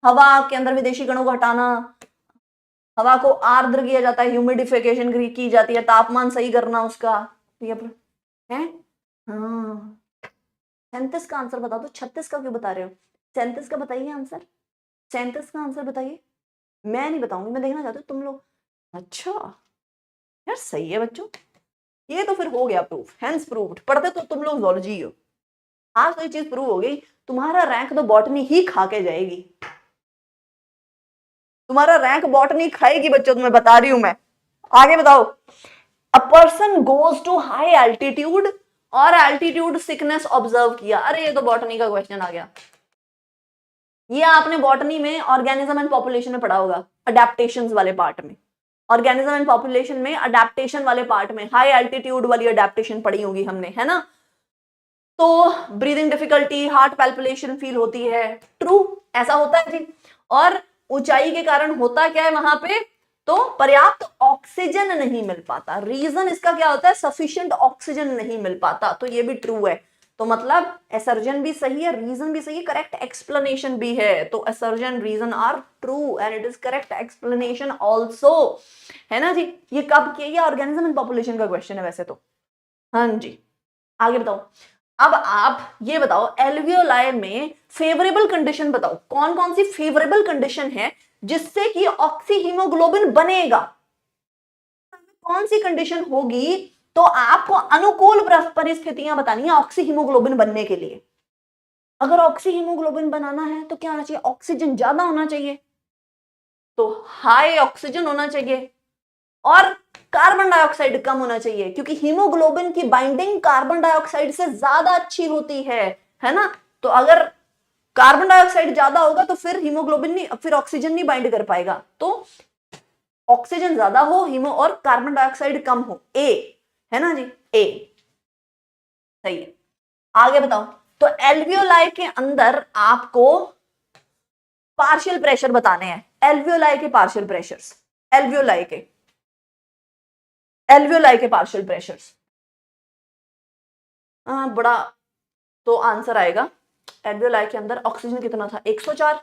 [SPEAKER 1] हवा के अंदर विदेशी कणों को हटाना, हवा को आर्द्र किया जाता है, ह्यूमिडिफिकेशन की जाती है, तापमान सही करना उसका, है। हाँ 37 का आंसर बता दो, 36 का क्यों बता रहे हो, 37 का बताइए आंसर, 37 का आंसर बताइए। मैं नहीं बताऊंगी, मैं देखना चाहती हूँ तुम लोग। अच्छा यार सही है बच्चों, ये तो फिर हो गया प्रूफ, हेंस प्रूव्ड, पढ़ते तो तुम लोग ज़ूलॉजी हो। आज तो ये चीज प्रूव हो गई, तुम्हारा रैंक तो बॉटनी ही खा के जाएगी, तुम्हारा रैंक बॉटनी खाएगी बच्चों, तुम्हें बता रही हूं मैं। आगे बताओ, a person goes to high altitude और एल्टीट्यूड सिकनेस ऑब्जर्व किया। अरे ये तो बॉटनी का क्वेश्चन आ गया, ये आपने बॉटनी में ऑर्गेनिज्म एंड पॉपुलेशन में पढ़ा होगा, अडेप्टेशंस वाले पार्ट में, ऑर्गेनिज्म एंड पॉपुलेशन में अडेप्टेशन वाले पार्ट में हाई एल्टीट्यूड वाली अडेप्टेशन पढ़ी होगी हमने, है ना। तो breathing difficulty, heart palpitation feel होती है। ट्रू, ऐसा होता है जी। और ऊंचाई के कारण होता क्या है वहां पे, तो पर्याप्त ऑक्सीजन नहीं मिल पाता। रीजन इसका क्या होता है, सफिशिएंट ऑक्सीजन नहीं मिल पाता। तो ये भी ट्रू है। तो मतलब असर्जन भी सही है, रीजन भी सही है, करेक्ट एक्सप्लेनेशन भी है। तो assertion, reason are true and it is correct explanation also, है ना जी। ये कब किया, ये ऑर्गेनिज्म एंड पॉपुलेशन का क्वेश्चन है वैसे तो। हाँ जी, आगे बताओ। अब आप ये बताओ, एल्वियोलाई में फेवरेबल कंडीशन बताओ, कौन कौन सी फेवरेबल कंडीशन है जिससे कि ऑक्सी हीमोग्लोबिन बनेगा। कौन सी कंडीशन होगी तो आपको अनुकूल परिस्थितियां बतानी है ऑक्सी हीमोग्लोबिन बनने के लिए। अगर ऑक्सी हीमोग्लोबिन बनाना है तो क्या होना चाहिए, ऑक्सीजन ज्यादा होना चाहिए, तो हाई ऑक्सीजन होना चाहिए, और कार्बन डाइऑक्साइड कम होना चाहिए, क्योंकि हीमोग्लोबिन की बाइंडिंग कार्बन डाइऑक्साइड से ज्यादा अच्छी होती है ना। तो अगर कार्बन डाइऑक्साइड ज्यादा होगा तो फिर हीमोग्लोबिन नहीं, फिर ऑक्सीजन नहीं बाइंड कर पाएगा। तो ऑक्सीजन ज्यादा हो, हीमो और कार्बन डाइऑक्साइड कम हो, ए, है ना जी, ए सही है। आगे बताओ। तो एल्वियोलाई के अंदर आपको पार्शियल प्रेशर बताने हैं, एल्वियोलाई के पार्शियल प्रेशर्स, एल्वियोलाई के पार्शियल प्रेशर्स। बड़ा तो आंसर आएगा, एल्वियोलाई के अंदर ऑक्सीजन कितना था, 104,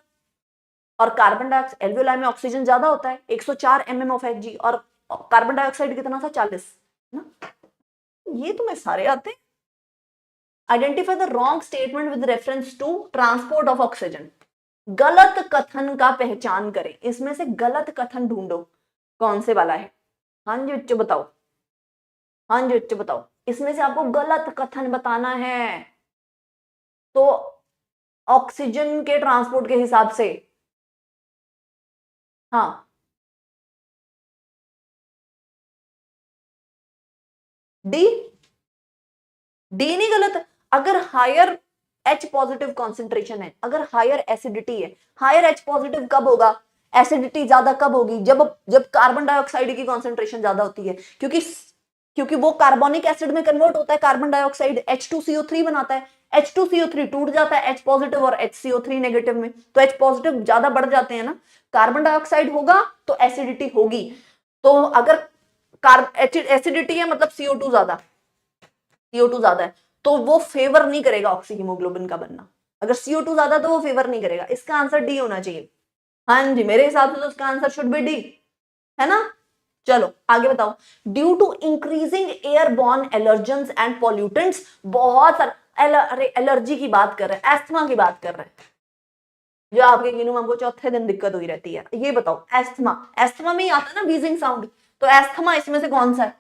[SPEAKER 1] और कार्बन डाइऑक्साइड, एल्वियोलाई में ऑक्सीजन ज्यादा होता है, 104 mm ऑफ Hg, और कार्बन डाइऑक्साइड कितना था, 40 ना। ये तुम्हें सारे आते हैं। Identify the wrong statement with reference to transport of oxygen. गलत कथन का पहचान करें, इसमें से गलत कथन ढूंढो कौन से वाला है। हाँ जी बच्चों बताओ, हाँ जी बच्चों बताओ, इसमें से आपको गलत कथन बताना है। तो ऑक्सीजन के ट्रांसपोर्ट के हिसाब से, हाँ, डी, डी नहीं गलत। अगर हायर H पॉजिटिव कॉन्सेंट्रेशन है, अगर हायर एसिडिटी है, हायर H पॉजिटिव कब होगा, एसिडिटी ज्यादा कब होगी, जब कार्बन डाइऑक्साइड की कॉन्सेंट्रेशन ज्यादा होती है, क्योंकि वो कार्बोनिक एसिड में कन्वर्ट होता है, कार्बन डाइऑक्साइड H2CO3 बनाता है, H2CO3 टूट जाता है H पॉजिटिव और HCO3 नेगेटिव में, तो H पॉजिटिव ज्यादा बढ़ जाते हैं ना, कार्बन डाइऑक्साइड होगा तो एसिडिटी होगी। तो अगर एसिडिटी है मतलब CO2 ज्यादा, CO2 ज्यादा है, तो वो फेवर नहीं करेगा ऑक्सी हीमोग्लोबिन का बनना। अगर CO2 ज्यादा तो वो फेवर नहीं करेगा। इसका आंसर डी होना चाहिए। हाँ जी, मेरे हिसाब से तो इसका आंसर शुड बी डी, है ना। चलो आगे बताओ। Due to increasing airborne allergens and pollutants, बहुत सारे एलर्जी की बात कर रहे हैं, एस्थमा की बात कर रहे हैं, जो आपके गिनू हमको चौथे दिन दिक्कत हुई रहती है। ये बताओ, एस्थमा में ही आता है ना वीजिंग साउंड, तो एस्थमा इसमें से कौन सा है,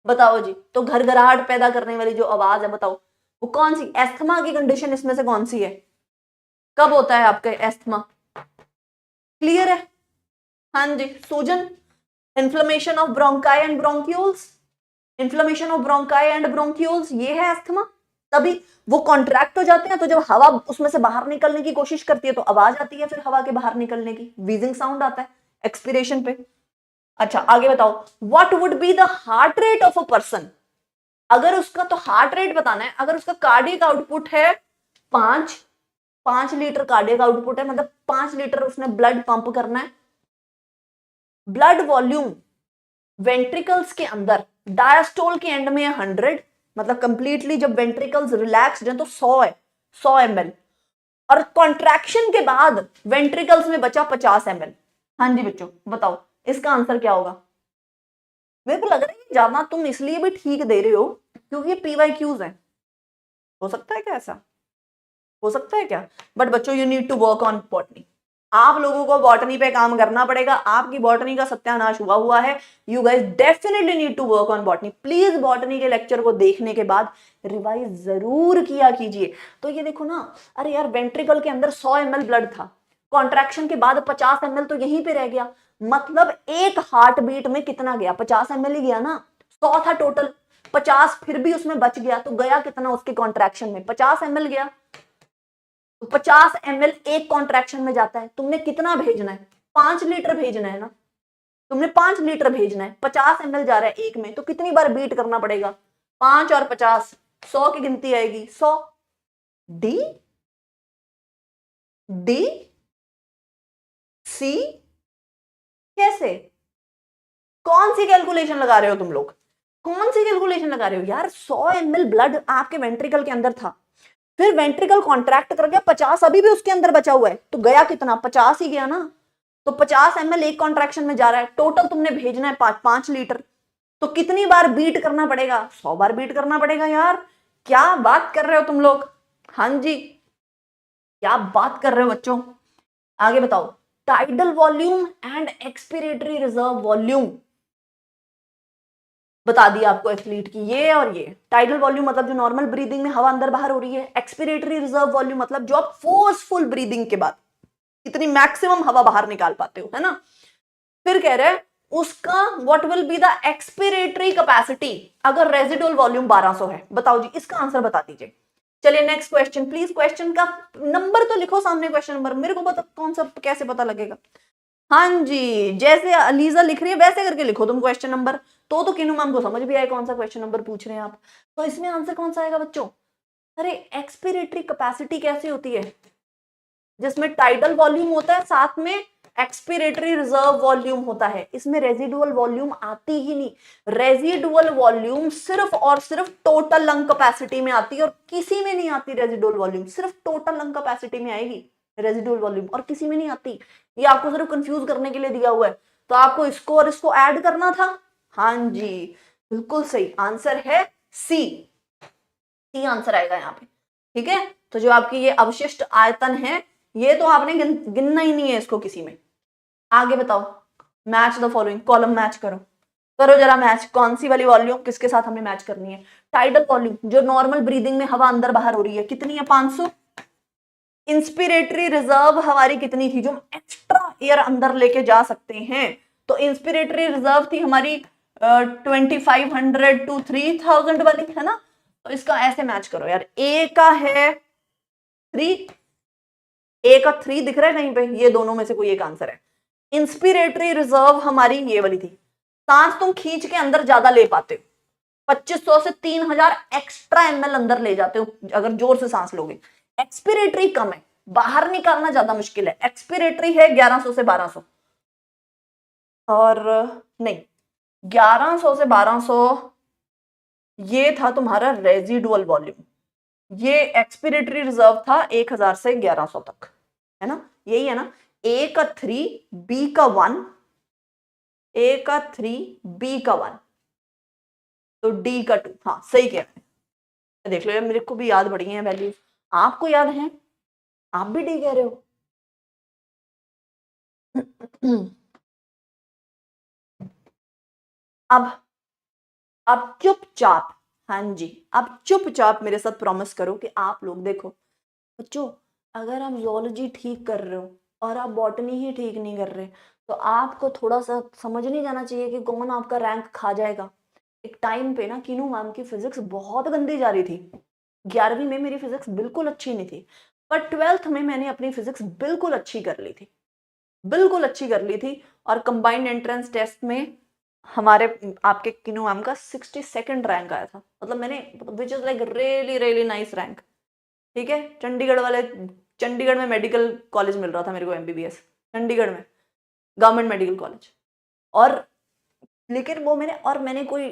[SPEAKER 1] बताओ जी। तो घरघराहट पैदा करने वाली जो आवाज है, बताओ वो कौन सी, एस्थमा की कंडीशन इसमें से कौन सी है, कब होता है आपका एस्थमा, क्लियर है। हाँ जी, सूजन, inflammation of bronchi and bronchioles, inflammation of bronchi and bronchioles, ये है एस्थमा। तभी वो कॉन्ट्रैक्ट हो जाते हैं, तो जब हवा उसमें से बाहर निकलने की कोशिश करती है तो आवाज आती है, फिर हवा के बाहर निकलने की वीजिंग साउंड आता है एक्सपीरेशन पे। अच्छा आगे बताओ, what would be the heart rate of a person, अगर उसका, तो हार्ट रेट बताना है, अगर उसका कार्डियक आउटपुट है 5 लीटर कार्डियक आउटपुट है, मतलब 5 लीटर उसने ब्लड पंप करना है, ब्लड वॉल्यूम वेंट्रिकल्स के अंदर डायस्टोल के एंड में है 100, मतलब कंप्लीटली जब वेंट्रिकल्स रिलैक्स्ड हैं तो 100 है, 100 ml, और कॉन्ट्रैक्शन के बाद वेंट्रिकल्स में बचा 50 ml। हाँ जी बच्चों बताओ इसका आंसर क्या होगा। मेरे को लग रहा है ज्यादा तुम इसलिए भी ठीक दे रहे हो क्योंकि ये PYQs है, हो सकता है क्या ऐसा, हो सकता है क्या। बट बच्चों you need to work on botany, आप लोगों को बॉटनी पे काम करना पड़ेगा, आपकी बॉटनी का सत्यानाश हुआ है। You guys definitely need to work on botany. Please botany के लेक्चर को देखने के बाद रिवाइज जरूर किया कीजिए। तो ये देखो ना, अरे यार वेंट्रिकल के अंदर 100 ml ब्लड था, कॉन्ट्रैक्शन के बाद 50 ml तो यहीं पे रह गया, मतलब एक हार्ट बीट में कितना गया, 50 ml ही गया ना, 100 था टोटल, 50 फिर भी उसमें बच गया, तो गया कितना उसके कॉन्ट्रैक्शन में, 50 ml गया। तो 50 ml एक कॉन्ट्रैक्शन में जाता है, तुमने कितना भेजना है, 5 लीटर भेजना है ना, तुमने 5 लीटर भेजना है, 50 ml जा रहा है एक में, तो कितनी बार बीट करना पड़ेगा, 5 और 50, 100 की गिनती आएगी 100। डी डी सी कैसे? कौन सी कैलकुलेशन लगा रहे हो तुम लोग? कौन सी कैलकुलेशन लगा रहे हो यार? 100 ml ब्लड आपके वेंट्रिकल के अंदर था, फिर वेंट्रिकल कॉन्ट्रैक्ट कर गया, 50 अभी भी उसके अंदर बचा हुआ है, तो गया कितना? 50 ही गया ना। तो 50 ml एक कॉन्ट्रैक्शन में जा रहा है, टोटल तुमने भेजना है 5 लीटर। तो कितनी बार बीट करना पड़ेगा? 100 बार बीट करना पड़ेगा यार। क्या बात कर रहे हो तुम लोग? हाँ जी, क्या बात कर रहे हो बच्चों? आगे बताओ। Tidal volume and expiratory reserve volume बता दिया आपको एथलीट की, ये और ये। टाइडल वॉल्यूम मतलब जो नॉर्मल ब्रीदिंग में हवा अंदर बाहर हो रही है, एक्सपिरेटरी रिजर्व वॉल्यूम मतलब जो आप फोर्सफुल ब्रीदिंग के बाद इतनी मैक्सिमम हवा बाहर निकाल पाते हो, है ना। फिर कह रहे हैं उसका what will be the expiratory capacity अगर रेजिडुअल वॉल्यूम 1200 है। बताओ जी, इसका आंसर बता दीजिए। चलिए नेक्स्ट क्वेश्चन प्लीज। क्वेश्चन का नंबर तो लिखो सामने, क्वेश्चन नंबर मेरे को पता, कौन सा कैसे पता लगेगा? हाँ जी, जैसे अलीजा लिख रही है वैसे करके लिखो तुम क्वेश्चन नंबर, तो किन्नू मैम को समझ भी आए कौन सा क्वेश्चन नंबर पूछ रहे हैं आप। तो इसमें आंसर कौन सा आएगा बच्चों? अरे एक्सपिरेटरी कैपेसिटी कैसी होती है? जिसमें टाइडल वॉल्यूम होता है साथ में एक्सपिरेटरी रिजर्व वॉल्यूम होता है, इसमें रेजिडुअल वॉल्यूम आती ही नहीं। रेजिडुअल वॉल्यूम सिर्फ और सिर्फ टोटल लंग कैपेसिटी में आती है और किसी में नहीं आती। रेजिडुअल वॉल्यूम सिर्फ टोटल लंग कैपेसिटी में आएगी रेजिडुअल वॉल्यूम, और किसी में नहीं आती। ये आपको सिर्फ कंफ्यूज करने के लिए दिया हुआ है, तो आपको इसको और इसको ऐड करना था। हाँ जी, बिल्कुल सही आंसर है सी। सी आंसर आएगा यहाँ पे, ठीक है। तो जो आपकी ये अवशिष्ट आयतन है, ये तो आपने गिनना ही नहीं है इसको किसी में। आगे बताओ। Match the following, column match करो, करो जरा मैच। कौन सी वाली वॉल्यूम किसके साथ हमें मैच करनी है? टाइडल वॉल्यूम जो नॉर्मल ब्रीदिंग में हवा अंदर बाहर हो रही है, कितनी है? 500। इंस्पिरेटरी रिजर्व हमारी कितनी थी, जो हम एक्स्ट्रा एयर अंदर लेके जा सकते हैं? तो इंस्पिरेटरी रिजर्व थी हमारी 2500 to 3000 वाली, है ना। तो इसका ऐसे मैच करो यार। ए का है 3, ए का 3 दिख रहा है कहीं पे? ये दोनों में से कोई एक आंसर है। इंस्पिरेटरी रिजर्व हमारी ये वाली थी। सांस तुम खींच के अंदर ज्यादा ले पाते हो, 2500 से 3000 एक्स्ट्रा ml अंदर ले जाते हो अगर जोर से सांस लोगे। एक्सपिरेटरी कम है, बाहर निकालना ज्यादा मुश्किल है। एक्सपिरेटरी है 1100 से 1200, और नहीं 1100 से 1200 ये था तुम्हारा रेजिडुअल वॉल्यूम। ये एक्सपिरेटरी रिजर्व था 1000 से 1100 तक, है ना। यही है ना। ए का 3, बी का 1, ए का 3, बी का 1, तो डी का 2। हाँ सही कह रहे हैं, देख लो यार, मेरे को भी याद बढ़ी है वैल्यूज, आपको याद है, आप भी डी कह रहे हो। अब चुपचाप, हाँ जी, अब चुपचाप मेरे साथ प्रॉमिस करो कि आप लोग देखो बच्चों, अगर आप जोलॉजी ठीक कर रहे हो और आप बॉटनी ही ठीक नहीं कर रहे, तो आपको थोड़ा सा समझ नहीं जाना चाहिए कि कौन आपका रैंक खा जाएगा। एक टाइम पे ना कीनू मैम की फिजिक्स बहुत गंदी जा रही थी। 11वीं में मेरी फिजिक्स बिल्कुल अच्छी नहीं थी, पर 12th में मैंने अपनी फिजिक्स बिल्कुल अच्छी कर ली थी, बिल्कुल अच्छी कर ली थी। और कंबाइंड एंट्रेंस टेस्ट में हमारे आपके कीनू मैम का 62nd रैंक आया था। मतलब मैंने, which is like really really nice rank, ठीक है। चंडीगढ़ में मेडिकल कॉलेज मिल रहा था मेरे को, एमबीबीएस चंडीगढ़ में, गवर्नमेंट मेडिकल कॉलेज। और लेकिन वो मैंने कोई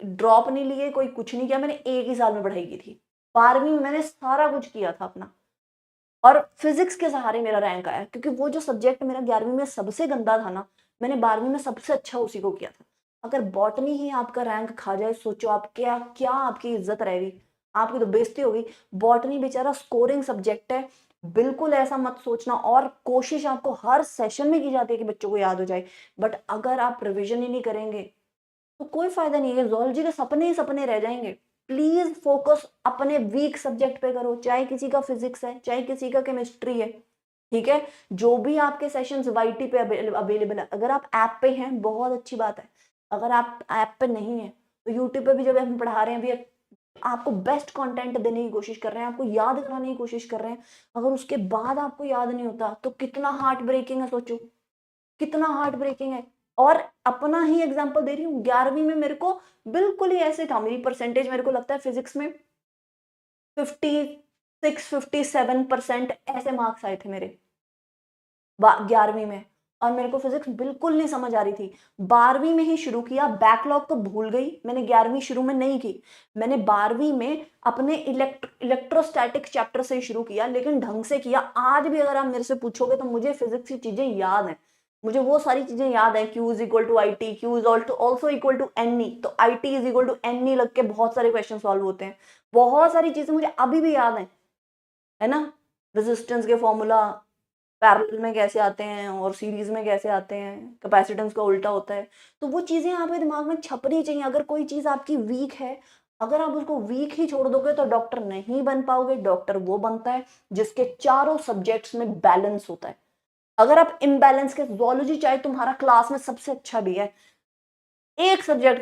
[SPEAKER 1] ड्रॉप नहीं लिए, कोई कुछ नहीं किया, मैंने एक ही साल में पढ़ाई की थी। 12वीं में मैंने सारा कुछ किया था अपना, और फिजिक्स के सहारे मेरा रैंक आया, क्योंकि वो जो सब्जेक्ट मेरा 11वीं में सबसे गंदा था ना, मैंने 12वीं में सबसे अच्छा उसी को किया था। अगर बॉटनी ही आपका रैंक खा जाए, सोचो आप क्या क्या आपकी इज्जत रहेगी, आपकी तो बेइज्जती होगी। बॉटनी बेचारा स्कोरिंग सब्जेक्ट है, बिल्कुल ऐसा मत सोचना। और कोशिश आपको हर सेशन में की जाती है कि बच्चों को याद हो जाए, बट अगर आप रिविजन ही नहीं करेंगे तो कोई फायदा नहीं है, जोलॉजी के सपने ही सपने रह जाएंगे। प्लीज फोकस अपने वीक सब्जेक्ट पे करो, चाहे किसी का फिजिक्स है, चाहे किसी का केमिस्ट्री है, ठीक है। जो भी आपके सेशंस वाईटी पे अवेलेबल है, अगर आप ऐप पे हैं बहुत अच्छी बात है, अगर आप ऐप पे नहीं है तो यूट्यूब पे भी जब हम पढ़ा रहे हैं भी, आपको बेस्ट कंटेंट देने की कोशिश कर रहे हैं, आपको याद कराने की कोशिश कर रहे हैं, अगर उसके बाद आपको याद नहीं होता तो कितना हार्ट ब्रेकिंग है, सोचो कितना हार्ट ब्रेकिंग है। और अपना ही एग्जांपल दे रही हूँ, 11वीं में मेरे को बिल्कुल ही ऐसे था, मेरी परसेंटेज मेरे को लगता है फिजिक्स में 56-57% ऐसे मार्क्स आए थे मेरे 11वीं में। और मेरे को फिजिक्स बिल्कुल नहीं समझ आ रही थी। 12वीं में ही शुरू किया, बैकलॉग तो भूल गई, मैंने 11वीं शुरू में नहीं की। मैंने 12वीं में अपने इलेक्ट्रोस्टैटिक चैप्टर से शुरू किया, लेकिन ढंग से किया। आज भी अगर आप मेरे से पूछोगे तो मुझे फिजिक्स की चीजें याद हैं, मुझे वो सारी चीजें याद है। Q is equal to I T, Q is also equal to N E, तो I T is equal to N E लग के बहुत सारे क्वेश्चन सॉल्व होते हैं। बहुत सारी चीजें मुझे अभी भी याद है ना। रेजिस्टेंस के फॉर्मूला पैरेलल में कैसे आते हैं और सीरीज में कैसे आते हैं, कैपेसिटेंस का उल्टा होता है। तो वो चीजें आपके दिमाग में छपनी चाहिए। अगर कोई चीज आपकी वीक है, अगर आप उसको वीक ही छोड़ दोगे तो डॉक्टर नहीं बन पाओगे। डॉक्टर वो बनता है जिसके चारों सब्जेक्ट्स में बैलेंस होता है। अगर आप इम्बैलेंस के, जोलॉजी चाहे तुम्हारा क्लास में सबसे अच्छा भी है, एक सब्जेक्ट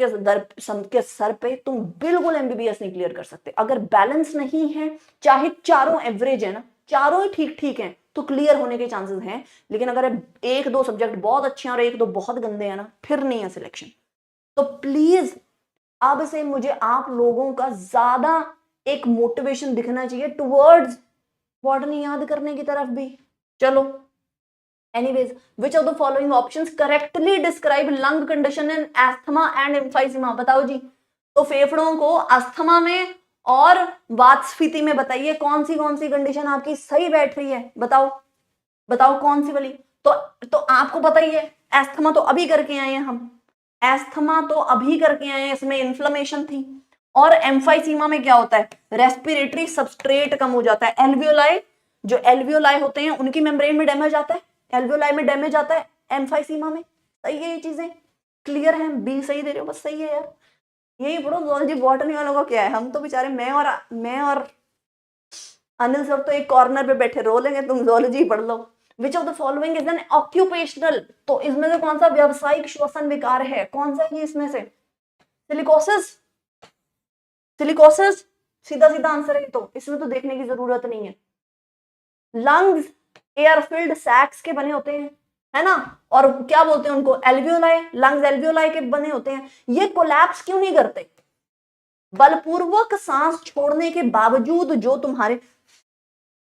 [SPEAKER 1] के सर पे तुम बिल्कुल एमबीबीएस नहीं क्लियर कर सकते। अगर बैलेंस नहीं है, चाहे चारों एवरेज है ना, चारों ही ठीक ठीक हैं, तो क्लियर होने के चांसेस हैं। लेकिन अगर एक दो सब्जेक्ट बहुत अच्छे हैं और एक दो बहुत गंदे हैं ना, फिर नहीं है सिलेक्शन। तो प्लीज अब से मुझे आप लोगों का ज्यादा एक मोटिवेशन दिखना चाहिए टुवर्ड्स बॉटनी याद करने की तरफ भी। चलो, anyways, which of the following options correctly describe lung condition in asthma and emphysema? बताओ जी। तो फेफड़ों को अस्थमा में और वातस्फीति में बताइए कौन सी कंडीशन आपकी सही बैठ रही है। बताओ बताओ कौन सी वाली। तो आपको पता ही है, एस्थमा तो अभी करके आए हैं हम, एस्थमा तो अभी करके आए हैं, इसमें इन्फ्लेमेशन थी। और एम्फाइसीमा में क्या होता है, रेस्पिरेटरी सबस्ट्रेट कम हो जाता है। एल्वियोलाई, जो एल्वियोलाई होते हैं उनकी मेम्ब्रेन में डैमेज आता है, एल्वियोलाई में डैमेज आता है एम्फाइसीमा में। सही है, ये चीजें क्लियर है, बी सही दे रहे हो, बस सही है यार। यही पढ़ो, जोलॉजी बॉटनी वालों का क्या है। हम तो बेचारे, मैं और अनिल सर तो एक कॉर्नर पे बैठे रो लेंगे, तुम जोलॉजी पढ़ लो। Which of the following is an occupational, तो इसमें से कौन सा व्यावसायिक श्वसन विकार है, कौन सा है इसमें से? सिलिकोसिस, सिलिकोसिस सीधा सीधा आंसर है। तो इसमें तो देखने की जरूरत नहीं है। लंग्स एयर फिल्ड सैक्स के बने होते हैं, है ना। और क्या बोलते हैं उनको, एल्वियोलाई। लंग्स एल्वियोलाई के बने होते हैं। ये कोलैप्स क्यों नहीं करते? बलपूर्वक सांस छोड़ने के बावजूद जो तुम्हारे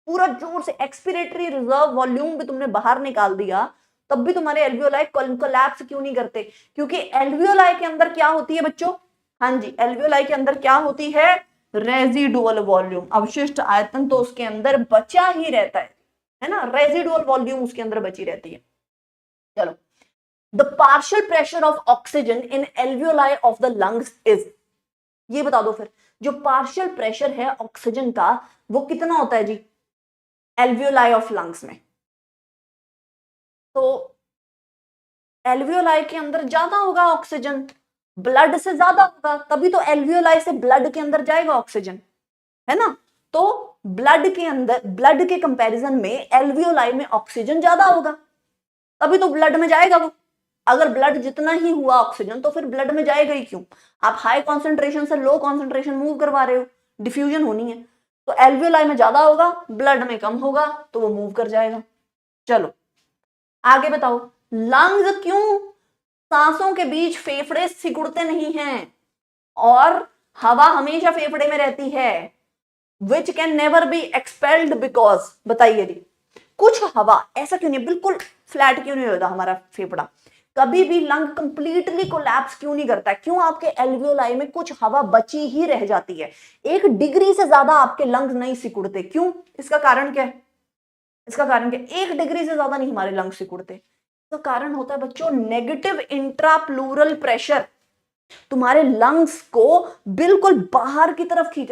[SPEAKER 1] पूरा जोर से एक्सपिरेटरी रिजर्व वॉल्यूम भी तुमने बाहर निकाल दिया, तब भी तुम्हारे एल्वियोलाई कोलैप्स क्यों नहीं करते? क्योंकि एल्वियोलाई के अंदर क्या होती है बच्चों? हाँ जी, एल्वियोलाई के अंदर क्या होती है? रेजिडुअल वॉल्यूम, अवशिष्ट आयतन तो उसके अंदर बचा ही रहता है ना। रेजिडुअल वॉल्यूम उसके अंदर बची रहती है। चलो, the partial pressure of oxygen in alveoli of the lungs is, ये बता दो फिर। जो पार्शियल प्रेशर है ऑक्सीजन का, वो कितना होता है जी एल्वियोलाई ऑफ लंग्स में? तो एल्वियोलाई के अंदर ज्यादा होगा ऑक्सीजन, ब्लड से ज्यादा होगा, तभी तो एल्वियोलाई से ब्लड के अंदर जाएगा ऑक्सीजन, है ना। तो ब्लड के अंदर, ब्लड के कंपैरिजन में एल्वियोलाई में ऑक्सीजन ज्यादा होगा, तभी तो ब्लड में जाएगा वो। अगर ब्लड जितना ही हुआ ऑक्सीजन, तो फिर ब्लड में जाएगा ही क्यों? आप हाई कॉन्सेंट्रेशन से लो कॉन्सेंट्रेशन मूव करवा रहे हो, डिफ्यूजन होनी है। तो एल्वियोलाई में ज्यादा होगा, ब्लड में कम होगा, तो वो मूव कर जाएगा। चलो आगे बताओ, लंग्स क्यों सांसों के बीच फेफड़े सिकुड़ते नहीं हैं और हवा हमेशा फेफड़े में रहती है? Which can never be expelled because, बताइए जी। कुछ हवा ऐसा क्यों नहीं, बिल्कुल फ्लैट क्यों नहीं होता हमारा फेफड़ा? कभी भी लंग कंप्लीटली कोलैप्स क्यों नहीं करता? क्यों आपके एल्वियोलाई में कुछ हवा बची ही रह जाती है? 1 डिग्री से ज्यादा आपके लंग्स नहीं सिकुड़ते, क्यों? इसका कारण क्या है? इसका कारण क्या? 1 डिग्री से ज्यादा नहीं हमारे लंग्स सिकुड़ते। इसका कारण होता है बच्चों नेगेटिव इंट्राप्लूरल प्रेशर। तुम्हारे लंग्स को बिल्कुल बाहर की तरफ खींच,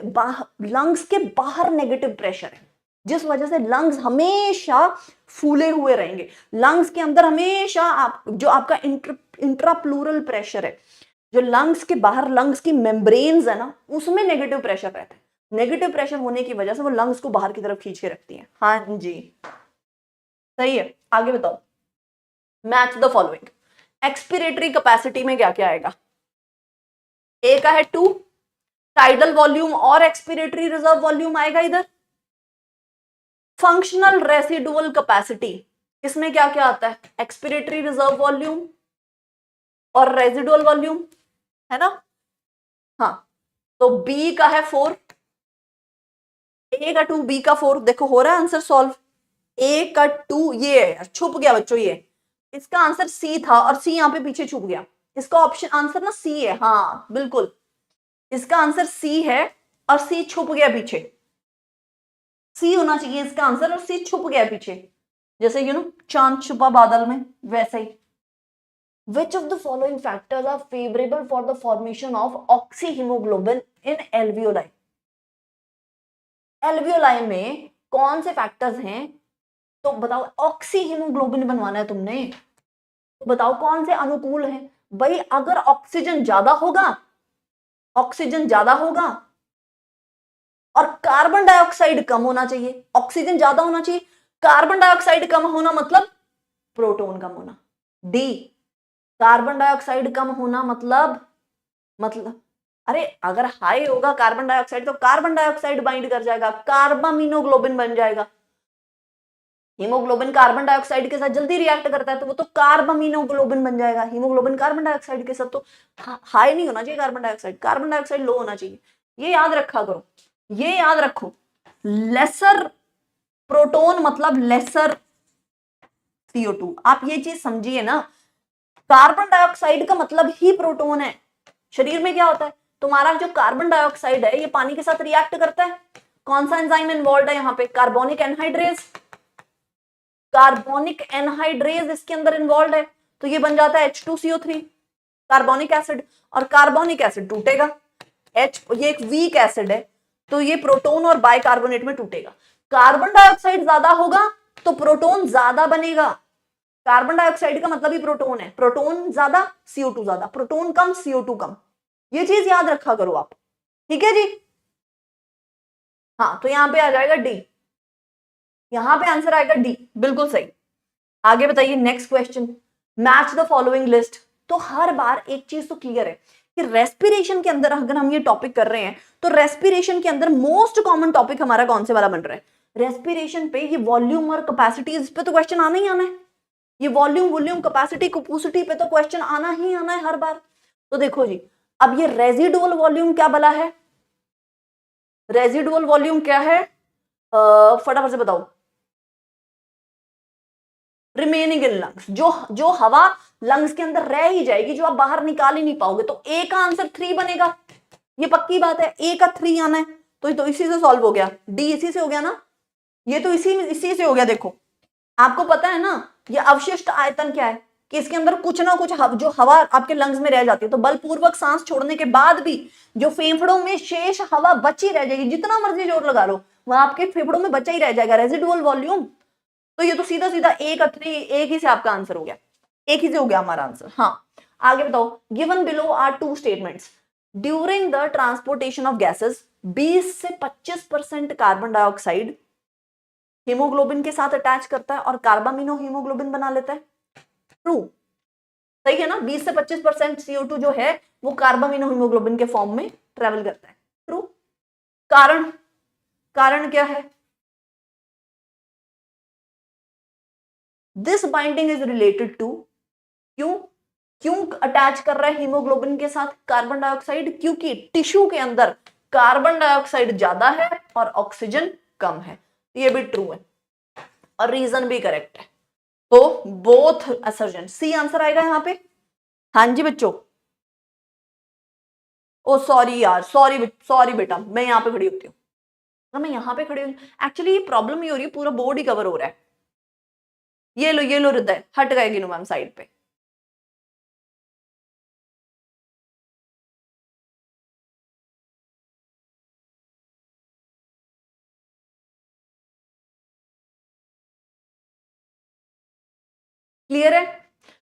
[SPEAKER 1] लंग्स के बाहर नेगेटिव प्रेशर है, जिस वजह से लंग्स हमेशा फूले हुए रहेंगे। लंग्स के अंदर हमेशा जो आपका इंट्राप्लूरल प्रेशर है, जो लंग्स के बाहर लंग्स की मेम्ब्रेन्स है ना, उसमें नेगेटिव प्रेशर रहता है। नेगेटिव प्रेशर होने की वजह से वो लंग्स को बाहर की तरफ खींच के रखती है। हाँ जी, सही है। आगे बताओ, match the following. Expiratory capacity में क्या क्या आएगा? ए का है 2, टाइडल वॉल्यूम और एक्सपिरेटरी रिजर्व वॉल्यूम आएगा इधर। फंक्शनल रेसिडुअल कैपेसिटी, इसमें क्या क्या आता है? एक्सपिरेटरी रिजर्व वॉल्यूम और रेसिडुअल वॉल्यूम, है ना। हाँ, तो बी का है 4, ए का 2 बी का 4, देखो हो रहा है आंसर सॉल्व। ए का 2 ये है, छुप गया बच्चों ये, इसका आंसर सी था और सी यहाँ पे पीछे छुप गया। इसका ऑप्शन आंसर ना सी है, हाँ बिल्कुल इसका आंसर सी है और सी छुप गया पीछे। सी होना चाहिए इसका आंसर और सी छुप गया पीछे, जैसे यू नो चांद छुपा बादल में, वैसे ही। Which of the following factors are favorable for the formation of oxyhemoglobin in alveoli? Alveoli में कौन से फैक्टर्स हैं? तो बताओ, ऑक्सी हीमोग्लोबिन बनवाना है तुमने, तो बताओ कौन से अनुकूल हैं? भाई अगर ऑक्सीजन ज्यादा होगा, ऑक्सीजन ज्यादा होगा और कार्बन डाइऑक्साइड कम होना चाहिए, ऑक्सीजन ज्यादा होना चाहिए, कार्बन डाइऑक्साइड कम होना मतलब प्रोटॉन कम होना। डी, कार्बन डाइऑक्साइड कम होना मतलब अरे अगर हाई होगा कार्बन डाइऑक्साइड तो कार्बन डाइऑक्साइड बाइंड कर जाएगा, कार्बामिनोग्लोबिन बन जाएगा। हीमोग्लोबिन कार्बन डाइऑक्साइड के साथ जल्दी रिएक्ट करता है तो वो तो कार्बामिनोग्लोबिन बन जाएगा। हीमोग्लोबिन कार्बन डाइऑक्साइड के साथ तो हाई नहीं होना चाहिए कार्बन डाइऑक्साइड, कार्बन डाइऑक्साइड लो होना चाहिए। ये याद रखा करो, ये याद रखो। लेसर प्रोटोन मतलब लेसर CO2, आप ये चीज समझिए ना, कार्बन डाइऑक्साइड का मतलब ही प्रोटोन है। शरीर में क्या होता है, तुम्हारा जो कार्बन डाइऑक्साइड है ये पानी के साथ रिएक्ट करता है, कौन सा एंजाइम इन्वॉल्व है यहाँ पे? कार्बोनिक एनहाइड्रेज, कार्बोनिक एनहाइड्रेज इसके अंदर इन्वॉल्व है, तो ये बन जाता है H2CO3 कार्बोनिक एसिड, और कार्बोनिक एसिड टूटेगा, ये एक वीक एसिड है तो ये प्रोटोन और बाइकार्बोनेट में टूटेगा। कार्बन डाइऑक्साइड ज्यादा होगा तो प्रोटोन ज्यादा बनेगा, कार्बन डाइऑक्साइड का मतलब ही प्रोटोन है, प्रोटोन ज्यादा CO2 ज्यादा, प्रोटोन कम CO2 कम, ये चीज याद रखा करो आप, ठीक है जी। हाँ तो यहां पे आ जाएगा डी, यहां पे आंसर आएगा डी, बिल्कुल सही। आगे बताइए next question, match the following list. तो हर बार एक चीज तो क्लियर है कि रेस्पिरेशन के अंदर अगर हम ये टॉपिक कर रहे हैं तो रेस्पिरेशन के अंदर मोस्ट कॉमन टॉपिक हमारा कौन से वाला बन रहा है? रेस्पिरेशन पे ये वॉल्यूम और कैपेसिटी, इस पे तो क्वेश्चन आना ही आना है, ये वॉल्यूम कैपेसिटी कैपेसिटी पे तो क्वेश्चन आना ही आना है हर बार। तो देखो जी, अब ये रेजिडुअल वॉल्यूम क्या बला है? रेजिडुअल वॉल्यूम क्या है? फटाफट से बताओ। रिमेनिंग इन लंग्स, जो हवा लंग्स के अंदर रह ही जाएगी, जो आप बाहर निकाल ही नहीं पाओगे, तो ए का आंसर 3 बनेगा, ये पक्की बात है, ए का 3 आना है, तो इसी से सॉल्व हो गया। डी इसी से हो गया ना, ये तो इसी से हो गया। देखो आपको पता है ना ये अवशिष्ट आयतन क्या है, कि इसके अंदर कुछ ना कुछ जो हवा आपके लंग्स में रह जाती है, तो बलपूर्वक सांस छोड़ने के बाद भी जो फेफड़ों में शेष हवा बची रह जाएगी, जितना मर्जी जोर लगा लो वह आपके फेफड़ों में बचा ही रह जाएगा, रेजिडुअल वॉल्यूम। तो ये तो सीधा सीधा ए का 3 एक ही से आपका आंसर हो गया, एक ही से हो गया हमारा आंसर। हाँ आगे बताओ, given below are 2 statements, during the transportation of gases 20 से 25% कार्बन डाइऑक्साइड हीमोग्लोबिन के साथ अटैच करता है और कार्बामिनो हीमोग्लोबिन बना लेता है। ट्रू, सही है ना, 20 से 25% CO2 जो है वो कार्बामिनो हीमोग्लोबिन के फॉर्म में ट्रेवल करता है। ट्रू। कारण क्या है? This binding is related to, क्यों अटैच कर रहा है हीमोग्लोबिन के साथ कार्बन डाइऑक्साइड? क्योंकि टिश्यू के अंदर कार्बन डाइऑक्साइड ज्यादा है और ऑक्सीजन कम है, ये भी ट्रू है और रीजन भी करेक्ट है, तो बोथ असर्जन, सी आंसर आएगा यहां पे। हाँ जी बच्चों, ओ सॉरी यार, सॉरी बेटा, मैं यहां पे खड़ी होती हूँ, मैं यहां पे खड़ी हूँ, एक्चुअली ये प्रॉब्लम ही हो रही है, पूरा बोर्ड ही कवर हो रहा है। ये लो हृदय, हट गए गिनू मैम साइड पे। क्लियर है?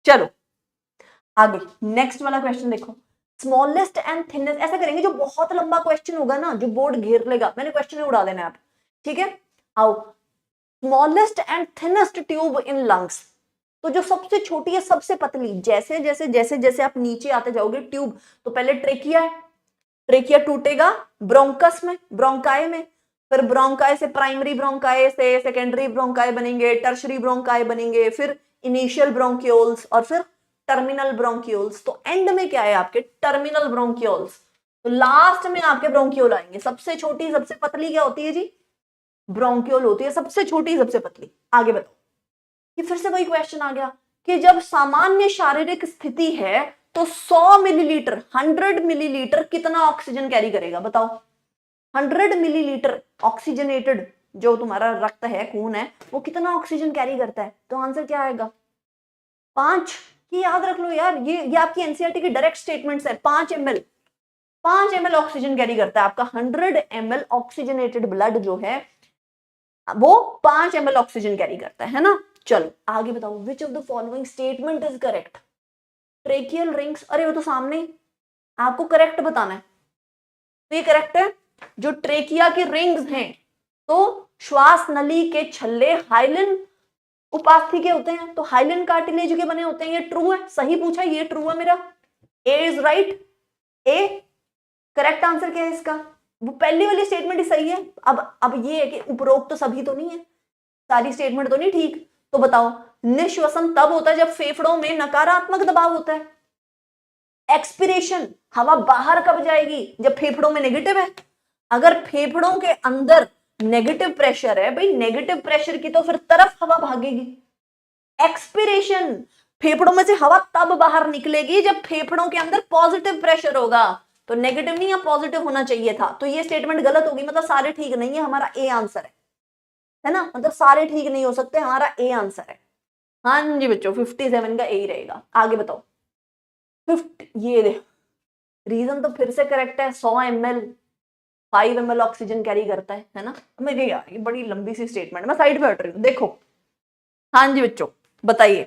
[SPEAKER 1] चलो आगे नेक्स्ट वाला क्वेश्चन देखो, स्मॉलेस्ट एंड थिनेस्ट, ऐसा करेंगे जो बहुत लंबा क्वेश्चन होगा ना, जो बोर्ड घेर लेगा, मैंने क्वेश्चन ही उड़ा देना है आप, ठीक है। आओ, smallest and thinnest tube in lungs, तो जो सबसे छोटी है सबसे पतली, जैसे जैसे जैसे जैसे आप नीचे आते जाओगे ट्यूब, तो पहले ट्रेकिया है, ट्रेकिया टूटेगा ब्रोंकस में, ब्रोंकाई में, फिर ब्रोंकाई से प्राइमरी ब्रोंकाई से सेकेंडरी ब्रोंकाई बनेंगे, टर्शरी ब्रोंकाई बनेंगे, फिर इनिशियल ब्रोंक्यूल्स और फिर टर्मिनल ब्रोंक्यूल्स। तो एंड में क्या है आपके? Terminal bronchioles. तो लास्ट में आपके ब्रोंक्यूल आएंगे। सबसे छोटी सबसे पतली क्या होती है जी? ब्रोंकियोल होती है सबसे छोटी सबसे पतली। आगे बताओ, ये फिर से वही क्वेश्चन आ गया कि जब सामान्य शारीरिक स्थिति है तो 100 मिलीलीटर 100 मिलीलीटर कितना ऑक्सीजन कैरी करेगा, बताओ। 100 मिलीलीटर ऑक्सीजनेटेड जो तुम्हारा रक्त है, खून है, वो कितना ऑक्सीजन कैरी करता है? तो आंसर क्या आएगा? 5। ये याद रख लो यार, ये आपकी एनसीईआरटी की डायरेक्ट स्टेटमेंट्स है। 5 ml 5 ml ऑक्सीजन कैरी करता है आपका 100 ml ऑक्सीजनेटेड ब्लड जो है वो 5 ml ऑक्सीजन कैरी करता है ना। चलो आगे बताओ, विच of the following statement is correct? Tracheal rings, अरे वो तो सामने ही, आपको करेक्ट बताना है। तो ये करेक्ट है, जो ट्रेकिया की रिंग्स हैं तो श्वास नली के छल्ले हाइलिन उपास्थि के होते हैं, तो हाइलिन कार्टिलेज के बने होते हैं। ये ट्रू है, सही पूछा, ये ट्रू है मेरा। A is right, A correct answer क्या है इसका? वो पहली वाली स्टेटमेंट ही सही है। अब ये है कि उपरोक्त तो सभी तो नहीं है, सारी स्टेटमेंट तो नहीं ठीक। तो बताओ, निश्वसन तब होता है जब फेफड़ों में नकारात्मक दबाव होता है। एक्सपिरेशन, हवा बाहर कब जाएगी? जब फेफड़ों में नेगेटिव है। अगर फेफड़ों के अंदर नेगेटिव प्रेशर है भाई, नेगेटिव प्रेशर की तो फिर तरफ हवा भागेगी। एक्सपिरेशन, फेफड़ों में से हवा तब बाहर निकलेगी जब फेफड़ों के अंदर पॉजिटिव प्रेशर होगा। तो नेगेटिव नहीं या पॉजिटिव होना चाहिए था, तो ये स्टेटमेंट गलत होगी, मतलब सारे ठीक नहीं है। हमारा ए आंसर है ना, मतलब सारे ठीक नहीं हो सकते, हमारा ए आंसर है। हाँ जी बच्चों, 57 का ए ही रहेगा। आगे बताओ, 50, ये दे रीजन तो फिर से करेक्ट है। 100 ml 5 ml ऑक्सीजन कैरी करता है ना। मैं यार ये बड़ी लंबी सी स्टेटमेंट, मैं साइड पे हट रही हूँ, देखो। हाँ जी बच्चों बताइए,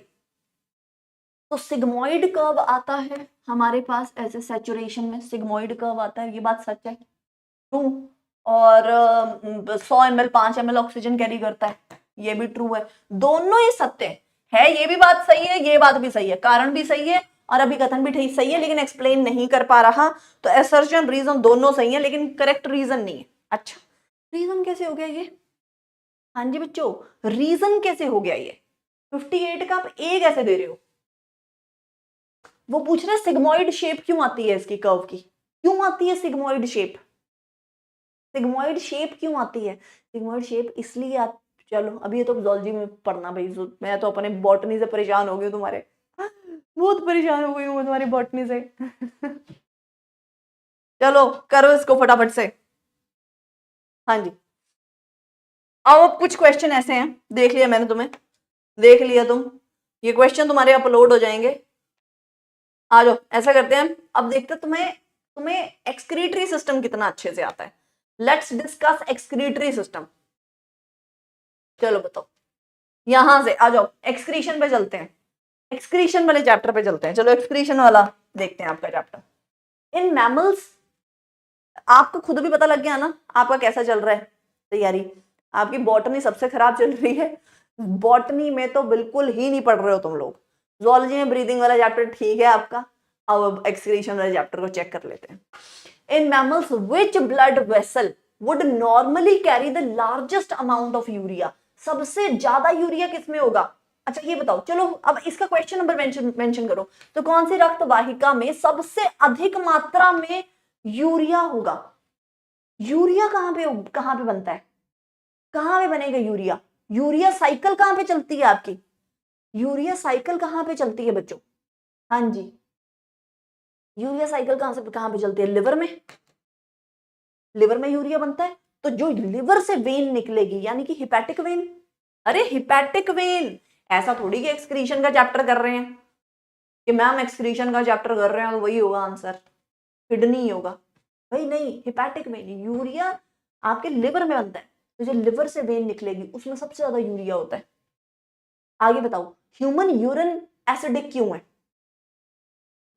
[SPEAKER 1] तो सिग्मोइड कर्व आता है हमारे पास ऐसे सैचुरेशन में, सिग्मोइड कर्व आता है, ये बात सच है, ट्रू। और 100 ml 5 ml ऑक्सीजन कैरी करता है, ये भी ट्रू है। दोनों ही सत्य है, ये भी बात सही है, ये बात भी सही है, कारण भी सही है और अभी कथन भी ठीक सही है, लेकिन एक्सप्लेन नहीं कर पा रहा। तो असर्शन रीजन दोनों सही है, लेकिन करेक्ट रीजन नहीं है। अच्छा, रीजन कैसे हो गया ये? हाँ जी बच्चों, रीजन कैसे हो गया ये? 58 का आप ए कैसे दे रहे हो? वो पूछ रहे सिग्मोइड शेप क्यों आती है इसकी, कर्व की क्यों आती है सिग्मोइड शेप? सिग्मोइड शेप क्यों आती है? सिग्मोइड शेप इसलिए चलो अभी ये तो जूलॉजी में पढ़ना भाई, मैं तो अपने बॉटनी से परेशान हो गई हूँ, तुम्हारे बहुत परेशान हो गई हूँ मैं तुम्हारी बॉटनी से चलो करो इसको फटाफट से। हाँ जी, अब कुछ क्वेश्चन ऐसे हैं, देख लिया मैंने तुम्हें, देख लिया तुम, ये क्वेश्चन तुम्हारे अपलोड हो जाएंगे। आ जाओ, ऐसा करते हैं, अब देखते हैं तुम्हें एक्सक्रीटरी सिस्टम कितना अच्छे से आता है। Let's discuss excretory system. चलो बताओ, यहां से आ जाओ, एक्सक्रीशन पे चलते हैं, एक्सक्रीशन वाले चैप्टर पे चलते हैं। चलो एक्सक्रीशन वाला देखते हैं आपका चैप्टर। इन मैमल्स, आपको खुद भी पता लग गया ना आपका कैसा चल रहा है तैयारी। आपकी बॉटनी सबसे खराब चल रही है, बॉटनी में तो बिल्कुल ही नहीं पढ़ रहे हो तुम लोग। जूलॉजी में ब्रीदिंग वाला चैप्टर ठीक है आपका, अब एक्सक्रीशन वाले चैप्टर को चेक कर लेते हैं। In mammals which blood vessel would normally carry the largest amount of urea? सबसे ज्यादा यूरिया किसमें होगा? अच्छा ये बताओ, चलो अब इसका क्वेश्चन नंबर मेंशन करो। तो कौन सी रक्त वाहिका में सबसे अधिक मात्रा में यूरिया होगा? यूरिया कहां पे बनता है, कहां पे बनेगा यूरिया? यूरिया साइकिल कहां पे चलती है आपकी? यूरिया साइकिल कहां पे चलती है बच्चों? हाँ जी, यूरिया साइकिल कहां पे चलती है? लिवर में, लिवर में यूरिया बनता है। तो जो लिवर से वेन निकलेगी यानी कि हिपैटिक वेन, अरे हिपैटिक वेन, ऐसा थोड़ी कि एक्सक्रीशन का चैप्टर कर रहे हैं कि मैम एक्सक्रीशन का चैप्टर कर रहे हैं तो वही होगा आंसर, किडनी होगा भाई, नहीं, हिपैटिक वेन, यूरिया आपके लिवर में बनता है, तो जो लिवर से वेन निकलेगी उसमें सबसे ज्यादा यूरिया होता है। आगे बताओ, ह्यूमन यूरिन एसिडिक क्यों है?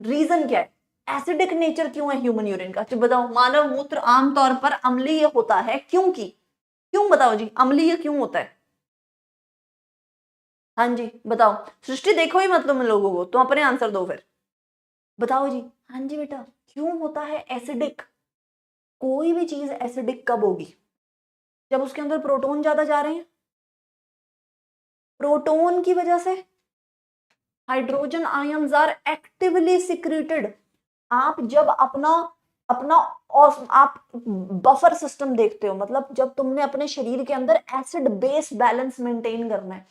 [SPEAKER 1] रीजन क्या है? एसिडिक नेचर क्यों है ह्यूमन यूरिन का? तो बताओ, मानव मूत्र आमतौर पर अम्लीय होता है, क्योंकि क्यों बताओ जी, अम्लीय क्यों होता है? हाँ जी बताओ, सृष्टि देखो ही मतलब इन लोगों को, तो अपने आंसर दो फिर, बताओ जी। हाँ जी बेटा, क्यों होता है एसिडिक? कोई भी चीज एसिडिक कब होगी? जब उसके अंदर प्रोटोन ज्यादा जा रहे हैं, प्रोटोन की वजह से hydrogen ions are actively secreted. आप जब अपना अपना, और आप बफर सिस्टम देखते हो, मतलब जब तुमने अपने शरीर के अंदर एसिड बेस बैलेंस मेंटेन करना है,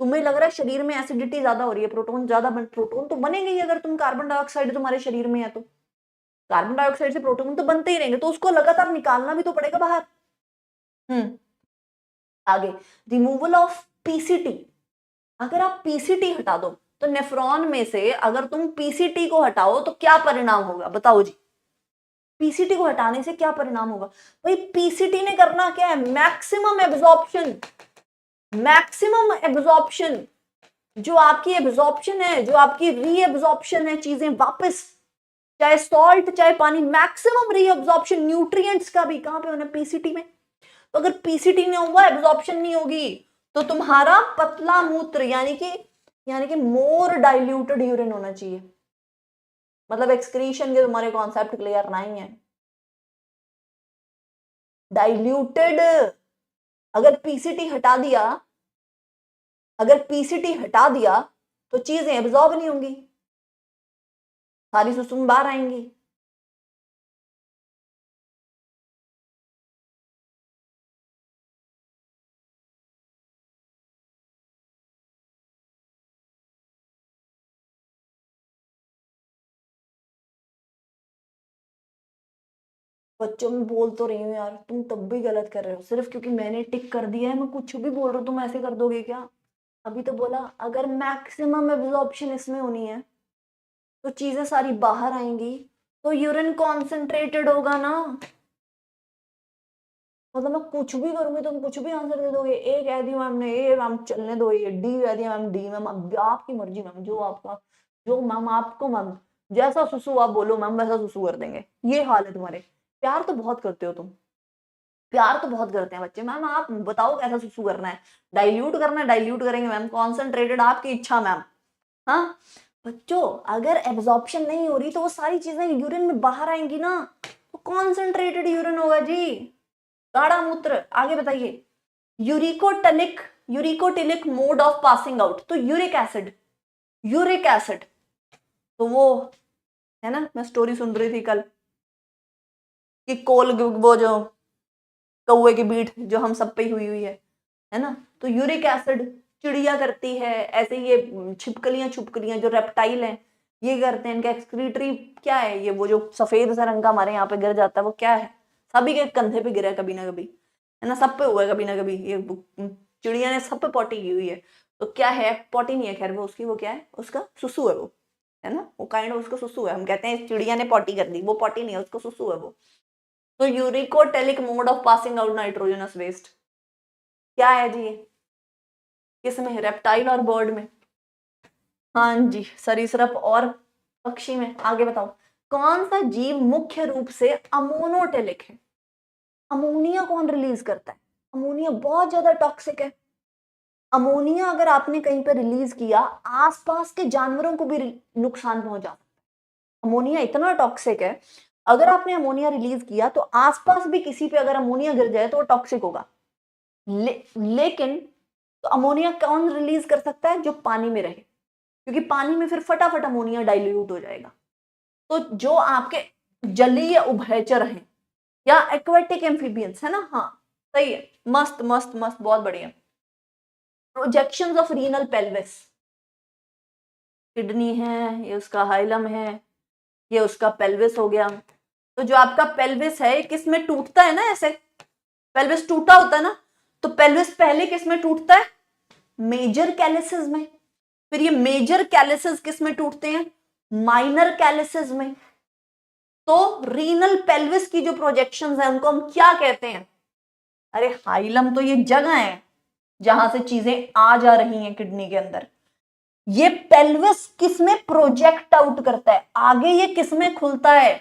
[SPEAKER 1] तुम्हें लग रहा है शरीर में एसिडिटी ज्यादा हो रही है, प्रोटोन तो बनेंगे ही, अगर तुम कार्बन डाइऑक्साइड तुम्हारे शरीर में है तो कार्बन डाइऑक्साइड से प्रोटोन तो बनते ही रहेंगे, तो उसको लगातार निकालना भी तो पड़ेगा बाहर। आगे, रिमूवल ऑफ पीसीटी। अगर आप पीसीटी हटा दो तो नेफ्रॉन में से अगर तुम पीसीटी को हटाओ तो क्या परिणाम होगा, बताओ जी। पीसीटी को हटाने से क्या परिणाम होगा भाई? पीसीटी ने करना क्या है? Maximum absorption, maximum absorption. जो आपकी एब्जॉर्प्शन है, जो आपकी रीएब्जॉर्प्शन है, चीजें वापस, चाहे सॉल्ट चाहे पानी, मैक्सिमम रीएब्जॉर्प्शन न्यूट्रिएंट्स का भी कहां पे होना है? पीसीटी में। तो अगर पीसीटी नहीं होगा, एब्जॉर्प्शन नहीं होगी, तो तुम्हारा पतला मूत्र, यानी कि मोर डाइल्यूटेड यूरिन होना चाहिए। मतलब एक्सक्रीशन के तुम्हारे कॉन्सेप्ट क्लियर नहीं है। डाइल्यूटेड, अगर पीसीटी हटा दिया, अगर पीसीटी हटा दिया तो चीजें एब्जॉर्ब नहीं होंगी, सारी सुसुम बाहर आएंगी। बच्चों में बोल तो रही हूँ यार, तुम तब भी गलत कर रहे हो, सिर्फ क्योंकि मैंने टिक कर दिया है मैं कुछ भी बोल रहा हूँ तुम ऐसे कर दोगे क्या? अभी तो बोला अगर मैक्सिमम एब्जॉर्प्शन इसमें होनी है तो चीजें सारी बाहर आएंगी, तो यूरिन कॉन्सेंट्रेटेड होगा ना। मतलब मैं कुछ भी करूंगी तुम कुछ भी आंसर दे दोगे। ए कह दी मैम ने, ए मैम चलने दो, ये डी कह दिया मैम, डी मैम, अब आपकी मर्जी मैम, जो आपका, जो मैम आपको, मैम जैसा सुसु आप बोलो मैम वैसा सुसु कर देंगे। ये हाल है तुम्हारे। प्यार तो बहुत करते हो तुम, प्यार तो बहुत करते हैं बच्चे। मैम आप बताओ कैसा सुसु करना है, डाइल्यूट करना है डाइल्यूट करेंगे मैम, कॉन्सेंट्रेटेड आपकी इच्छा मैम। हाँ बच्चों, अगर एब्जॉर्प्शन नहीं हो रही तो वो सारी चीजें यूरिन में बाहर आएंगी ना, तो कॉन्सेंट्रेटेड यूरिन होगा जी, गाढ़ा मूत्र। आगे बताइए, यूरिकोटलिक, यूरिकोटिलिक मोड ऑफ पासिंग आउट, तो यूरिक एसिड, यूरिक एसिड, तो वो है ना, मैं स्टोरी सुन रही थी कल कि वो जो कौए की बीट जो हम सब पे हुई हुई है ना, तो यूरिक एसिड चिड़िया करती है ऐसे, ये छिपकलियां छुपकलियां जो रेप्टाइल हैं ये करते हैं, इनका एक्सक्रीटरी क्या है, ये वो जो सफेद सा रंग का हमारे यहाँ पे गिर जाता है वो क्या है? सभी के कंधे पे गिरा है कभी ना कभी, है ना, सब पे हुआ है कभी ना कभी, ये चिड़िया ने सब पे पॉटी की हुई है। तो क्या है, पॉटी नहीं है खैर वो उसकी, वो क्या है उसका, सुसु है वो, है ना, वो काइंड ऑफ उसका सुसु है। हम कहते हैं चिड़िया ने पॉटी कर दी, वो पॉटी नहीं है, उसका सुसु है वो। तो uricotelic mode of passing out nitrogenous waste क्या है जी? किसमें? रेप्टाइल और बर्ड में। हाँ जी, सरीसृप और पक्षी में। आगे बताओ, कौन सा जीव मुख्य रूप से अमोनोटेलिक है? अमोनिया कौन रिलीज करता है? अमोनिया बहुत ज्यादा टॉक्सिक है। अमोनिया अगर आपने कहीं पर रिलीज किया, आसपास के जानवरों को भी नुकसान पहुंचा सकता है। अमोनिया इतना टॉक्सिक है, अगर आपने अमोनिया रिलीज किया तो आसपास भी किसी पे अगर अमोनिया गिर जाए तो वो टॉक्सिक होगा। लेकिन तो अमोनिया कौन रिलीज कर सकता है? जो पानी में रहे, क्योंकि पानी में फिर फटाफट अमोनिया डाइल्यूट हो जाएगा। तो जो आपके जलीय उभयचर हैं या एक्वेटिक एम्फीबियंस है ना, हाँ सही है, मस्त मस्त मस्त, बहुत बढ़िया। Projections of renal pelvis, kidney है, ये उसका हाइलम है, ये उसका पेल्विस हो गया। तो जो आपका पेल्विस है किस में टूटता है ना, ऐसे पेल्विस टूटा होता है ना, तो पेल्विस पहले किस में टूटता है? मेजर कैलिसेस में। फिर ये मेजर कैलिसेस किस में टूटते हैं? माइनर कैलिसेस में। तो रीनल पेल्विस की जो प्रोजेक्शंस है उनको हम क्या कहते हैं? अरे हाइलम तो ये जगह है जहां से चीजें आ जा रही हैं किडनी के अंदर। ये पेल्विस किसमें प्रोजेक्ट आउट करता है, आगे ये किसमें खुलता है?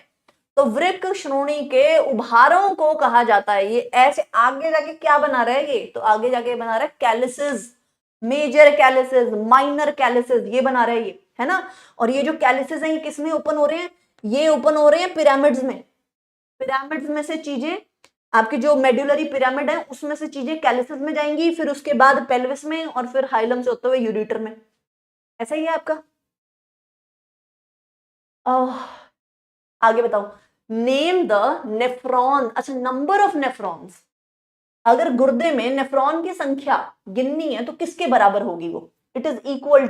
[SPEAKER 1] तो वृक्क श्रोणी के उभारों को कहा जाता है। ये ऐसे आगे जाके क्या बना रहा है? ये तो आगे जाके बना रहा है calyces, major calyces, minor calyces, ये बना रहा है ये, है ना। और ये जो कैलिसेस हैं ये किसमें ओपन हो रहे हैं? ये ओपन हो रहे हैं पिरामिड्स में। पिरामिड्स में से चीजें, आपकी जो मेडुलरी पिरामिड है उसमें से चीजें कैलिसेस में जाएंगी, फिर उसके बाद पेल्विस में, और फिर हाइलम से होते हुए यूरेटर में। ऐसा ही है आपका। आगे बताओ, नेम द नेफ्रॉन, अच्छा नंबर ऑफ नेफ्रॉन्स, अगर गुर्दे में नेफ्रॉन की संख्या गिननी है तो किसके बराबर होगी वो? It is equal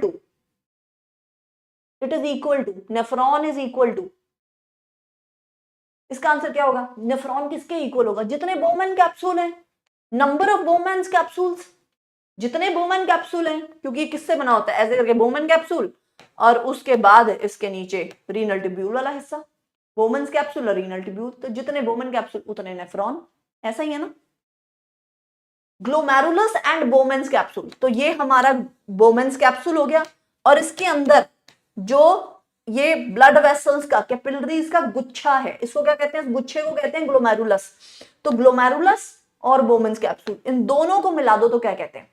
[SPEAKER 1] to, nephron is equal to, इसका आंसर क्या होगा? नेफ्रॉन किसके इक्वल होगा? जितने बोमन कैप्सूल हैं, नंबर ऑफ बोमन कैप्सूल्स, जितने बोमन कैप्सूल हैं, क्योंकि ये किससे बना होता है? ऐसे करके बोमन कैप्सूल, और उसके बाद इसके नीचे रीनल ट्यूब्यूल वाला हिस्सा, बोमन कैप्सूल और रीनल ट्यूब्यूल, तो जितने बोमन कैप्सूल उतने नेफ्रॉन, ऐसा ही है ना? ग्लोमेरुलस एंड बोमेंस कैप्सूल, तो ये हमारा बोमेंस कैप्सूल हो गया, और इसके अंदर जो ये ब्लड वेसल्स का, कैपिलरीज का गुच्छा है, इसको क्या कहते हैं? गुच्छे को कहते हैं ग्लोमेरुलस। तो ग्लोमेरुलस और बोमेंस कैप्सूल, इन दोनों को मिला दो तो क्या कहते हैं?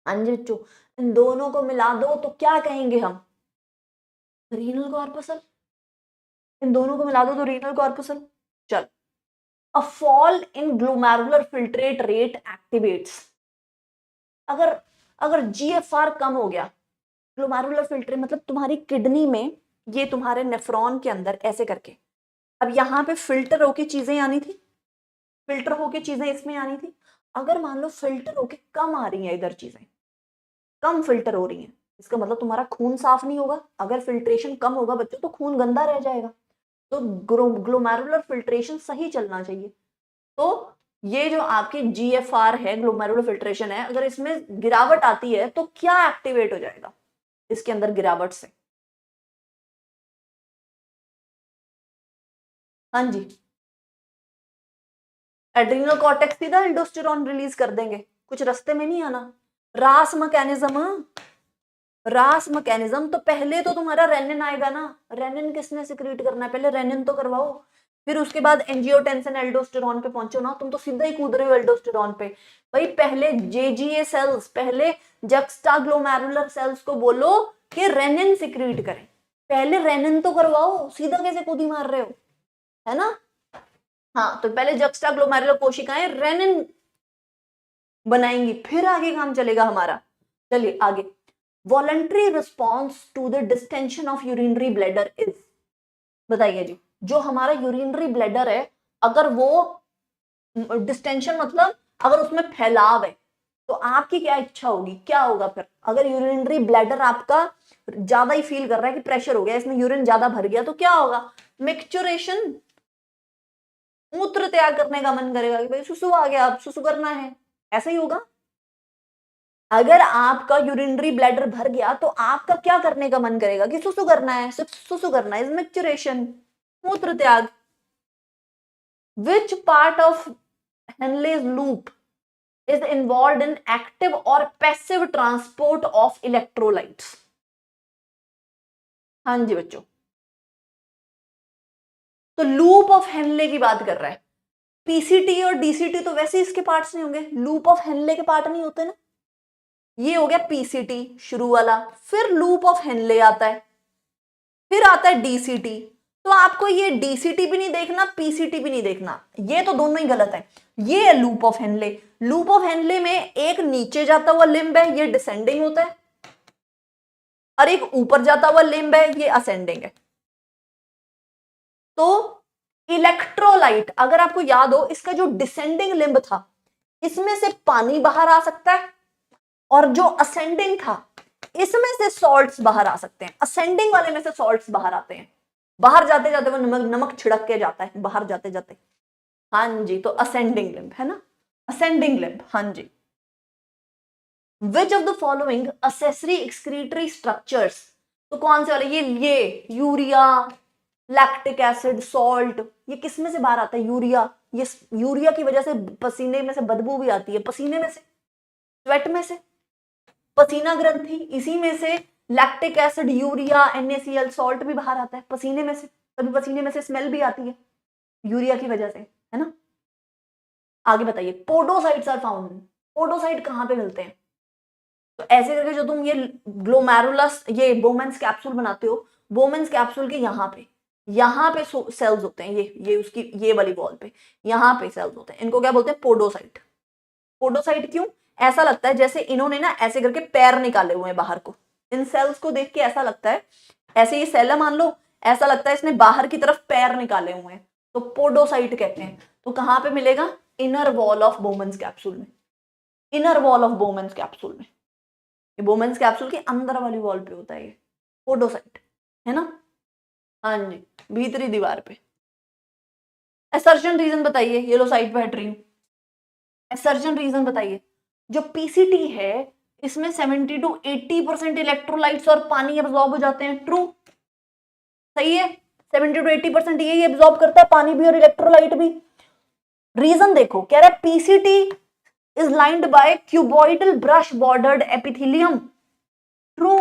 [SPEAKER 1] अंजिचो, इन दोनों को मिला दो तो क्या कहेंगे हम? Renal corpuscle. इन दोनों को मिला दो तो रीनल कॉर्पसल। चल, a fall in glomerular filtrate rate activates, अगर GFR कम हो गया, ग्लोमेरुलर फिल्ट्रेट मतलब तुम्हारी किडनी में, ये तुम्हारे नेफ्रॉन के अंदर ऐसे करके, अब यहाँ पे फिल्टर होके चीजें आनी थी, फिल्टर होके चीजें इसमें आनी थी, अगर मान लो फिल्टर होके कम आ रही है, इधर चीजें कम फिल्टर हो रही हैं, इसका मतलब तुम्हारा खून साफ नहीं होगा। अगर फिल्ट्रेशन कम होगा बच्चों तो खून गंदा रह जाएगा, तो ग्लोमेरुलर फिल्ट्रेशन सही चलना चाहिए। तो ये जो आपकी GFR है, ग्लोमेरुलर फिल्ट्रेशन है, अगर इसमें गिरावट आती है तो क्या एक्टिवेट हो जाएगा इसके अंदर गिरावट से? हाँ जी, एड्रीनल कॉर्टेक्स सीधा एल्डोस्टेरॉन रिलीज कर देंगे, कुछ रास्ते में नहीं आना। रास मैकेनिज्म, रास मैकेनिज्म, तो पहले तो तुम्हारा रेनिन आएगा ना, रेनिन किसने सिक्रीट करना है? पहले रेनिन तो करवाओ, फिर उसके बाद एंजियोटेंसिन एल्डोस्टेरॉन पे पहुंचो ना, तुम तो सीधा ही कूद रहे हो एल्डोस्टेरॉन पे। भाई पहले JGA सेल्स, पहले जक्स्टाग्लोमेरुलर सेल्स को बोलो कि रेनिन सिक्रीट करें, पहले रेनिन तो करवाओ, सीधा कैसे कूदी मार रहे हो, है ना? हाँ, तो पहले जक्स्टाग्लोमेरुलर कोशिकाएं रेनिन बनाएंगी, फिर आगे काम चलेगा हमारा। चलिए आगे, voluntary response to the distension of urinary bladder is, बताइए जी, जो हमारा यूरिनरी ब्लैडर है, अगर वो डिस्टेंशन मतलब अगर उसमें फैलाव है, तो आपकी क्या इच्छा होगी, क्या होगा फिर? अगर यूरिनरी ब्लैडर आपका ज्यादा ही फील कर रहा है कि प्रेशर हो गया, इसमें यूरिन ज्यादा भर गया, तो क्या होगा? मिक्सचुरेशन, मूत्र त्याग करने का मन करेगा कि भाई सुसु आ गया, अब सुसु करना है, ऐसा ही होगा। अगर आपका यूरिनरी ब्लैडर भर गया तो आपका क्या करने का मन करेगा? कि सुसु करना है, सुसु करना है, मिक्सचुरेशन, मूत्र त्याग। Which part of Henle's loop is involved in active or passive transport of electrolytes? हाँ जी बच्चों, तो लूप ऑफ हेनले की बात कर रहा है। PCT और DCT तो वैसे इसके पार्ट्स नहीं होंगे, लूप ऑफ हेनले के पार्ट नहीं होते ना। ये हो गया PCT शुरू वाला, फिर लूप ऑफ हेनले आता है, फिर आता है DCT। तो आपको ये DCT भी नहीं देखना, PCT भी नहीं देखना, ये तो दोनों ही गलत है। ये है loop of Henle. Loop of Henle में एक नीचे जाता हुआ लिम्ब है, ये डिसेंडिंग होता है, और एक ऊपर जाता हुआ लिम्ब है, ये असेंडिंग है। तो इलेक्ट्रोलाइट, अगर आपको याद हो, इसका जो डिसेंडिंग लिम्ब था, इसमें से पानी बाहर आ सकता है, और जो असेंडिंग था, इसमें से सॉल्ट्स बाहर आ सकते हैं। असेंडिंग वाले में से सॉल्ट्स बाहर आते हैं, बाहर जाते जाते वो नमक छिड़क के जाता है बाहर जाते जाते। हाँ जी, तो असेंडिंग लिम्ब है ना, असेंडिंग लिम्ब। हाँ जी, which of the following accessory excretory structures, तो कौन से वाले? ये यूरिया, लैक्टिक एसिड, सॉल्ट, ये किस में से बाहर आता है? यूरिया। ये यूरिया की वजह से पसीने में से बदबू भी आती है, पसीने में से, स्वेट में से, पसीना ग्रंथि, इसी में से lactic acid, urea, NaCl, salt भी बाहर आता है पसीने में से। कभी पसीने में से स्मेल भी आती है यूरिया की वजह से, है ना? आगे बताइए, पोडोसाइट्स आर फाउंड, पोडोसाइट कहां पे मिलते हैं? तो ऐसे करके जो तुम ये ग्लोमेरुलस, ये बोमेंस कैप्सूल बनाते हो, बोमेंस कैप्सूल के यहाँ पे सेल्स होते हैं, ये उसकी ये वाली वॉल पे यहाँ पे सेल्स होते हैं, इनको क्या बोलते हैं? पोडोसाइट। पोडोसाइट क्यों? ऐसा लगता है जैसे इन्होंने ना ऐसे करके पैर निकाले हुए हैं बाहर को, इन सेल्स को देख के ऐसा लगता है, ऐसे ये सेल है मान लो, ऐसा लगता है इसने बाहर की तरफ पैर निकाले हुए हैं, तो पोडोसाइट कहते हैं। तो कहां पे मिलेगा? Inner wall of Bowman's capsule में, inner wall of Bowman's capsule में, बोमन्स कैप्सूल के अंदर वाली वॉल पे होता है ये पोडोसाइट, है ना? हाँ जी, भीतरी दीवार पे। एसर्शन रीजन बताइए, ये लो साइड पे हट रही हूं। एसर्शन रीजन बताइए। जो पीसीटी है इसमें 70 to 80% इलेक्ट्रोलाइट्स और पानी एब्जॉर्ब हो जाते हैं, ट्रू? सही है, 70 to 80% यही एब्जॉर्ब करता है, पानी भी और इलेक्ट्रोलाइट भी। रीजन देखो, कह रहा है PCT is lined by cuboidal brush bordered epithelium, true?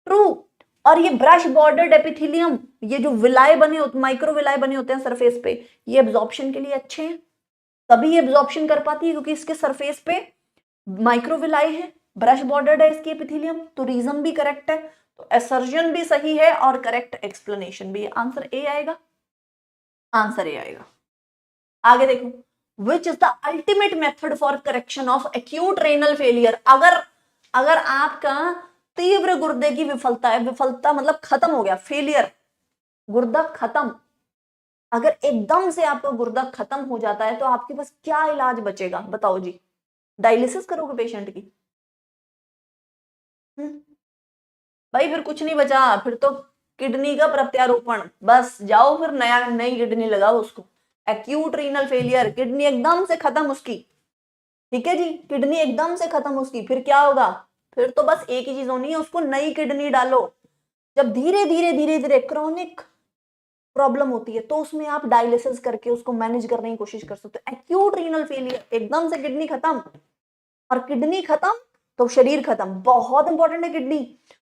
[SPEAKER 1] True. और ये ब्रश बॉर्डर्ड एपिथेलियम, ये जो विलाय बने होते, माइक्रो विलाय बने होते हैं सरफेस पे, ये एब्जॉर्प्शन के लिए अच्छे हैं, तभी ये एब्जॉर्प्शन कर पाती है क्योंकि इसके सरफेस पे माइक्रोविलाई है, ब्रश बॉर्डर्ड है इसकी एपिथेलियम। तो रीजन भी करेक्ट है, तो असर्जन भी सही है और करेक्ट एक्सप्लेनेशन भी। आंसर ए आएगा, आंसर ए आएगा। आगे देखो, which is the ultimate method for correction of acute renal failure. अगर आपका तीव्र गुर्दे की विफलता है, विफलता मतलब खत्म हो गया, फेलियर, गुर्दा खत्म, अगर एकदम से आपका गुर्दा खत्म हो जाता है तो आपके पास क्या इलाज बचेगा? बताओ जी। डायलिसिस करोगे पेशेंट की? भाई फिर कुछ नहीं बचा, फिर तो किडनी का प्रत्यारोपण, बस जाओ फिर नई किडनी लगाओ उसको। एक्यूट रीनल फेलियर, किडनी एकदम से खत्म उसकी, ठीक है जी, किडनी एकदम से खत्म उसकी, फिर क्या होगा? फिर तो बस एक ही चीज होनी है, उसको नई किडनी डालो। जब धीरे धीरे धीरे धीरे क्रॉनिक प्रॉब्लम होती है तो उसमें आप डायलिसिस करके उसको मैनेज करने की कोशिश कर सकते हो। एक्यूट रीनल फेलियर, एकदम से किडनी खत्म, और किडनी खत्म तो शरीर खत्म। बहुत इंपॉर्टेंट है किडनी।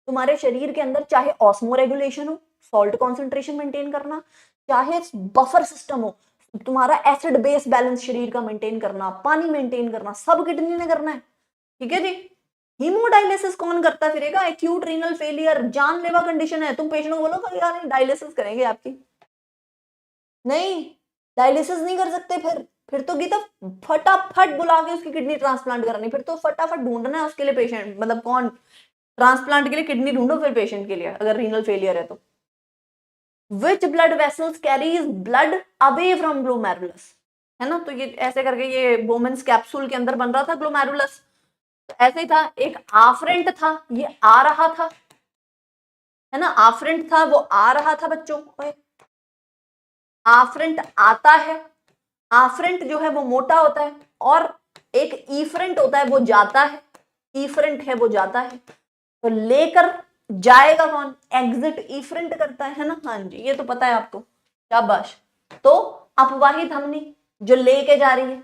[SPEAKER 1] तुम्हारे शरीर के अंदर चाहे ऑस्मो रेगुलेशन हो, सॉल्ट कॉन्सेंट्रेशन मेंटेन करना, चाहे बफर सिस्टम हो, तुम्हारा एसिड बेस बैलेंस शरीर का मेंटेन करना, पानी मेंटेन करना, सब किडनी ने करना है, ठीक है जी। हीमोडायलिसिस कौन करता फिरेगा? एक्यूट रीनल फेलियर जानलेवा कंडीशन है, तुम पेशेंट को बोलो यार डायलिसिस करेंगे आपकी, नहीं, डायलिसिस नहीं कर सकते। फिर तो गीता फटाफट बुला के उसकी किडनी ट्रांसप्लांट करानी, फिर तो फटाफट ढूंढना है उसके लिए पेशेंट, मतलब कौन ट्रांसप्लांट के लिए किडनी ढूंढो फिर पेशेंट के लिए, अगर रीनल फेलियर है तो। Which blood vessels carries blood away from glomerulus, है ना? तो ये ऐसे करके ये बोमेंस कैप्सूल के अंदर बन रहा था ग्लोमेरुलस, तो ऐसे ही था, एक आफरेंट था, ये आ रहा था, है ना, आफरेंट था, वो आ रहा था बच्चों, आफरेंट आता है, आफरेंट जो है वो मोटा होता है, और एक ईफरेंट होता है वो जाता है, ईफरेंट है वो जाता है, तो लेकर जाएगा कौन? एग्जिट ईफरेंट करता है ना? हाँ जी, ये तो पता है आपको, शाबाश। तो अपवाही धमनी जो लेके जा रही है,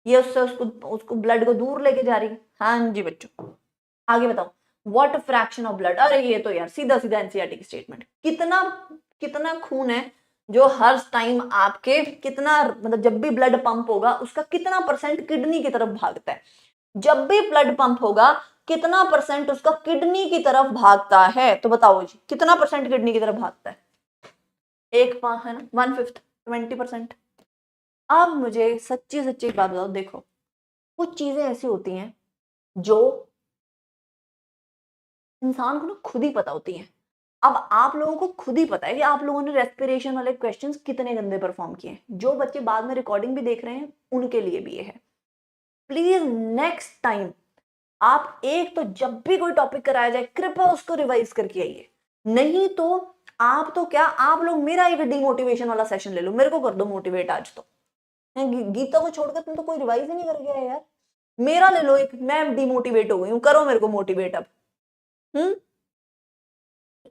[SPEAKER 1] ये उससे उसको उसको ब्लड को दूर लेके जा रही है। हाँ जी बच्चों, आगे बताओ, व्हाट फ्रैक्शन ऑफ ब्लड, अरे ये तो यार सीधा सीधा एनसीईआरटी की स्टेटमेंट, कितना कितना खून है जो हर टाइम आपके, कितना मतलब जब भी ब्लड पंप होगा उसका कितना परसेंट किडनी की तरफ भागता है? जब भी ब्लड पंप होगा कितना परसेंट उसका किडनी की तरफ भागता है? तो बताओ जी, कितना परसेंट किडनी की तरफ भागता है? है ना, 1/5, 20%। अब मुझे सच्ची सच्ची बात बताओ, देखो कुछ चीजें ऐसी होती हैं जो इंसान को ना खुद ही पता होती हैं। अब आप लोगों को खुद ही पता है कि आप लोगों ने रेस्पिरेशन वाले क्वेश्चंस कितने गंदे परफॉर्म किए हैं। जो बच्चे बाद में रिकॉर्डिंग भी देख रहे हैं उनके लिए भी ये है, प्लीज नेक्स्ट टाइम आप एक तो जब भी कोई टॉपिक कराया जाए कृपया उसको रिवाइज करके आइए, नहीं तो आप तो क्या, आप लोग मेरा एक डिमोटिवेशन वाला सेशन ले लो, मेरे को कर दो मोटिवेट आज तो। गीता को छोड़कर तुम तो कोई रिवाइज ही नहीं कर गया यार, मेरा ले लो एक, मैं डिमोटिवेट हो गई हूँ, करो मेरे को मोटिवेट अब। हम्म,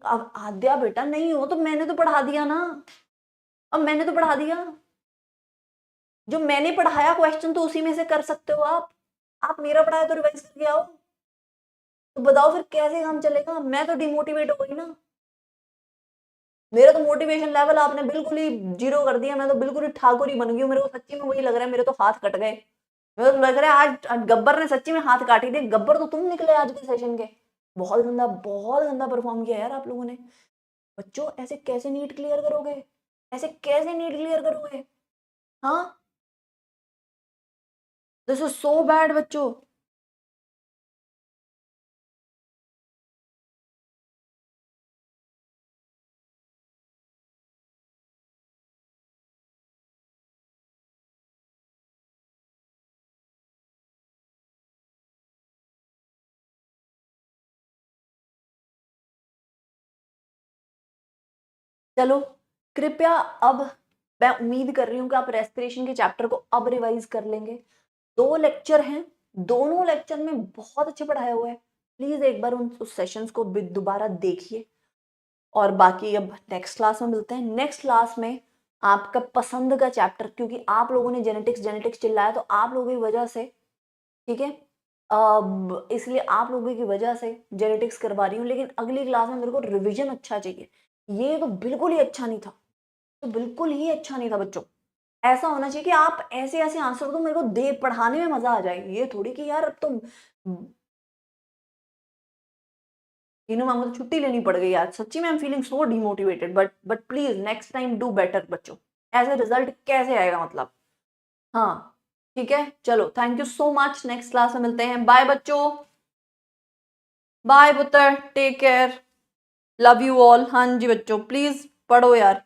[SPEAKER 1] अब आद्या बेटा नहीं हो तो मैंने तो पढ़ा दिया ना, अब मैंने तो पढ़ा दिया, जो मैंने पढ़ाया क्वेश्चन तो उसी में से कर सकते हो आप मेरा पढ़ाया तो रिवाइज करके आओ। तो बताओ फिर कैसे काम चलेगा? मैं तो डिमोटिवेट हो गई ना, मेरा तो मोटिवेशन लेवल आपने बिल्कुल ही जीरो कर दिया, मैं तो बिल्कुल ही ठाकुर ही बन गई हूँ, मेरे को सच्ची में वही लग रहा है, मेरे तो हाथ कट गए, मेरे तो लग रहा है आज गब्बर ने सच्ची में हाथ काट ही दिए। गब्बर तो तुम निकले आज के सेशन के, बहुत गंदा परफॉर्म किया यार आप लोगों ने। बच्चों ऐसे कैसे नीट क्लियर करोगे, ऐसे कैसे नीट क्लियर करोगे? हाँ, दिस इज सो बैड बच्चों। चलो कृपया अब मैं उम्मीद कर रही हूँ कि आप रेस्पिरेशन के चैप्टर को अब रिवाइज कर लेंगे। 2 लेक्चर हैं, दोनों लेक्चर में बहुत अच्छे पढ़ाया हुआ है। प्लीज एक बार उस सेशंस को भी दोबारा देखिए और बाकी अब नेक्स्ट क्लास में मिलते हैं। नेक्स्ट क्लास में आपका पसंद का चैप्टर, क्योंकि आप लोगों ने जेनेटिक्स जेनेटिक्स चिल्लाया तो आप लोगों की वजह से, ठीक है, अब इसलिए आप लोगों की वजह से जेनेटिक्स करवा रही हूँ, लेकिन अगली क्लास में मेरे को रिवीजन अच्छा चाहिए। ये तो बिल्कुल ही अच्छा नहीं था, तो बिल्कुल ही अच्छा नहीं था बच्चों। ऐसा होना चाहिए कि आप ऐसे ऐसे आंसर दो मेरे को दे पढ़ाने में मजा आ जाए, ये थोड़ी कि यार अब तो तीनों मैम को तो छुट्टी लेनी पड़ गई आज सच्ची में। I am feeling so demotivated, but please next time do better बच्चों। ऐसे रिजल्ट कैसे आएगा मतलब। हाँ ठीक है, चलो thank you so much, next class में मिलते हैं। बाय बच्चों, बाय पुत्र, take care, love you all. हाँ जी बच्चों प्लीज पढ़ो यार।